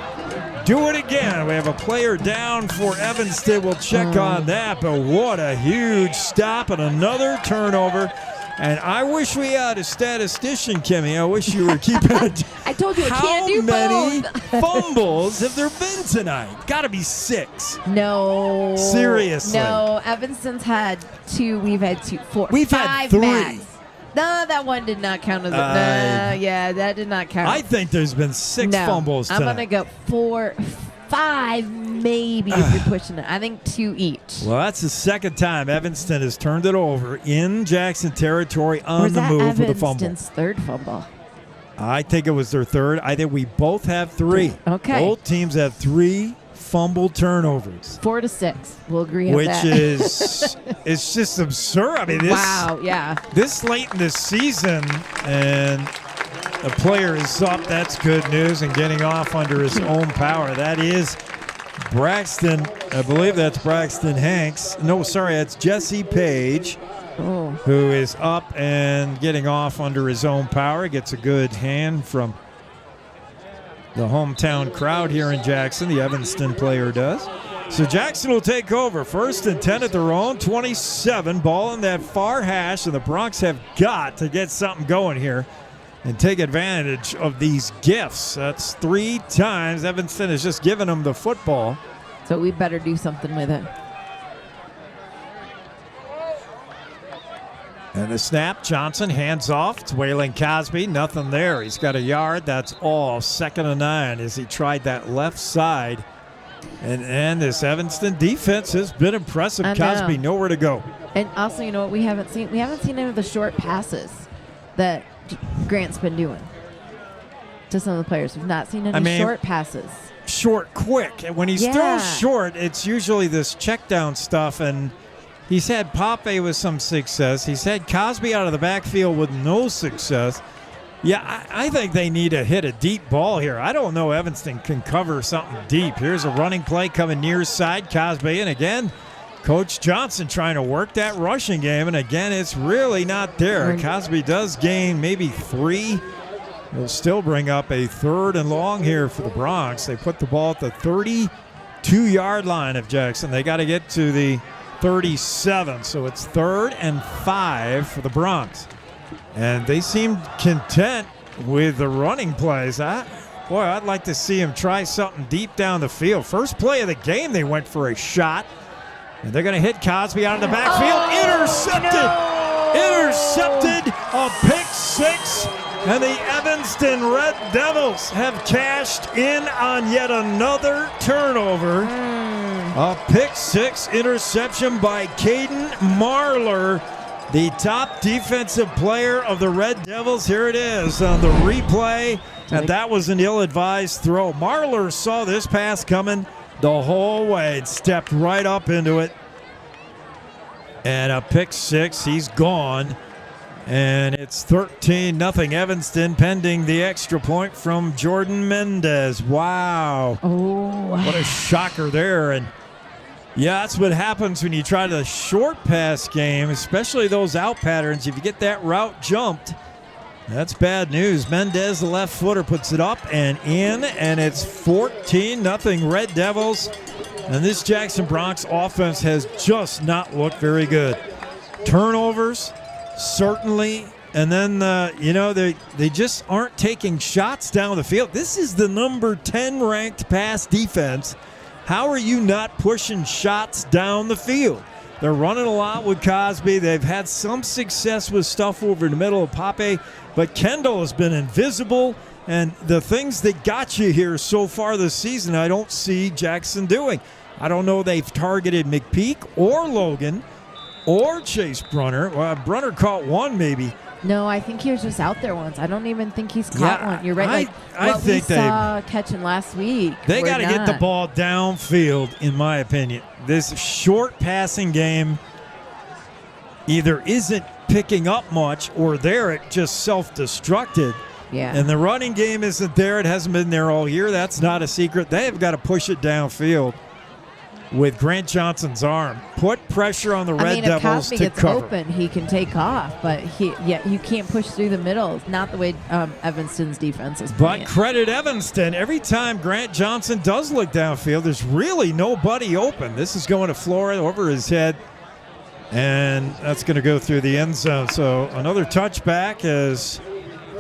do it again. We have a player down for Evanston. We'll check on that, but what a huge stop and another turnover. And I wish we had a statistician, Kimmy. I wish you were keeping it. I told you I can't do How many both. fumbles have there been tonight? Got to be 6. No. Seriously. No, Evanston's had 2. We've had 2, 4, We've 5 had 3. max. No, that one did not count as yeah, that did not count. I think there's been 6 fumbles tonight. I'm going to go 4, 5 maybe if you're pushing it. I think 2 each. Well, that's the second time Evanston has turned it over in Jackson territory on the move with a fumble. Evanston's 3rd fumble? I think it was their 3rd. I think we both have 3. Okay. Both teams have 3 fumble turnovers. 4 to 6. We'll agree on that. Which is it's just absurd. I mean, this late in the season, and a player is up. That's good news, and getting off under his own power. That is Braxton. I believe that's Braxton Hanks. No, sorry, that's Jesse Page, who is up and getting off under his own power. Gets a good hand from the hometown crowd here in Jackson. The Evanston player does. So Jackson will take over. 1st and 10 at their own 27. Ball in that far hash, and the Bronx have got to get something going here and take advantage of these gifts. That's 3 times Evanston has just given them the football. So we better do something with it. And the snap, Johnson hands off. It's Waylon Cosby. Nothing there. He's got a yard. That's all. 2nd and 9 as he tried that left side. And this Evanston defense has been impressive. Cosby nowhere to go. And also, you know what we haven't seen? We haven't seen any of the short passes that Grant's been doing to some of the players. We've not seen any short passes. Short, quick. And when he's thrown short, it's usually this check down stuff. And he's had Pape with some success. He's had Cosby out of the backfield with no success. Yeah, I think they need to hit a deep ball here. I don't know Evanston can cover something deep. Here's a running play coming near side. Cosby, and again, Coach Johnson trying to work that rushing game, and again, it's really not there. Cosby does gain maybe 3. He'll still bring up a 3rd and long here for the Bronx. They put the ball at the 2-yard line of Jackson. They got to get to the 37, so it's 3rd and 5 for the Bronx. And they seemed content with the running plays. Boy, I'd like to see him try something deep down the field. First play of the game, they went for a shot. And they're going to hit Cosby out of the backfield. Intercepted! Intercepted! A pick 6. And the Evanston Red Devils have cashed in on yet another turnover. A pick 6 interception by Caden Marler, the top defensive player of the Red Devils. Here it is on the replay. And that was an ill-advised throw. Marler saw this pass coming the whole way and stepped right up into it. And a pick 6. He's gone. And it's 13-0 Evanston, pending the extra point from Jordan Mendez. Wow. Oh. What a shocker there. And yeah, that's what happens when you try the short pass game, especially those out patterns. If you get that route jumped, that's bad news. Mendez, the left footer, puts it up and in, and it's 14-0 Red Devils. And this Jackson Bronx offense has just not looked very good. Turnovers, certainly. And then, they just aren't taking shots down the field. This is the number 10 ranked pass defense. How are you not pushing shots down the field? They're running a lot with Cosby. They've had some success with stuff over in the middle of Pape, but Kendall has been invisible. And the things that got you here so far this season, I don't see Jackson doing. I don't know they've targeted McPeak or Logan or Chase Brunner. Well, Brunner caught one maybe. No, I think he was just out there once. I don't even think he's caught one. You're right. I think we saw catching last week. They got to get the ball downfield, in my opinion. This short passing game either isn't picking up much or it just self-destructed. Yeah. And the running game isn't there. It hasn't been there all year. That's not a secret. They have got to push it downfield with Grant Johnson's arm. Put pressure on the Red Devils to cover. If Cosby gets open, he can take off, but you can't push through the middle. Not the way Evanston's defense is playing. But credit Evanston. Every time Grant Johnson does look downfield, there's really nobody open. This is going to Flora over his head, and that's going to go through the end zone. So another touchback as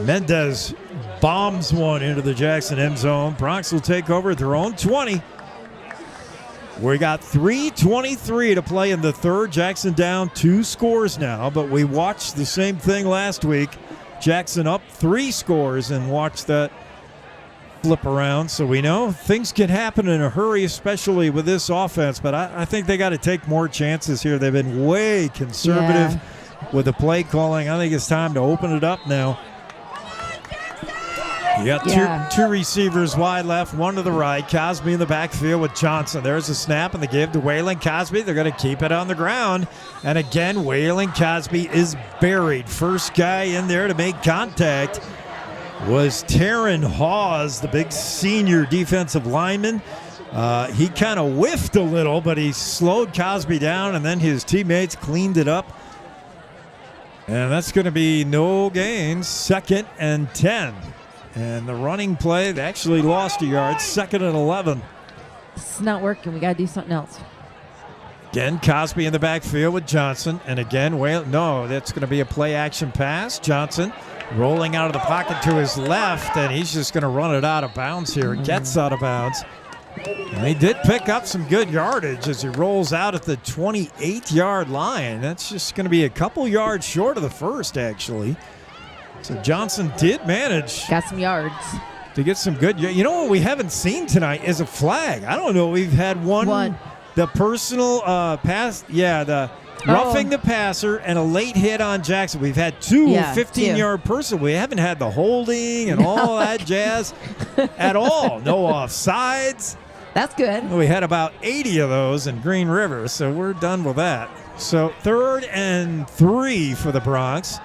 Mendez bombs one into the Jackson end zone. Bronx will take over at their own 20. We got 3:23 to play in the third. Jackson down 2 scores now, but we watched the same thing last week. Jackson up 3 scores and watched that flip around. So we know things can happen in a hurry, especially with this offense, but I think they got to take more chances here. They've been way conservative with the play calling. I think it's time to open it up now. You got two receivers wide left, one to the right. Cosby in the backfield with Johnson. There's a snap and the give to Waylon Cosby. They're going to keep it on the ground. And again, Waylon Cosby is buried. First guy in there to make contact was Taryn Hawes, the big senior defensive lineman. He kind of whiffed a little, but he slowed Cosby down, and then his teammates cleaned it up. And that's going to be no gains, 2nd and 10. And the running play, they actually lost a yard, 2nd and 11. It's not working. We got to do something else. Again, Cosby in the backfield with Johnson. And again, that's going to be a play-action pass. Johnson rolling out of the pocket to his left, and he's just going to run it out of bounds here. It gets out of bounds. And he did pick up some good yardage as he rolls out at the 28-yard line. That's just going to be a couple yards short of the first, actually. So Johnson did manage. Got some yards. To get some good. You know what we haven't seen tonight is a flag. I don't know. We've had one. The personal pass. Yeah, the roughing the passer and a late hit on Jackson. We've had 2 15-yard personal. We haven't had the holding and all that jazz at all. No offsides. That's good. We had about 80 of those in Green River, so we're done with that. So 3rd and 3 for the Bronx.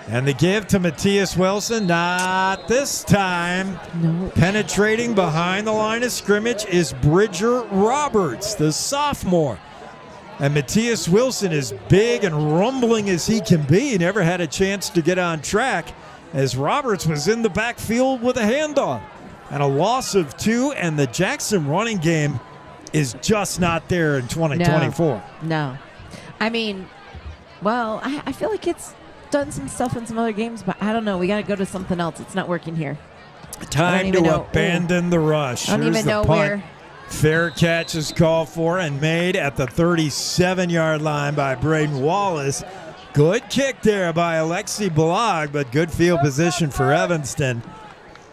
And the give to Matthias Wilson, not this time. No. Penetrating behind the line of scrimmage is Bridger Roberts, the sophomore. And Matthias Wilson is big and rumbling as he can be. He never had a chance to get on track as Roberts was in the backfield with a handoff. And a loss of 2, and the Jackson running game is just not there in 2024. No. I mean, well, I feel like it's done some stuff in some other games, but I don't know. We got to go to something else. It's not working here. Time to abandon the rush. I don't even know where. Fair catch is called for and made at the 37-yard line by Braden Wallace. Good kick there by Alexi Blag, but good field position for Evanston.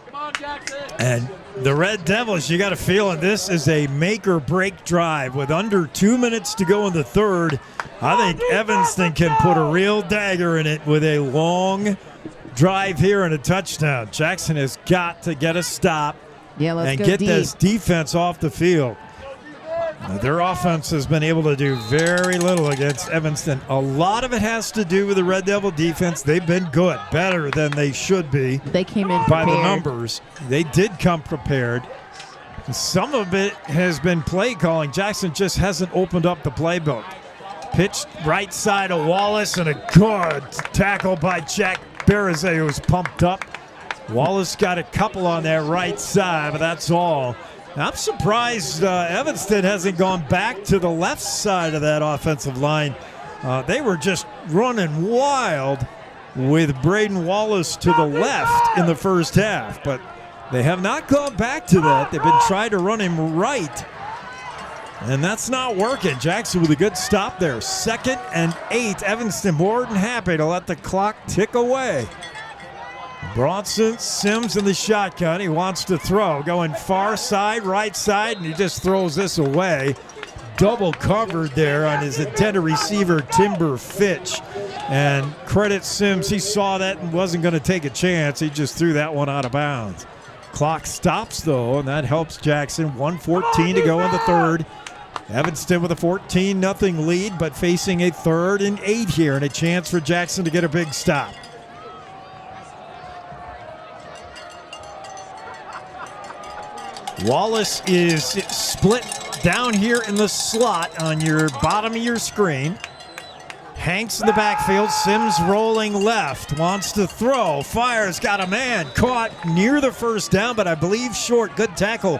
Come on, Jackson. And the Red Devils, you got a feeling this is a make-or-break drive. With under 2 minutes to go in the third, I think Evanston can put a real dagger in it with a long drive here and a touchdown. Jackson has got to get a stop and get this defense off the field. Their offense has been able to do very little against Evanston. A lot of it has to do with the Red Devil defense. They've been good, better than they should be. They came in by prepared. the numbers. They did come prepared. Some of it has been play calling. Jackson just hasn't opened up the playbook. Pitched right side of Wallace, and a good tackle by Jack Berizet, who was pumped up. Wallace got a couple on that right side, but that's all. I'm surprised Evanston hasn't gone back to the left side of that offensive line. They were just running wild with Braden Wallace to the left in the first half, but they have not gone back to that. They've been trying to run him right, and that's not working. Jackson with a good stop there. 2nd and 8. Evanston more than happy to let the clock tick away. Bronson Sims in the shotgun. He wants to throw. Going far side, right side, and he just throws this away. Double covered there on his intended receiver, Timber Fitch. And credit Sims, he saw that and wasn't going to take a chance. He just threw that one out of bounds. Clock stops, though, and that helps Jackson. 1:14 to go in the third. Evanston with a 14-0 lead, but facing a 3rd and 8 here, and a chance for Jackson to get a big stop. Wallace is split down here in the slot on your bottom of your screen. Hanks in the backfield. Sims rolling left. Wants to throw. Fires. Got a man. Caught near the first down, but I believe short. Good tackle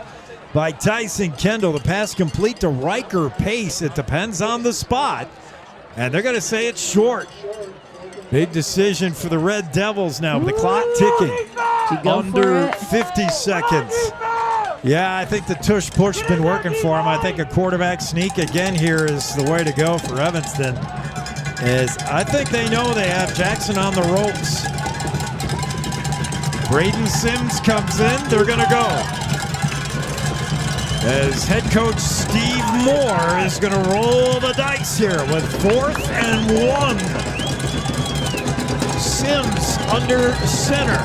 by Tyson Kendall. The pass complete to Riker Pace. It depends on the spot. And they're going to say it's short. Big decision for the Red Devils now with the clock ticking. Under 50 seconds. Yeah, I think the tush push has been working for him. I think a quarterback sneak again here is the way to go for Evanston. I think they know they have Jackson on the ropes. Braden Sims comes in. They're going to go. As head coach Steve Moore is going to roll the dice here with 4th and 1. Sims under center.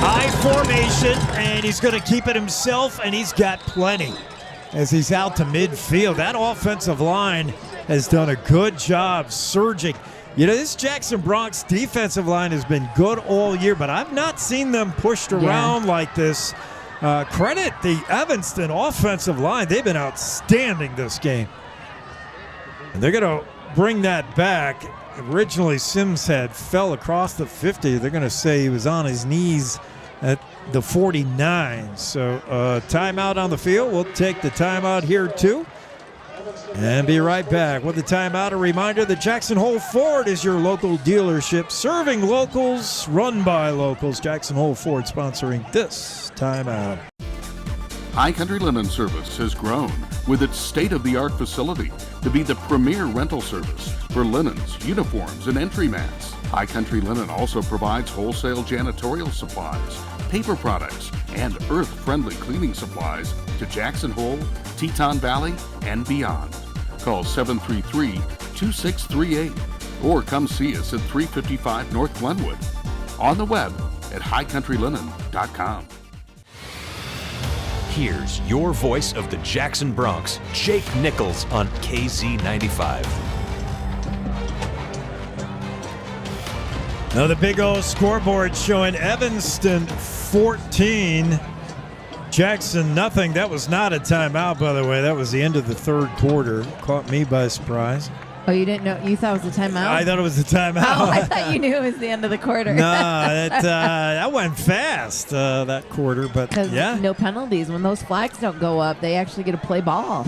High formation, and he's going to keep it himself, and he's got plenty as he's out to midfield. That offensive line has done a good job surging. You know, this Jackson Bronx defensive line has been good all year, but I've not seen them pushed around like this. Credit the Evanston offensive line. They've been outstanding this game. And they're going to bring that back. Originally, Sims had fell across the 50. They're going to say he was on his knees at the 49. So timeout on the field. We'll take the timeout here too and be right back with the timeout. A reminder that Jackson Hole Ford is your local dealership serving locals, run by locals. Jackson Hole Ford sponsoring this timeout. High Country Linen Service has grown with its state-of-the-art facility to be the premier rental service for linens, uniforms, and entry mats. High Country Linen also provides wholesale janitorial supplies, paper products, and earth-friendly cleaning supplies to Jackson Hole, Teton Valley, and beyond. Call 733-2638 or come see us at 355 North Glenwood. On the web at highcountrylinen.com. Here's your voice of the Jackson Bronx, Jake Nichols on KZ95. Now the big old scoreboard showing Evanston 14, Jackson nothing. That was not a timeout, by the way. That was the end of the third quarter. Caught me by surprise. Oh, you didn't know? You thought it was a timeout? I thought it was a timeout. Oh, I thought you knew it was the end of the quarter. No, that went fast, that quarter. But, yeah. No penalties. When those flags don't go up, they actually get to play ball.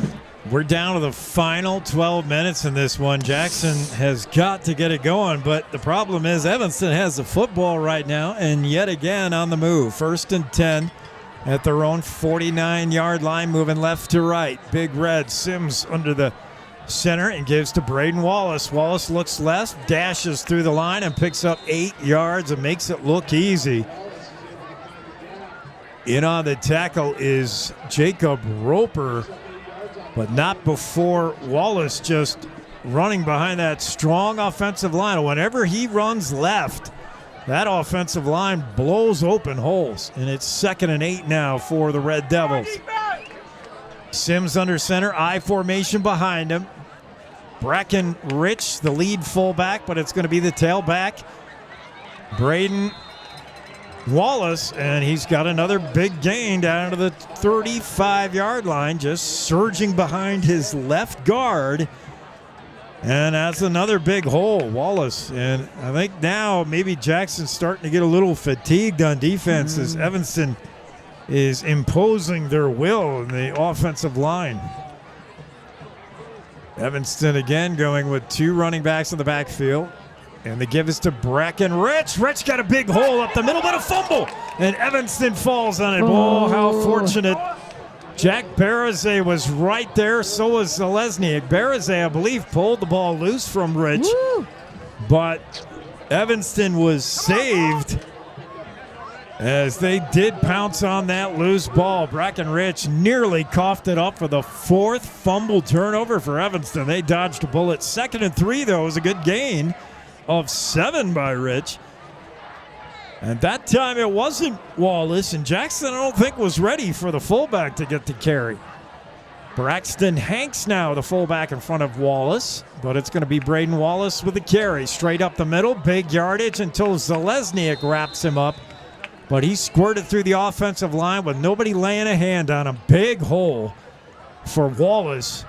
We're down to the final 12 minutes in this one. Jackson has got to get it going, but the problem is Evanston has the football right now, and yet again on the move. 1st and 10 at their own 49-yard line, moving left to right. Big Red, Sims under the center and gives to Braden Wallace. Wallace looks left, dashes through the line and picks up 8 yards and makes it look easy. In on the tackle is Jacob Roper, but not before Wallace just running behind that strong offensive line. Whenever he runs left, that offensive line blows open holes, and it's 2nd and 8 now for the Red Devils. Sims under center, I formation behind him. Bracken Rich, the lead fullback, but it's going to be the tailback, Braden Wallace, and he's got another big gain down to the 35-yard line, just surging behind his left guard. And that's another big hole, Wallace. And I think now maybe Jackson's starting to get a little fatigued on defense as Evanston is imposing their will in the offensive line. Evanston again going with 2 running backs in the backfield. And the give is to Bracken Rich. Rich got a big hole up the middle, but a fumble. And Evanston falls on it. Oh, how fortunate. Jack Barazay was right there. So was Zelezniak. Barazay, I believe, pulled the ball loose from Rich. Woo. But Evanston was saved as they did pounce on that loose ball. Bracken Rich nearly coughed it up for the 4th fumble turnover for Evanston. They dodged a bullet. 2nd and 3, though, was a good gain of 7 by Rich. And that time it wasn't Wallace, and Jackson I don't think was ready for the fullback to get the carry. Braxton Hanks now the fullback in front of Wallace, but it's going to be Braden Wallace with the carry. Straight up the middle, big yardage until Zelezniak wraps him up. But he squirted through the offensive line with nobody laying a hand on him. Big hole for Wallace,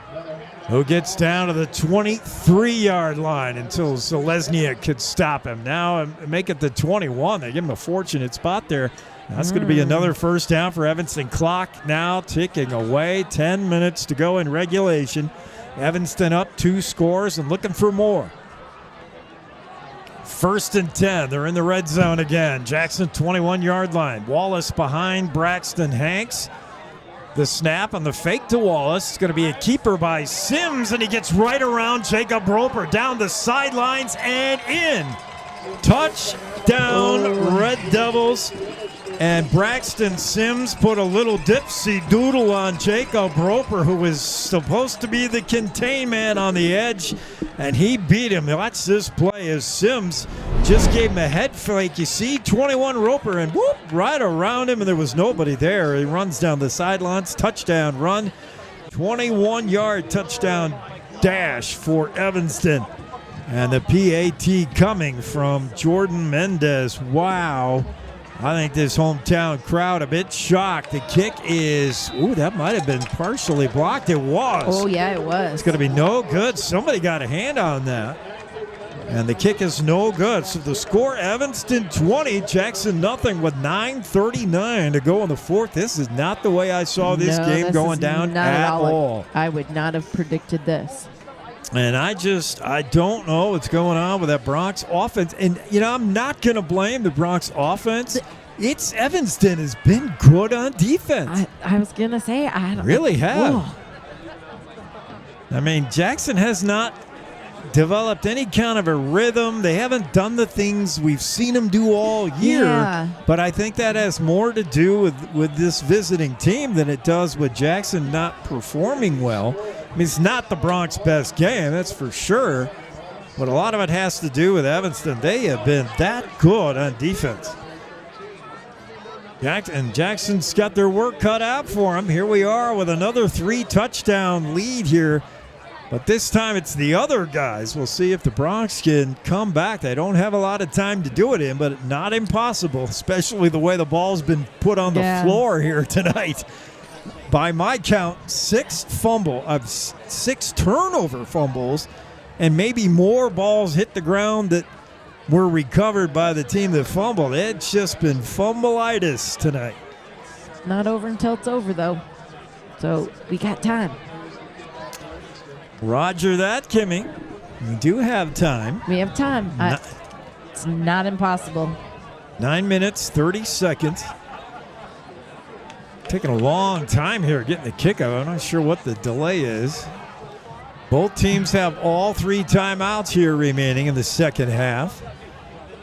who gets down to the 23-yard line until Zelezniak could stop him. Now make it the 21. They give him a fortunate spot there. That's going to be another first down for Evanston. Clock now ticking away. 10 minutes to go in regulation. Evanston up 2 scores and looking for more. 1st and 10. They're in the red zone again. Jackson 21-yard line. Wallace behind Braxton Hanks. The snap on the fake to Wallace. It's going to be a keeper by Sims, and he gets right around Jacob Roper down the sidelines and in. Touchdown, Red Devils. And Braxton Sims put a little dipsy doodle on Jacob Roper, who was supposed to be the contain man on the edge, and he beat him. Watch this play as Sims just gave him a head fake. You see 21 Roper, and whoop, right around him, and there was nobody there. He runs down the sidelines, touchdown run, 21-yard touchdown dash for Evanston. And the PAT coming from Jordan Mendez. Wow. I think this hometown crowd a bit shocked. The kick is, that might have been partially blocked. It was. Oh, yeah, it was. It's going to be no good. Somebody got a hand on that. And the kick is no good. So the score, Evanston 20, Jackson nothing with 9:39 to go in the 4th. This is not the way I saw this game going down at all. I would not have predicted this. And I don't know what's going on with that Bronx offense. And, I'm not going to blame the Bronx offense. It's Evanston has been good on defense. I was going to say, I don't really have. Whoa. I mean, Jackson has not developed any kind of a rhythm. They haven't done the things we've seen them do all year. Yeah. But I think that has more to do with this visiting team than it does with Jackson not performing well. I mean, it's not the Bronx best game, that's for sure. But a lot of it has to do with Evanston. They have been that good on defense. And Jackson's got their work cut out for them. Here we are with another 3-touchdown lead here. But this time it's the other guys. We'll see if the Bronx can come back. They don't have a lot of time to do it in, but not impossible, especially the way the ball's been put on the floor here tonight. By my count, 6 turnover fumbles, and maybe more balls hit the ground that were recovered by the team that fumbled. It's just been fumbleitis tonight. Not over until it's over, though. So we got time. Roger that, Kimmy. We do have time. We have time. It's not impossible. 9 minutes, 30 seconds. Taking a long time here getting the kickoff. I'm not sure what the delay is. Both teams have all 3 timeouts here remaining in the second half.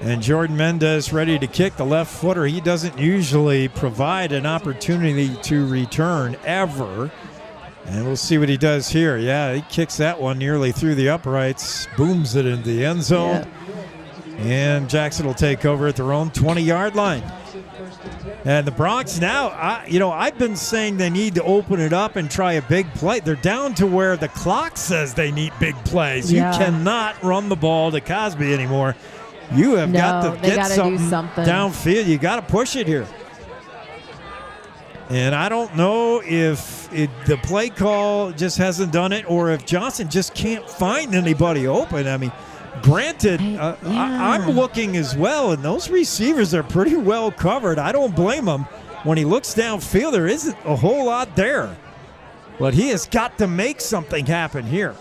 And Jordan Mendez ready to kick, the left footer. He doesn't usually provide an opportunity to return ever. And we'll see what he does here. Yeah, he kicks that one nearly through the uprights, booms it into the end zone. Yeah. And Jackson will take over at their own 20-yard line. And the Bronx now, I've been saying they need to open it up and try a big play. They're down to where the clock says they need big plays. Yeah. You cannot run the ball to Cosby anymore. You have got to get something downfield. You got to push it here. And I don't know if the play call just hasn't done it or if Johnson just can't find anybody open. I mean, granted, I'm looking as well, and those receivers are pretty well covered. I don't blame him. When he looks downfield, there isn't a whole lot there. But he has got to make something happen here.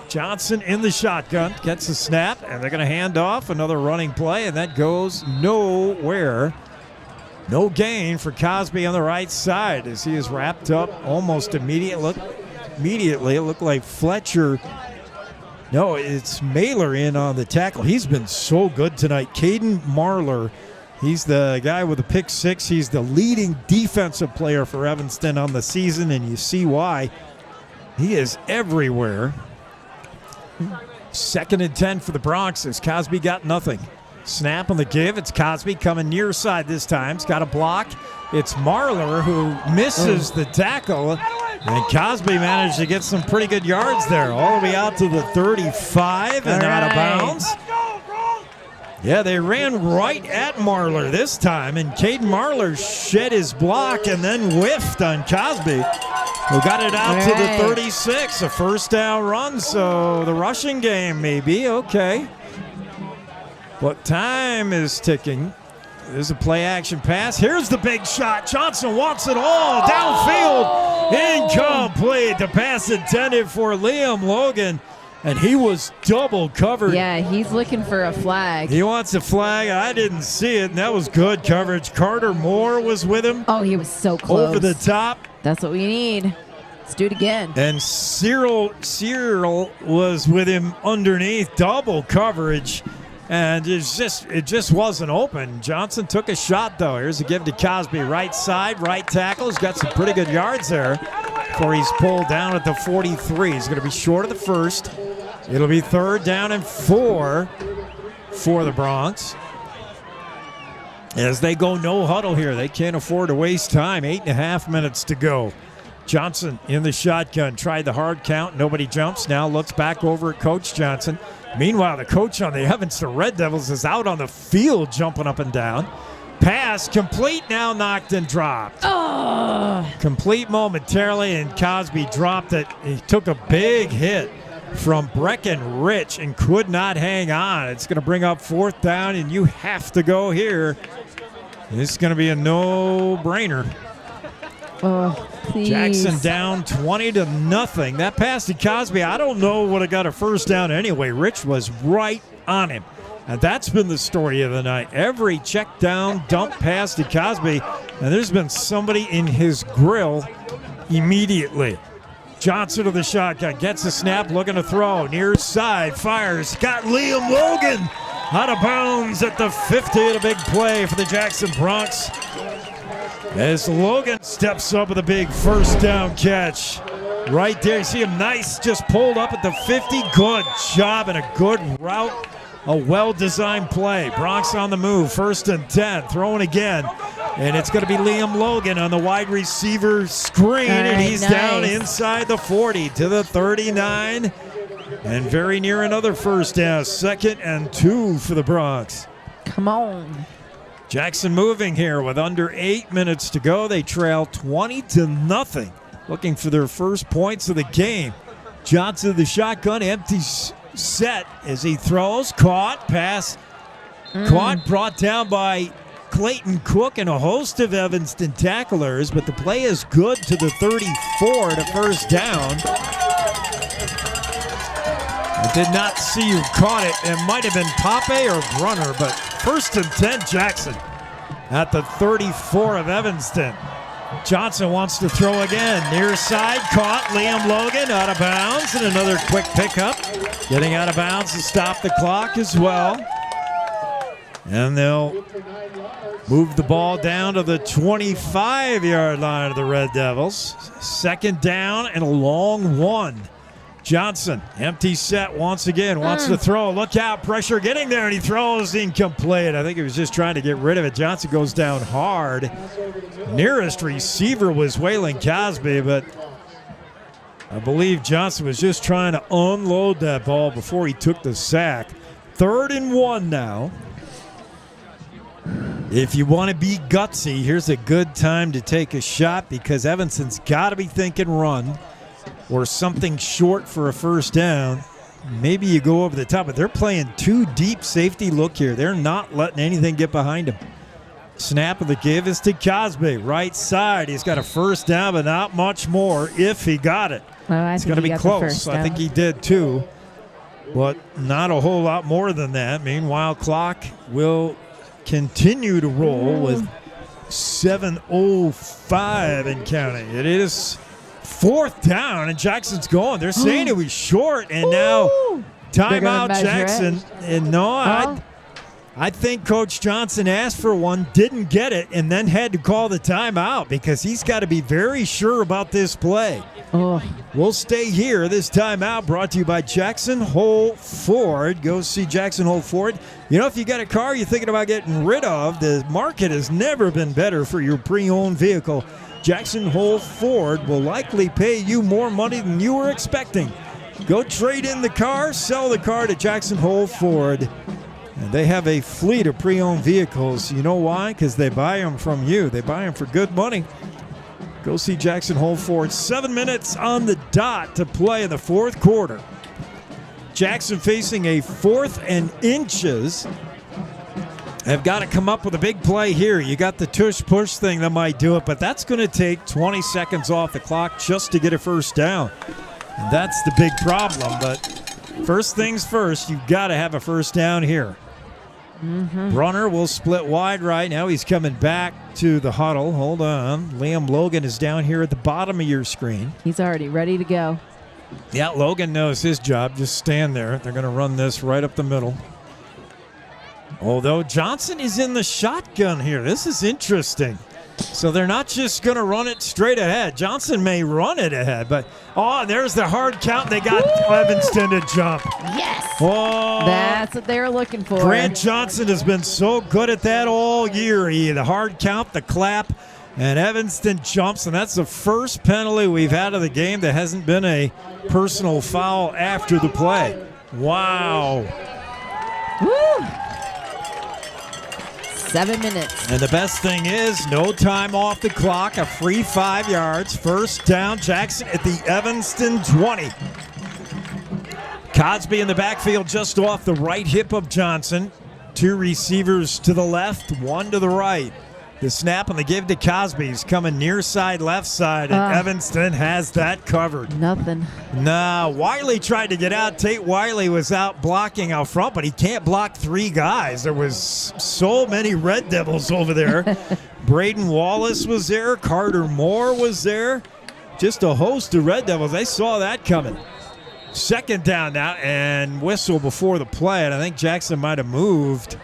Johnson in the shotgun, gets a snap, and they're going to hand off another running play, and that goes nowhere. No gain for Cosby on the right side as he is wrapped up almost immediately. It looked like Fletcher. No, it's Mailer in on the tackle. He's been so good tonight. Caden Marler, he's the guy with the pick 6. He's the leading defensive player for Evanston on the season, and you see why. He is everywhere. 2nd and 10 for the Bronx as Cosby got nothing. Snap on the give. It's Cosby coming near side this time. He's got a block. It's Marler who misses the tackle. And Cosby managed to get some pretty good yards there. All the way out to the 35 and out of bounds. Yeah, they ran right at Marler this time. And Caden Marler shed his block and then whiffed on Cosby, who got it out to the 36. A first down run. So the rushing game maybe. Okay. But time is ticking. There's a play-action pass. Here's the big shot. Johnson wants it all. Downfield. Incomplete. The pass intended for Liam Logan, and he was double covered. Yeah, he's looking for a flag. He wants a flag. I didn't see it, and that was good coverage. Carter Moore was with him. Oh, he was so close. Over the top. That's what we need. Let's do it again. And Cyril was with him underneath. Double coverage. And it just wasn't open. Johnson took a shot, though. Here's a give to Cosby. Right side, right tackle. He's got some pretty good yards there before he's pulled down at the 43. He's going to be short of the first. It'll be 3rd down and 4 for the Bronx. As they go no huddle here, they can't afford to waste time. 8.5 minutes to go. Johnson in the shotgun. Tried the hard count. Nobody jumps. Now looks back over at Coach Johnson. Meanwhile, the coach on the Evanston Red Devils is out on the field jumping up and down. Pass complete, now knocked and dropped. Oh. Complete momentarily, and Cosby dropped it. He took a big hit from Breckenridge and could not hang on. It's going to bring up 4th down, and you have to go here. This is going to be a no-brainer. Oh, please. Jackson down 20-0. That pass to Cosby, I don't know would have got a first down anyway. Rich was right on him. And that's been the story of the night. Every check down, dump pass to Cosby, and there's been somebody in his grill immediately. Johnson to the shotgun, gets a snap, looking to throw. Near side, fires, got Liam Logan out of bounds at the 50. A big play for the Jackson Bronx. As Logan steps up with a big first down catch. Right there, you see him nice, just pulled up at the 50. Good job and a good route. A well-designed play. Bronx on the move, 1st and 10, throwing again. And it's going to be Liam Logan on the wide receiver screen, and he's down inside the 40 to the 39. And very near another first down, 2nd and 2 for the Bronx. Come on. Jackson moving here with under 8 minutes to go. They trail 20-0, looking for their first points of the game. Johnson, the shotgun, empties set as he throws. Caught. Pass. Caught. Brought down by Clayton Cook and a host of Evanston tacklers, but the play is good to the 34 to first down. I did not see who caught it. It might have been Pape or Brunner, but 1st and 10 Jackson at the 34 of Evanston. Johnson wants to throw again. Near side, caught. Liam Logan out of bounds, and another quick pickup. Getting out of bounds to stop the clock as well. And they'll move the ball down to the 25-yard line of the Red Devils. 2nd down and a long one. Johnson, empty set once again, wants to throw. Look out, pressure getting there, and he throws incomplete. I think he was just trying to get rid of it. Johnson goes down hard. Nearest receiver was Waylon Cosby, but I believe Johnson was just trying to unload that ball before he took the sack. 3rd and 1 now. If you want to be gutsy, here's a good time to take a shot because Evanston's got to be thinking run or something short for a first down. Maybe you go over the top, but they're playing 2 deep safety look here. They're not letting anything get behind them. Snap of the give is to Cosby, right side. He's got a first down, but not much more if he got it. It's going to be close. I think he did too, but not a whole lot more than that. Meanwhile, clock will continue to roll with 7:05 and counting. It is 4th down, and Jackson's going. They're saying it was short, and now timeout Jackson. And no, I think Coach Johnson asked for one, didn't get it, and then had to call the timeout because he's got to be very sure about this play. We'll stay here. This timeout brought to you by Jackson Hole Ford. Go see Jackson Hole Ford. You know, if you got a car you're thinking about getting rid of, the market has never been better for your pre-owned vehicle. Jackson Hole Ford will likely pay you more money than you were expecting. Go trade in the car, sell the car to Jackson Hole Ford. And they have a fleet of pre-owned vehicles. You know why? Because they buy them from you. They buy them for good money. Go see Jackson Hole Ford. 7 minutes on the dot to play in the 4th quarter. Jackson facing a 4th and inches. Have got to come up with a big play here. You got the tush-push thing that might do it, but that's going to take 20 seconds off the clock just to get a first down. And that's the big problem, but first things first, you've got to have a first down here. Brunner will split wide right now. He's coming back to the huddle. Hold on. Liam Logan is down here at the bottom of your screen. He's already ready to go. Yeah, Logan knows his job. Just stand there. They're going to run this right up the middle. Although Johnson is in the shotgun here. This is interesting. So they're not just going to run it straight ahead. Johnson may run it ahead, but there's the hard count. They got Evanston to jump. Yes. Oh, that's what they were looking for. Grant Johnson has been so good at that all year. The hard count, the clap, and Evanston jumps, and that's the first penalty we've had of the game that hasn't been a personal foul after the play. Wow. Woo. 7 minutes. And the best thing is no time off the clock, a free 5 yards. First down, Jackson at the Evanston 20. Cosby in the backfield just off the right hip of Johnson. 2 receivers to the left, 1 to the right. The snap and the give to Cosby. He's coming near side, left side, and Evanston has that covered. Nothing. Nah, Wiley tried to get out. Tate Wiley was out blocking out front, but he can't block 3 guys. There was so many Red Devils over there. Braden Wallace was there. Carter Moore was there. Just a host of Red Devils. They saw that coming. 2nd down now, and whistle before the play, and I think Jackson might have moved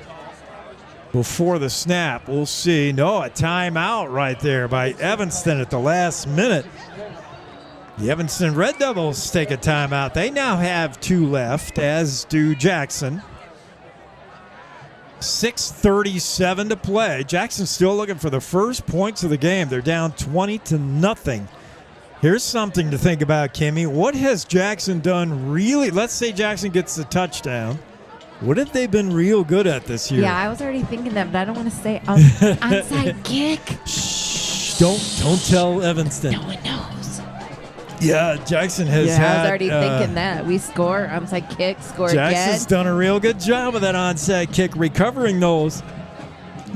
before the snap. We'll see. No, a timeout right there by Evanston at the last minute. The Evanston Red Devils take a timeout. They now have 2 left, as do Jackson. 6:37 to play. Jackson's still looking for the first points of the game. They're down 20-0. Here's something to think about, Kimmy. What has Jackson done really? Let's say Jackson gets the touchdown. What have they been real good at this year? Yeah, I was already thinking that, but I don't want to say onside kick. Shh, don't tell Evanston. No one knows. Yeah, Jackson has I had. was already thinking that. We score, onside kick, score Jackson's again. done a real good job of that onside kick, recovering those.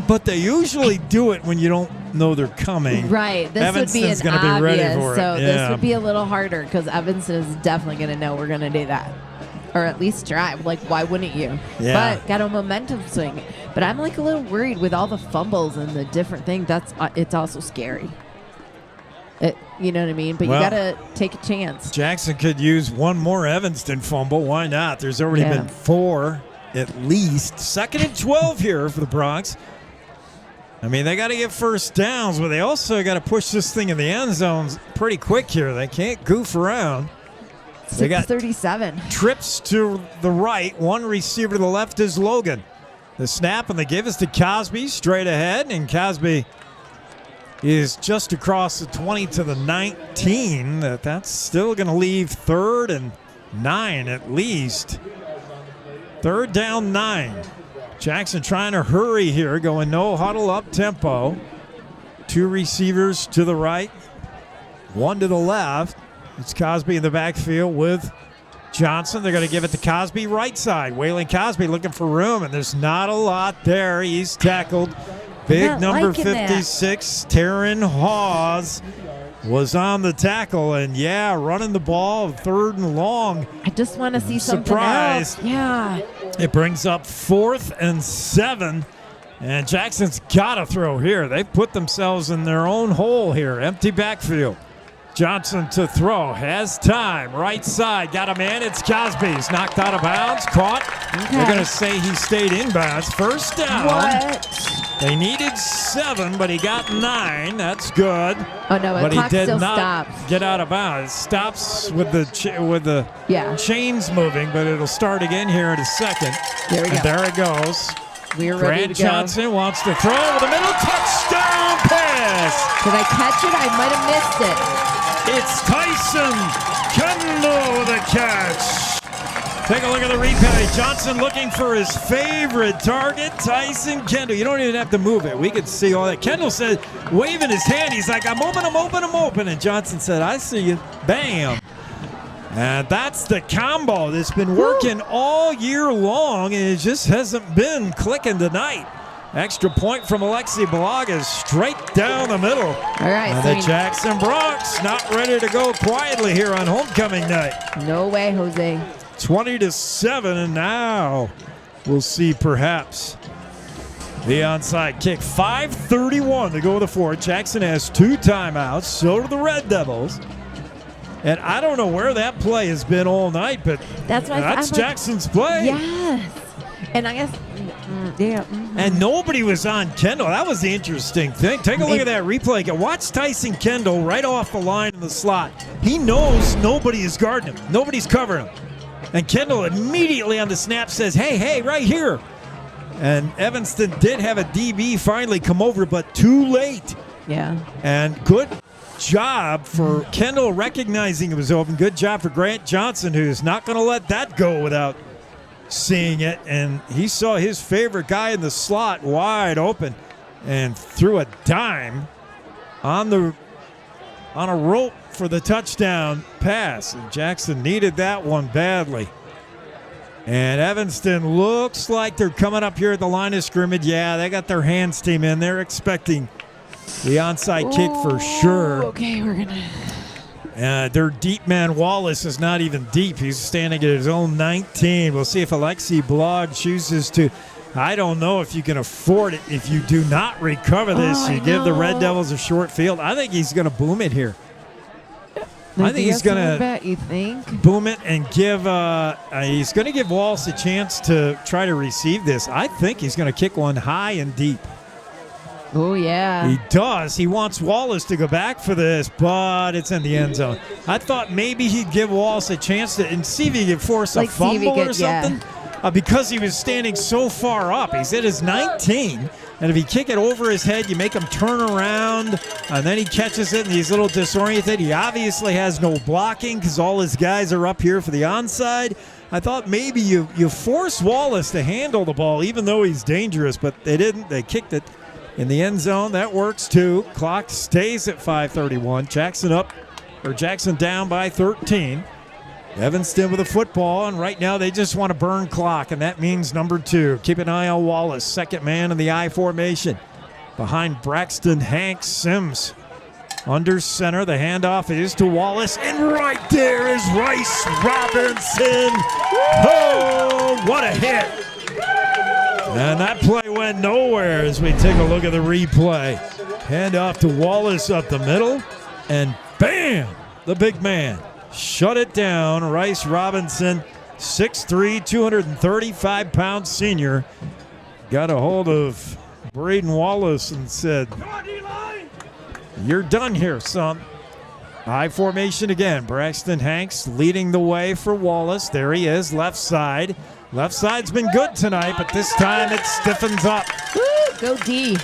But they usually do it when you don't know they're coming. Right. This Evanston's would be gonna be ready obvious, for it. so Yeah. this would be a little harder because Evanston is definitely going to know we're going to do that. Or at least try. Like, why wouldn't you? Yeah. But got a momentum swing. But I'm like a little worried with all the fumbles and the different things. It's also scary. You know what I mean? But Well, you got to take a chance. Jackson could use one more Evanston fumble. Why not? There's already been 4 at least. 2nd and 12 here for the Bronx. I mean, they got to get first downs, but they also got to push this thing in the end zones pretty quick here. They can't goof around. They got 37 trips to the right. One receiver to the left is Logan. The snap and the give is to Cosby straight ahead, and Cosby is just across the 20 to the 19. That's still going to leave 3rd and 9 at least. 3rd down 9. Jackson trying to hurry here, going no huddle up tempo. 2 receivers to the right, 1 to the left. It's Cosby in the backfield with Johnson. They're going to give it to Cosby right side. Waylon Cosby looking for room, and there's not a lot there. He's tackled. Big number 56, Taryn Hawes, was on the tackle, and running the ball 3rd and long. I just want to see something Surprise. else. Yeah. It brings up 4th and 7, and Jackson's got to throw here. They've put themselves in their own hole here. Empty backfield. Johnson to throw. Has time. Right side. Got a man. It's Cosby. He's knocked out of bounds. Caught. Okay. They're going to say he stayed in bounds. First down. What? They needed 7, but he got 9. That's good. Oh, no, but the clock he did still not stops. get out of bounds. It stops with the chains moving, but it'll start again here in a second. There we go. And there it goes. We're ready Grant to go. Johnson wants to throw over the middle. Touchdown pass. Did I catch it? I might have missed it. It's Tyson Kendall with a catch. Take a look at the replay. Johnson looking for his favorite target, Tyson Kendall. You don't even have to move it. We could see all that. Kendall said, waving his hand, he's like, I'm open, I'm open, I'm open. And Johnson said, I see you. Bam. And that's the combo that's been working all year long, and it just hasn't been clicking tonight. Extra point from Alexi Balaga straight down the middle. All right. And the Jackson Bronx not ready to go quietly here on homecoming night. No way, Jose. 20-7, and now we'll see perhaps the onside kick. 5:31 to go to the 4th. Jackson has 2 timeouts. So do the Red Devils. And I don't know where that play has been all night, but that's Jackson's play. Yes. And I guess, And nobody was on Kendall. That was the interesting thing. Take a look at that replay. Watch Tyson Kendall right off the line in the slot. He knows nobody is guarding him. Nobody's covering him. And Kendall immediately on the snap says, hey, right here. And Evanston did have a DB finally come over, but too late. Yeah. And good job for Kendall recognizing it was open. Good job for Grant Johnson, who's not going to let that go without seeing it. And he saw his favorite guy in the slot wide open and threw a dime on a rope for the touchdown pass. And Jackson needed that one badly. And Evanston looks like they're coming up here at the line of scrimmage. Yeah, they got their hands team in. They're expecting the onside kick for sure. Okay, we're going to. Their deep man Wallace is not even deep. He's standing at his own 19. We'll see if Alexi Blog chooses to. I don't know if you can afford it if you do not recover this. You give the Red Devils a short field. I think he's going to boom it here. I think he's going to boom it and give he's going to give Wallace a chance to try to receive this. I think he's going to kick one high and deep. Oh, yeah. He does. He wants Wallace to go back for this, but it's in the end zone. I thought maybe he'd give Wallace a chance to and see if he could force a fumble or something. Because he was standing so far up. He's at his 19. And if you kick it over his head, you make him turn around, and then he catches it, and he's a little disoriented. He obviously has no blocking because all his guys are up here for the onside. I thought maybe you force Wallace to handle the ball, even though he's dangerous, but they didn't. They kicked it in the end zone. That works, too. Clock stays at 5:31. Jackson up Jackson down by 13. Evanston with a football, and right now they just want to burn clock, and that means number 2. Keep an eye on Wallace, second man in the I formation. Behind Braxton Hanks, Sims under center. The handoff is to Wallace, and right there is Rice Robinson. Oh, what a hit. And that play went nowhere as we take a look at the replay. Handoff to Wallace up the middle, and bam, the big man shut it down. Rice Robinson, 6'3", 235-pound senior, got a hold of Braden Wallace and said, "You're done here, son." I formation again. Braxton Hanks leading the way for Wallace. There he is, left side. Left side's been good tonight, but this time it stiffens up. Woo, go D.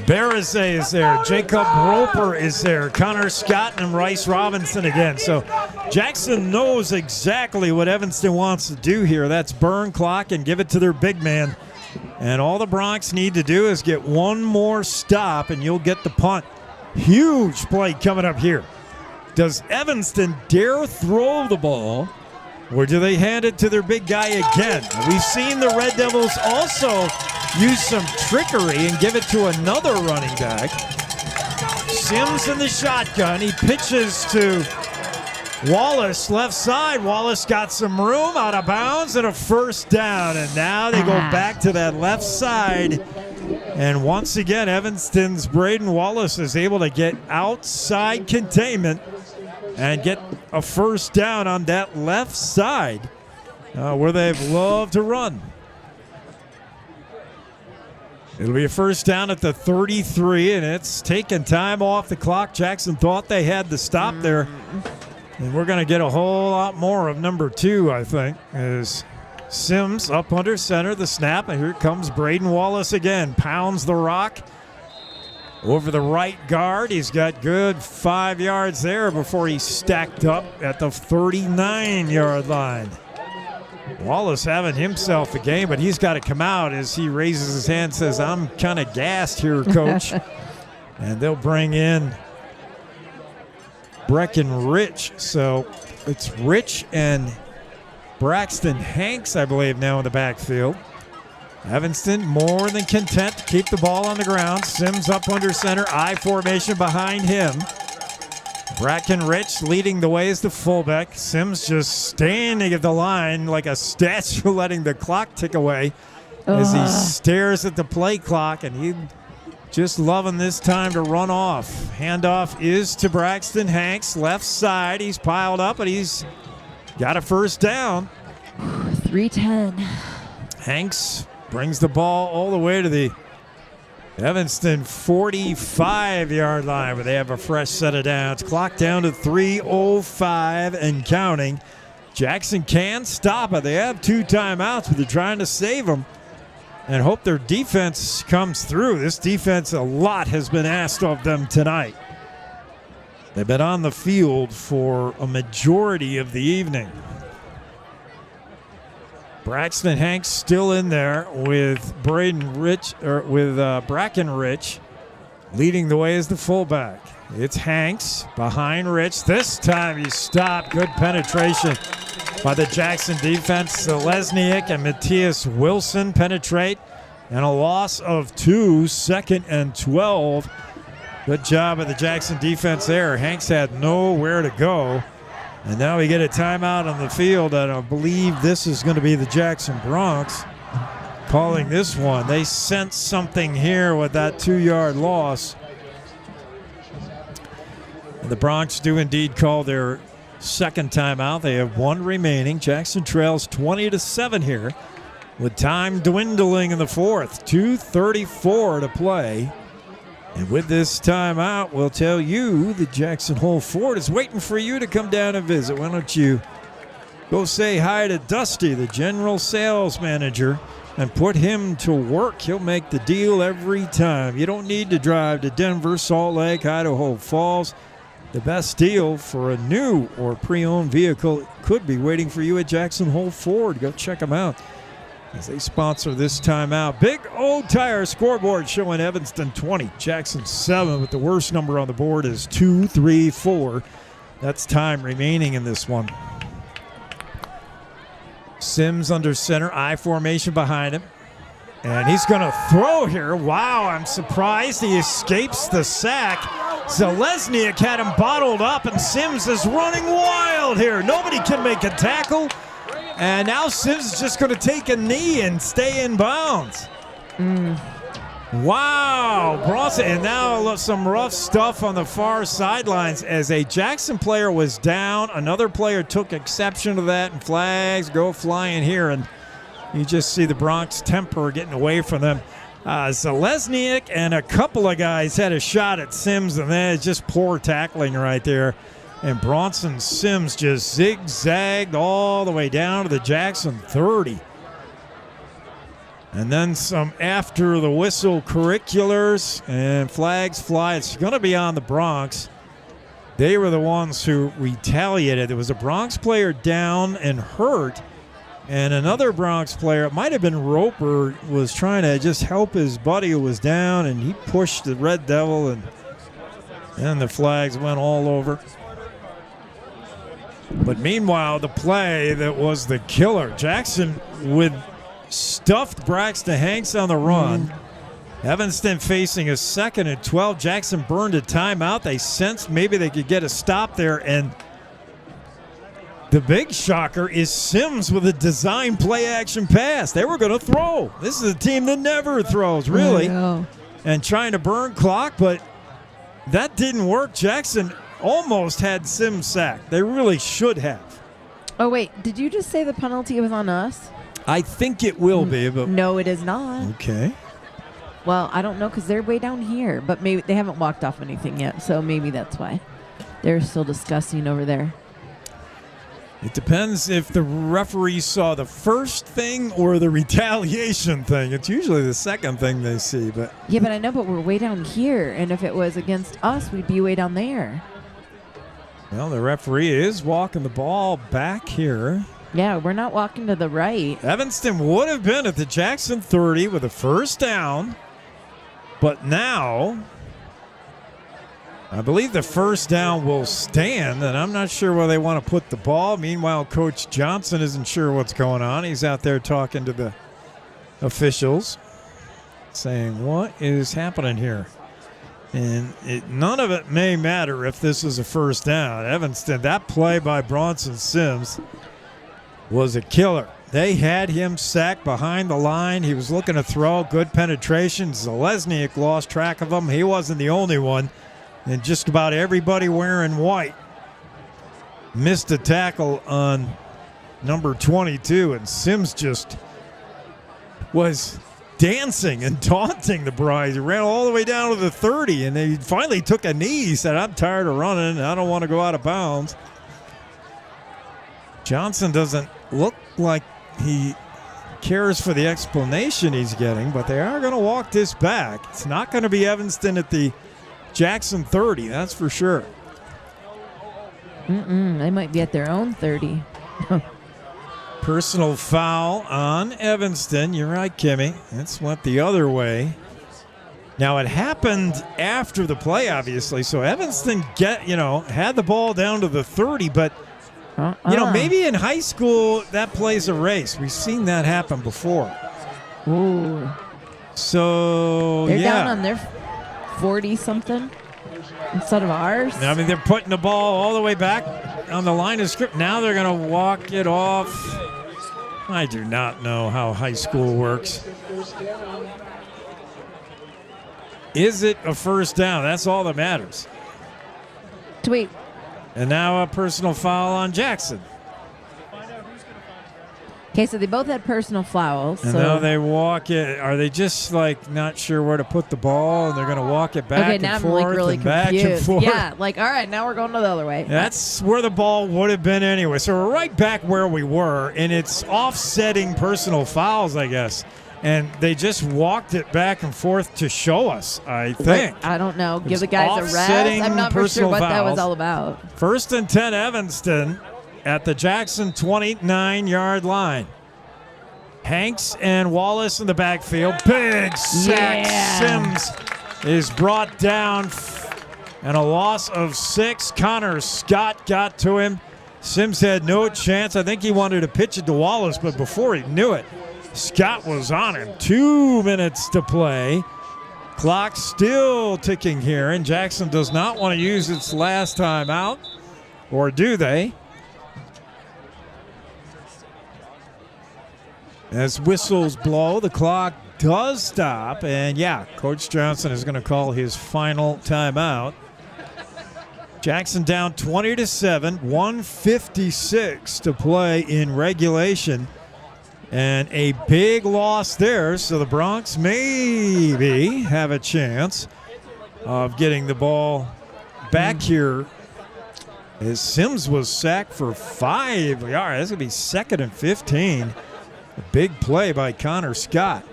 Barazay is there. Jacob Roper is there. Connor Scott and Rice Robinson again. So Jackson knows exactly what Evanston wants to do here. That's burn clock and give it to their big man. And all the Broncs need to do is get one more stop, and you'll get the punt. Huge play coming up here. Does Evanston dare throw the ball, or do they hand it to their big guy again? We've seen the Red Devils also use some trickery and give it to another running back. Sims in the shotgun. He pitches to Wallace, left side. Wallace got some room, out of bounds, and a first down. And now they go back to that left side. And once again, Evanston's Braden Wallace is able to get outside containment and get a first down on that left side where they've loved to run. It'll be a first down at the 33, and it's taking time off the clock. Jackson thought they had the stop there. And we're going to get a whole lot more of number 2, I think, as Sims up under center, the snap, and here comes Braden Wallace again. Pounds the rock over the right guard. He's got good 5 yards there before he stacked up at the 39-yard line. Wallace having himself a game, but he's got to come out as he raises his hand and says, "I'm kind of gassed here, coach." And they'll bring in Breckenridge. So it's Rich and Braxton Hanks, I believe, now in the backfield. Evanston more than content to keep the ball on the ground. Sims up under center, I formation behind him. Breckenridge leading the way as the fullback. Sims just standing at the line like a statue, letting the clock tick away as he stares at the play clock, and he just loving this time to run off. Handoff is to Braxton Hanks, left side. He's piled up, and he's got a first down. 3:10. Hanks brings the ball all the way to the Evanston 45-yard line, where they have a fresh set of downs. Clock down to 3:05 and counting. Jackson can stop it. They have 2 timeouts, but they're trying to save them and hope their defense comes through. This defense, a lot has been asked of them tonight. They've been on the field for a majority of the evening. Braxton Hanks still in there with Brackenridge leading the way as the fullback. It's Hanks behind Rich. This time he stopped. Good penetration by the Jackson defense. Lesniak and Matthias Wilson penetrate, and a loss of 2, 2nd and 12. Good job of the Jackson defense there. Hanks had nowhere to go. And now we get a timeout on the field, and I believe this is going to be the Jackson Broncs calling this one. They sense something here with that 2-yard loss. And the Broncs do indeed call their second timeout. They have 1 remaining. Jackson trails 20-7 here with time dwindling in the fourth. 2:34 to play. And with this timeout, we'll tell you that Jackson Hole Ford is waiting for you to come down and visit. Why don't you go say hi to Dusty, the general sales manager, and put him to work. He'll make the deal every time. You don't need to drive to Denver, Salt Lake, Idaho Falls. The best deal for a new or pre-owned vehicle could be waiting for you at Jackson Hole Ford. Go check them out. as they sponsor this timeout. Big Old Tire scoreboard showing Evanston 20, Jackson 7, with the worst number on the board is 2-3-4. That's time remaining in this one. Sims under center, I formation behind him. And he's going to throw here. Wow, I'm surprised he escapes the sack. Zelezniak had him bottled up, and Sims is running wild here. Nobody can make a tackle. And now Sims is just going to take a knee and stay in bounds. Wow, Bronson. And now some rough stuff on the far sidelines as a Jackson player was down. Another player took exception to that, and flags go flying here. And you just see the Bronx temper getting away from them. Zelezniak and a couple of guys had a shot at Sims, and then it's just poor tackling right there. And Bronson Sims just zigzagged all the way down to the Jackson 30. And then some after the whistle curriculars, and flags fly. It's going to be on the Bronx. They were the ones who retaliated. There was a Bronx player down and hurt, and another Bronx player, it might have been Roper, was trying to just help his buddy who was down, and he pushed the Red Devil, and the flags went all over. But meanwhile, the play that was the killer, Jackson with stuffed Braxton Hanks on the run. Evanston facing a 2nd and 12. Jackson burned a timeout. They sensed maybe they could get a stop there, and the big shocker is Sims with a design play-action pass. They were going to throw. This is a team that never throws, really, and trying to burn clock, but that didn't work. Jackson almost had Sims sacked. They really should have. Oh, wait. Did you just say the penalty was on us? I think it will be, but no, it is not. Okay. Well, I don't know because they're way down here, but maybe they haven't walked off anything yet, so maybe that's why. They're still discussing over there. It depends if the referee saw the first thing or the retaliation thing. It's usually the second thing they see, but yeah, but I know, but we're way down here, and if it was against us, we'd be way down there. Well, the referee is walking the ball back here. Yeah, we're not walking to the right. Evanston would have been at the Jackson 30 with a first down, but now I believe the first down will stand, and I'm not sure where they want to put the ball. Meanwhile, Coach Johnson isn't sure what's going on. He's out there talking to the officials, saying, what is happening here? And none of it may matter if this is a first down. Evanston, that play by Bronson Sims was a killer. They had him sacked behind the line. He was looking to throw. Good penetration. Zelezniak lost track of him. He wasn't the only one. And just about everybody wearing white missed a tackle on number 22. And Sims just was dancing and taunting the Brides. He ran all the way down to the 30, and they finally took a knee. He said, I'm tired of running. I don't want to go out of bounds. Johnson doesn't look like he cares for the explanation he's getting, but they are going to walk this back. It's not going to be Evanston at the Jackson 30, that's for sure. They might be at their own 30. Personal foul on Evanston. You're right, Kimmy. It's went the other way. Now, it happened after the play, obviously, so Evanston had the ball down to the 30, but maybe in high school that plays a race. We've seen that happen before. Ooh. So, they're down on their 40-something instead of ours. I mean, they're putting the ball all the way back on the line of script. Now they're going to walk it off. I do not know how high school works. Is it a first down? That's all that matters. Sweet. And now a personal foul on Jackson. Okay, so they both had personal fouls. And now they walk it. Are they just not sure where to put the ball, and they're going to walk it back and forth really and back and forth? Yeah, all right, now we're going to the other way. That's where the ball would have been anyway. So we're right back where we were, and it's offsetting personal fouls, I guess. And they just walked it back and forth to show us, I think. I don't know. Give the guys a rest. I'm not for sure what that was all about. First and 10, Evanston at the Jackson 29-yard line. Hanks and Wallace in the backfield. Big sack. Yeah. Sims is brought down, and a loss of 6. Connor Scott got to him. Sims had no chance. I think he wanted to pitch it to Wallace, but before he knew it, Scott was on him. 2 minutes to play. Clock still ticking here, and Jackson does not want to use its last time out, or do they? As whistles blow, the clock does stop, and yeah, Coach Johnson is going to call his final timeout. Jackson down 20-7, 1:56 to play in regulation, and a big loss there, so the Bronx maybe have a chance of getting the ball back here, as Sims was sacked for 5 yards. That's going to be 2nd and 15. A big play by Connor Scott.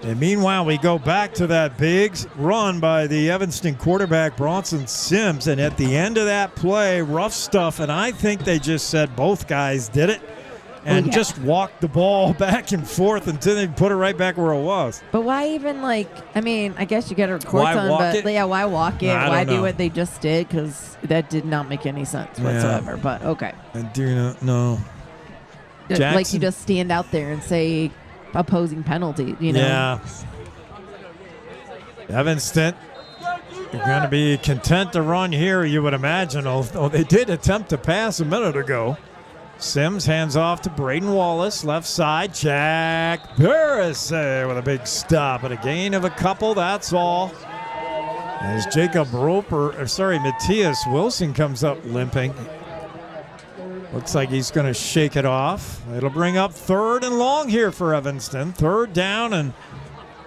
And meanwhile, we go back to that big run by the Evanston quarterback, Bronson Sims. And at the end of that play, rough stuff. And I think they just said both guys did it and just walked the ball back and forth until they put it right back where it was. But why even, I guess you got to record something, but yeah, why walk it? Why do what they just did? Because that did not make any sense whatsoever. But okay. I do not know. Jackson, like you just stand out there and say opposing penalty, you know? Yeah. Evanston, you're going to be content to run here, you would imagine, although they did attempt to pass a minute ago. Sims hands off to Braden Wallace, left side. Jack Paris with a big stop, and a gain of a couple, that's all. As Matthias Wilson comes up limping. Looks like he's going to shake it off. It'll bring up 3rd and long here for Evanston. 3rd down and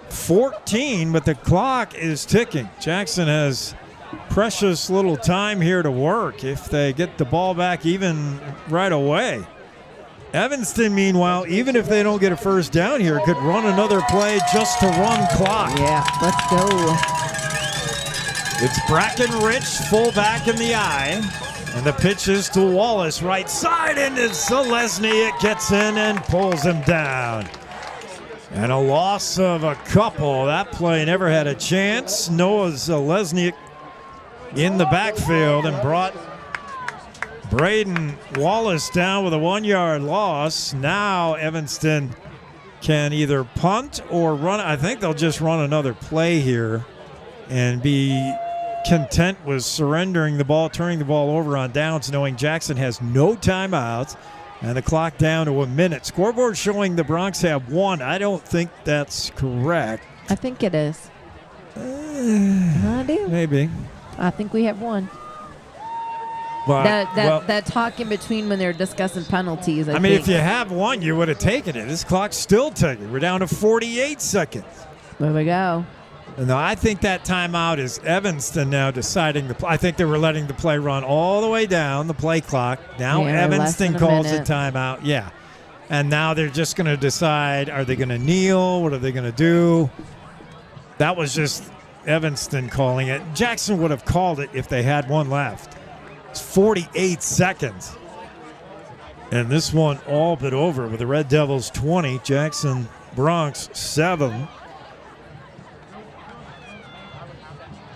14, but the clock is ticking. Jackson has precious little time here to work if they get the ball back even right away. Evanston, meanwhile, even if they don't get a first down here, could run another play just to run clock. Yeah, let's go. It's Brackenrich, fullback in the eye. And the pitch is to Wallace, right side, and it's Lesniak gets in and pulls him down. And a loss of a couple. That play never had a chance. Noah's Lesniak in the backfield and brought Braden Wallace down with a 1-yard loss. Now Evanston can either punt or run. I think they'll just run another play here and be content with surrendering the ball, turning the ball over on downs, knowing Jackson has no timeouts, and the clock down to a minute. Scoreboard showing the Bronx have 1. I don't think that's correct. I think it is. I do. Maybe. I think we have 1. But, that talk in between when they're discussing penalties. I mean, think. if you have 1, you would have taken it. This clock's still ticking. We're down to 48 seconds. There we go. No, I think that timeout is Evanston now deciding I think they were letting the play run all the way down, the play clock. Now Evanston calls a timeout. Yeah. And now they're just going to decide, are they going to kneel? What are they going to do? That was just Evanston calling it. Jackson would have called it if they had 1 left. It's 48 seconds. And this one all but over with the Red Devils 20, Jackson Bronx 7.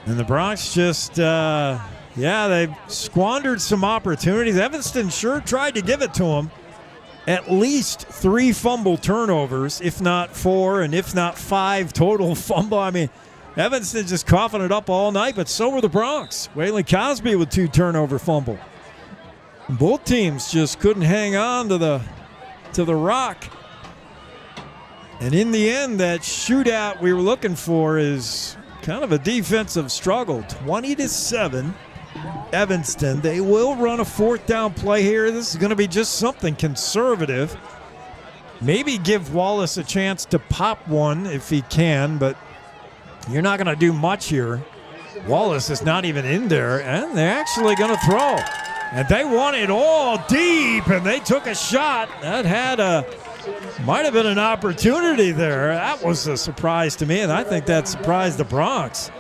And the Bronx just, they've squandered some opportunities. Evanston sure tried to give it to them. At least 3 fumble turnovers, if not 4, and if not 5 total fumble. I mean, Evanston just coughing it up all night, but so were the Bronx. Waylon Cosby with 2 turnover fumble. Both teams just couldn't hang on to the rock. And in the end, that shootout we were looking for is kind of a defensive struggle. 20-7, Evanston. They will run a 4th down play here. This is going to be just something conservative. Maybe give Wallace a chance to pop one if he can, but you're not going to do much here. Wallace is not even in there, and they're actually going to throw. And they want it all deep, and they took a shot. That might have been an opportunity there. That was a surprise to me, and I think that surprised the Bronx.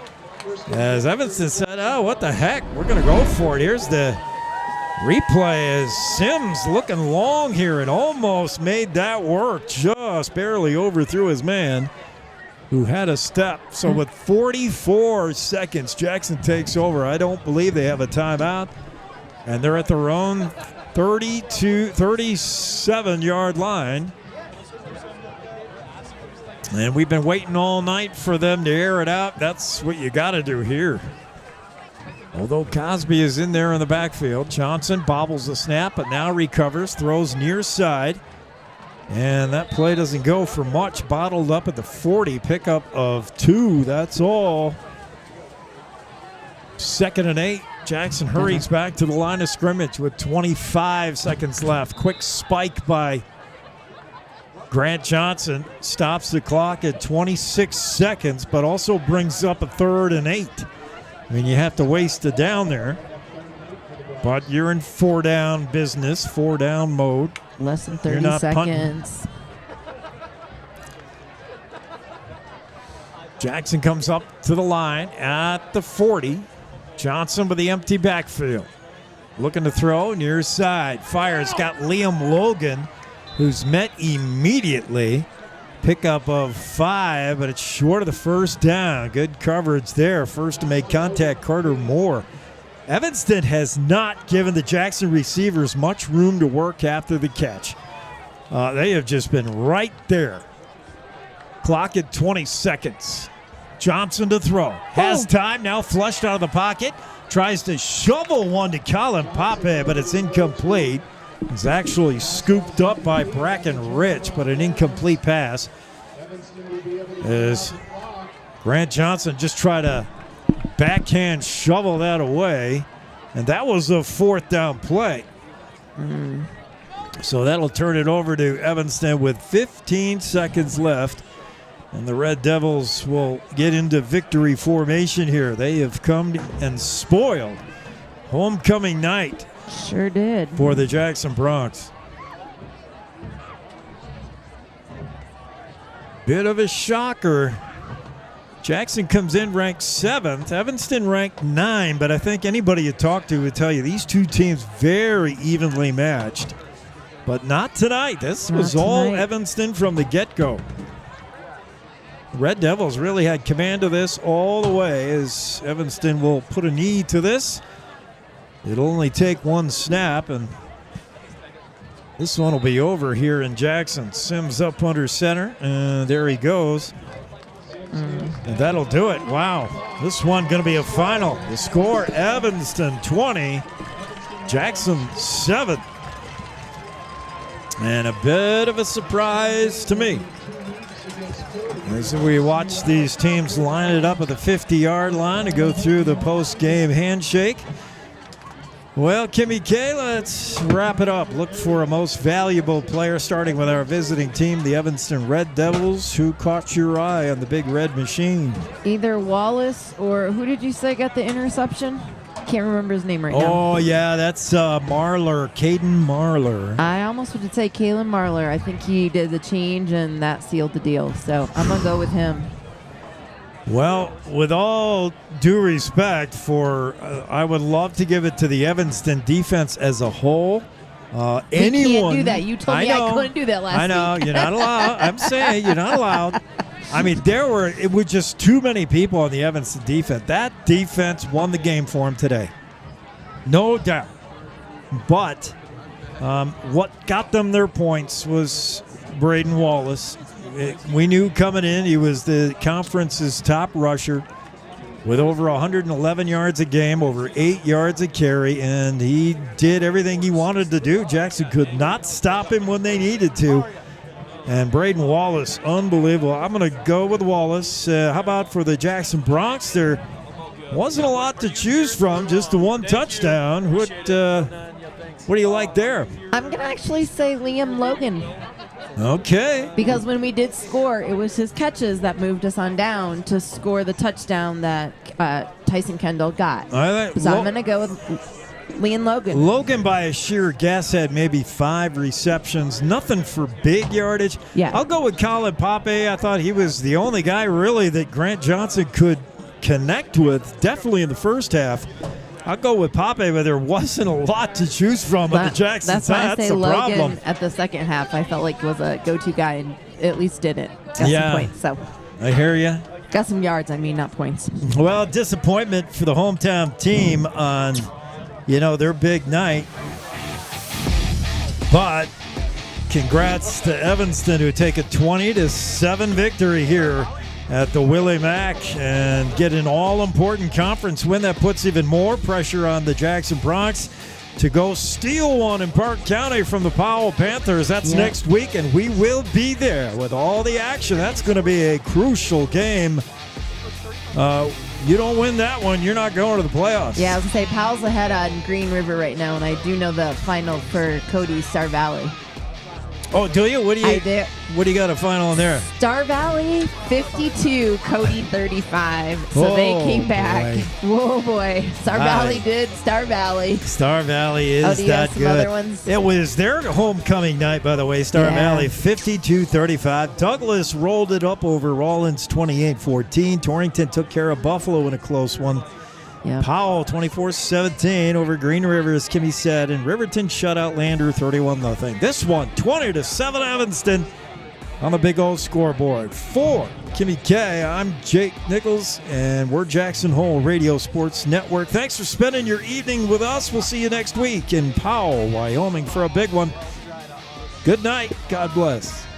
As Evanston said, oh, what the heck? We're going to go for it. Here's the Replay is Sims looking long here and almost made that work. Just barely overthrew his man who had a step. So with 44 seconds, Jackson takes over. I don't believe they have a timeout. And they're at their own 37-yard line. And we've been waiting all night for them to air it out. That's what you got to do here. Although Cosby is in there in the backfield, Johnson bobbles the snap, but now recovers, throws near side. And that play doesn't go for much. Bottled up at the 40, pickup of 2. That's all. 2nd and 8. Jackson hurries back to the line of scrimmage with 25 seconds left. Quick spike by Grant Johnson. Stops the clock at 26 seconds, but also brings up a 3rd and 8. I mean, you have to waste it down there. But you're in 4-down business, 4-down mode. Less than 30 seconds. Jackson comes up to the line at the 40. Johnson with the empty backfield. Looking to throw near side. Fires. Got Liam Logan, who's met immediately. Pickup of 5, but it's short of the first down. Good coverage there. First to make contact, Carter Moore. Evanston has not given the Jackson receivers much room to work after the catch. They have just been right there. Clock at 20 seconds. Johnson to throw. Has time, now flushed out of the pocket. Tries to shovel one to Colin Pape, but it's incomplete. It's actually scooped up by Bracken Rich, but an incomplete pass. As Grant Johnson just tried to backhand shovel that away, and that was a 4th down play. So that'll turn it over to Evanston with 15 seconds left, and the Red Devils will get into victory formation here. They have come and spoiled homecoming night. Sure did. For the Jackson Bronx. Bit of a shocker. Jackson comes in ranked 7th. Evanston ranked 9, but I think anybody you talk to would tell you these two teams very evenly matched. But not tonight. This was all Evanston from the get-go. Red Devils really had command of this all the way, as Evanston will put a knee to this. It'll only take one snap, and this one will be over here in Jackson. Sims up under center, and there he goes. And that'll do it. Wow. This one going to be a final. The score, Evanston 20, Jackson 7. And a bit of a surprise to me. As we watch these teams line it up at the 50-yard line to go through the post-game handshake. Well, Kimmy K, let's wrap it up. Look for a most valuable player, starting with our visiting team, the Evanston Red Devils. Who caught your eye on the big red machine? Either Wallace or who did you say got the interception? Can't remember his name right now. Oh, yeah, that's Marler, Caden Marler. I almost would say Kalen Marler. I think he did the change, and that sealed the deal. So I'm going to go with him. Well, with all due respect for, I would love to give it to the Evanston defense as a whole. Anyone can't do that. You told me I couldn't do that last week. I know. You're not allowed. I'm saying you're not allowed. I mean, it was just too many people on the Evanston defense. That defense won the game for him today. No doubt. But what got them their points was Braden Wallace. We knew coming in he was the conference's top rusher with over 111 yards a game, over 8 yards a carry, and he did everything he wanted to do. Jackson could not stop him when they needed to. And Braden Wallace, unbelievable. I'm going to go with Wallace. How about for the Jackson Bronx? There wasn't a lot to choose from, just the one touchdown. What do you like there? I'm going to actually say Liam Logan. Okay. Because when we did score, it was his catches that moved us on down to score the touchdown that Tyson Kendall got. So I'm going to go with Liam Logan. Logan, by a sheer guess, had maybe 5 receptions. Nothing for big yardage. Yeah. I'll go with Colin Pape. I thought he was the only guy really that Grant Johnson could connect with, definitely in the first half. I'll go with Pape, but there wasn't a lot to choose from on the Jackson That's side. why I That's say the Logan problem. at the second half. I felt like was a go-to guy and at least did it. Got some points. So I hear you. got some yards. I mean, not points. Well, disappointment for the hometown team on, their big night. But congrats to Evanston, who take a 20-7 victory here at the Willie Mack and get an all-important conference win that puts even more pressure on the Jackson Bronx to go steal one in Park County from the Powell Panthers. That's next week, and we will be there with all the action. That's going to be a crucial game. You don't win that one, you're not going to the playoffs. Yeah, I was going to say, Powell's ahead on Green River right now, and I do know the final for Cody's Star Valley. Oh, do you? I do. What do you got a final in there? Star Valley 52, Cody 35. So they came back. Whoa, boy. Star Valley did. Star Valley. Star Valley is do you have that some good. other ones? It was their homecoming night, by the way. Star Valley 52-35. Douglas rolled it up over Rawlins 28-14. Torrington took care of Buffalo in a close one. Yep. Powell 24-17 over Green River, as Kimmy said, and Riverton shut out Lander 31-0. This one 20-7 Evanston on the big old scoreboard. For Kimmy K, I'm Jake Nichols, and we're Jackson Hole Radio Sports Network. Thanks for spending your evening with us. We'll see you next week in Powell, Wyoming for a big one. Good night. God bless.